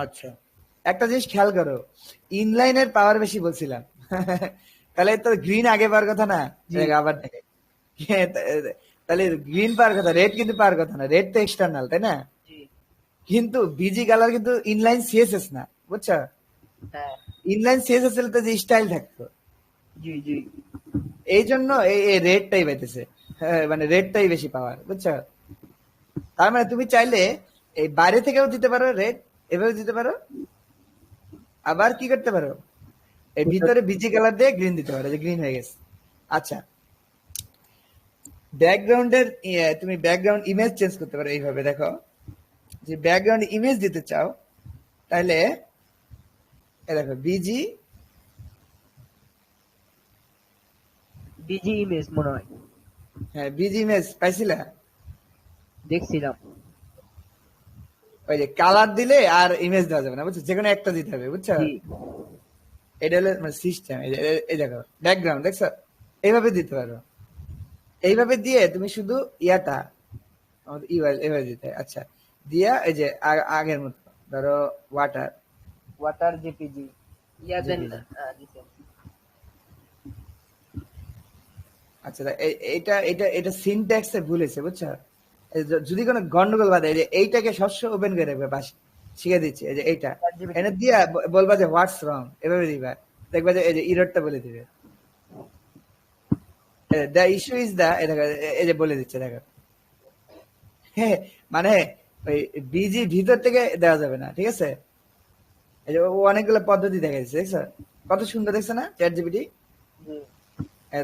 আচ্ছা, একটা জিনিস খেয়াল করো, ইনলাইনের পাওয়ার বেশি বলছিলাম। তাহলে তো গ্রিন আগে পাওয়ার কথা না? জি আবার দেখে, তাহলে গ্রিন পাওয়ার কথা, রেড কিন্তু পাওয়ার কথা না, রেড তো এক্সটার্নাল, তাই না? জি কিন্তু বিজি কালার কিন্তু ইনলাইন সিএসএস না, বুঝছো? হ্যাঁ ইনলাইন সিএসএস হলে তো যে স্টাইল থাকতো, জি জি এই জন্য এই রেডটাই পাইতেছে। হ্যাঁ, মানে রেডটাই বেশি পাওয়ার, বুঝছো? তার মানে তুমি চাইলে এই বাইরে থেকেও দিতে পারো রেড, এভাবে দিতে পারো, আবার কি করতে পারো, এই ভিতরে বিজি কালার দিয়ে গ্রিন দিতে পারো, যে গ্রিন হয়ে গেছে। আচ্ছা, ব্যাকগ্রাউন্ডের তুমি ব্যাকগ্রাউন্ড ইমেজ চেঞ্জ করতে পারো এইভাবে, দেখো, যে ব্যাকগ্রাউন্ড ইমেজ দিতে চাও, তাহলে দেখো বিজি, ডিজি ইমেজ মনে হয় হ্যাঁ বিজি ইমেজ পাইছিলা? দেখছিলাম। ওই যে কালার দিলে আর ইমেজ দেওয়া যাবে না, বুঝছো, যে কোনো একটা দিতে হবে, বুঝছো? জি এটা হলো মানে সিস্টেম। এই দেখো ব্যাকগ্রাউন্ড দেখছো, এইভাবে দিতে পারো, এইভাবে দিয়ে তুমি শুধু ইয়াটা এভাবে দিতে হয়। আচ্ছা, দিয়া এই যে আগের মতো ধরো ওয়াটার, ওয়াটার জেপিজি ইয়া দেন জেপিজি। দিছেন। আচ্ছা, এইটা এটা এটা সিনট্যাক্স এ ভুল হয়েছে, বুঝছো? যদি কোনো গন্ডগোল বাধে, এই যে এইটাকে সবসময় ওপেন করে রাখবে পাশে, শিখে দিচ্ছে, এই যে এইটা ChatGPT এনে দিয়া বলবা যে হোয়াটস রং, এভাবে দিবা, দেখবা যে এই যে ইররটা বলে দিবে, দ্য ইস্যু ইজ দা, এই যে বলে দিচ্ছে, দেখো। হ্যাঁ, মানে ওই বিজি ভিতর থেকে দেওয়া যাবে না, ঠিক আছে? এই যে ও অনেকগুলো পদ্ধতি দেখা যাচ্ছে, দেখছো কত সুন্দর, দেখছো না চ্যাট জিপিটি? জি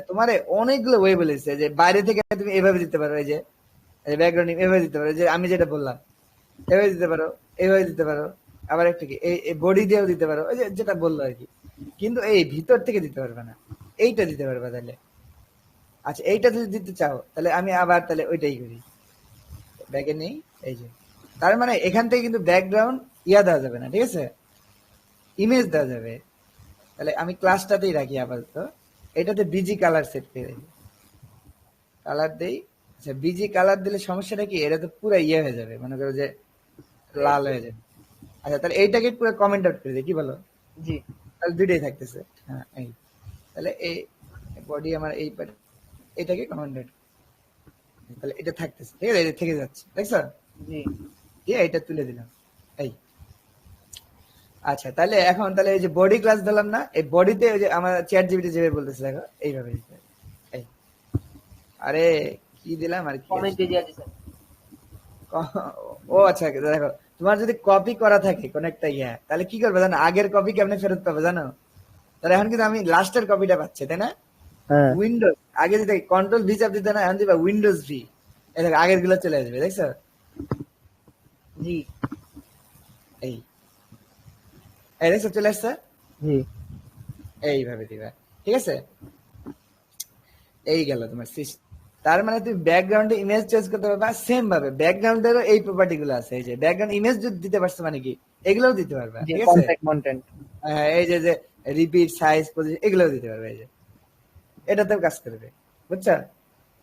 তোমার অনেকগুলো ওয়ে বলেছে, যে বাইরে থেকে তুমি এভাবে দিতে পারো, এই যে ব্যাকগ্রাউন্ড এভাবে দিতে পারো, যে আমি যেটা বললাম এভাবে দিতে পারো, এইভাবে দিতে পারো, আবার একটা কি এই বডি দিয়েও দিতে পারো, ওই যে যেটা বললো আর কি। কিন্তু এই ভিতর থেকে দিতে পারবে না, এইটা দিতে পারবে তাহলে। আচ্ছা, এইটা যদি দিতে চাও তাহলে আমি আবার তাহলে ওইটাই করি, ব্যাকে নেই, এই যে, তার মানে এখান থেকে কিন্তু ব্যাকগ্রাউন্ড ইয়া দেওয়া যাবে না, ঠিক আছে, ইমেজ দেওয়া যাবে। তাহলে আমি ক্লাসটাতেই রাখি আপাতত, এটাতে বিজি কালার সেট করে রাখি, কালার দেই। আচ্ছা, বিজি কালার দিলে সমস্যাটা কি, এটা তো পুরো ইয়ে হয়ে যাবে, মনে করো যে লাল হয়ে যাবে। আচ্ছা, তাহলে এইটাকে পুরো কমেন্ট আউট করে দিই, কি বলো? জি তাহলে দুইটাই থাকতেছে। হ্যাঁ, এই তাহলে এই বডি আমার এই এটাকে কমেন্ট আউট, তাহলে এটা থাকতেছে, ঠিক আছে, এটা থেকে যাচ্ছে, দেখছো? জি দিয়ে এটা তুলে দিলাম, এই। আচ্ছা, তাহলে এখন তাহলে এই যে বডি ক্লাস দিলাম না, এই বডিতে ওই যে আমার চ্যাট জিপিটি যেভাবে বলতেছে, দেখো এইভাবে দিতে হবে। এই, আরে কি দিলাম আর কি আছে? কমেন্টে দিয়ে দিছেন। ও আচ্ছা, দেখো, তোমার যদি কপি করা থাকে কোন একটা ইয়া, তাহলে কি করবে জানো, আগের কপি কেমনে ফেরত পাবে জানো? তাহলে এখন কিন্তু আমি লাস্টের কপিটা পাচ্ছি, তাই না? হ্যাঁ উইন্ডোজ আগে যদি কন্ট্রোল ভি চাপ দিতে না, এখন দিবা উইন্ডোজ ভি, এই দেখো আগের গুলো চলে আসবে, দেখছো? জি এই এই দেখছো চলে আসছে, জি এইভাবে দিবা, ঠিক আছে? এই গেল তোমার সিস্টেম। তার মানে তুমি ব্যাকগ্রাউন্ডে ইমেজ চেঞ্জ করতে পারবা, সেম ভাবে ব্যাকগ্রাউন্ডেরও এই প্রপার্টি গুলো আছে, এই যে ব্যাকগ্রাউন্ড ইমেজ যদি দিতে পারছো মানে কি, এগুলোও দিতে পারবা, জি ঠিক আছে? কন্টেন্ট কন্টেন্ট এই যে যে রিপিট, সাইজ, পজিশন, এগুলোও দিতে পারবে, এই যে এটাতেও কাজ করবে, বুঝছো?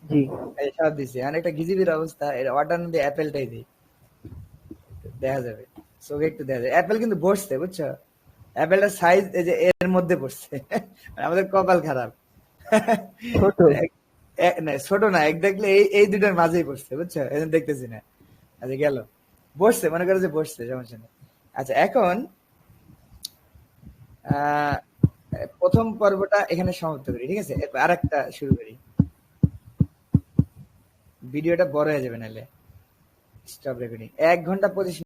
জি এই সব দিছে, আর একটা ঘিজিবির অবস্থা, এটা অর্ডার মধ্যে অ্যাপেলটাই দিই, দেখা যাবে, চোখে একটু দেখা যাবে, অ্যাপেল কিন্তু বসছে, বুঝছো? অ্যাপেলটার সাইজ এই যে এর মধ্যে পড়ছে। মানে আমাদের কপাল খারাপ। ছোট। না, ছোট না, এক্স্যাক্টলি এই দুটার মাঝেই পড়ছে, বুঝছো? এই জন্য দেখতেছি না। আচ্ছা গেল, বসছে, মনে করো যে বসছে, সমস্যা নেই। আচ্ছা এখন আহ প্রথম পর্বটা এখানে সমাপ্ত করি, ঠিক আছে? এরপর আরেকটা শুরু করি। ভিডিওটা বড় হয়ে যাবে নাহলে। স্টপ রেকর্ডিং 1 ঘন্টা 25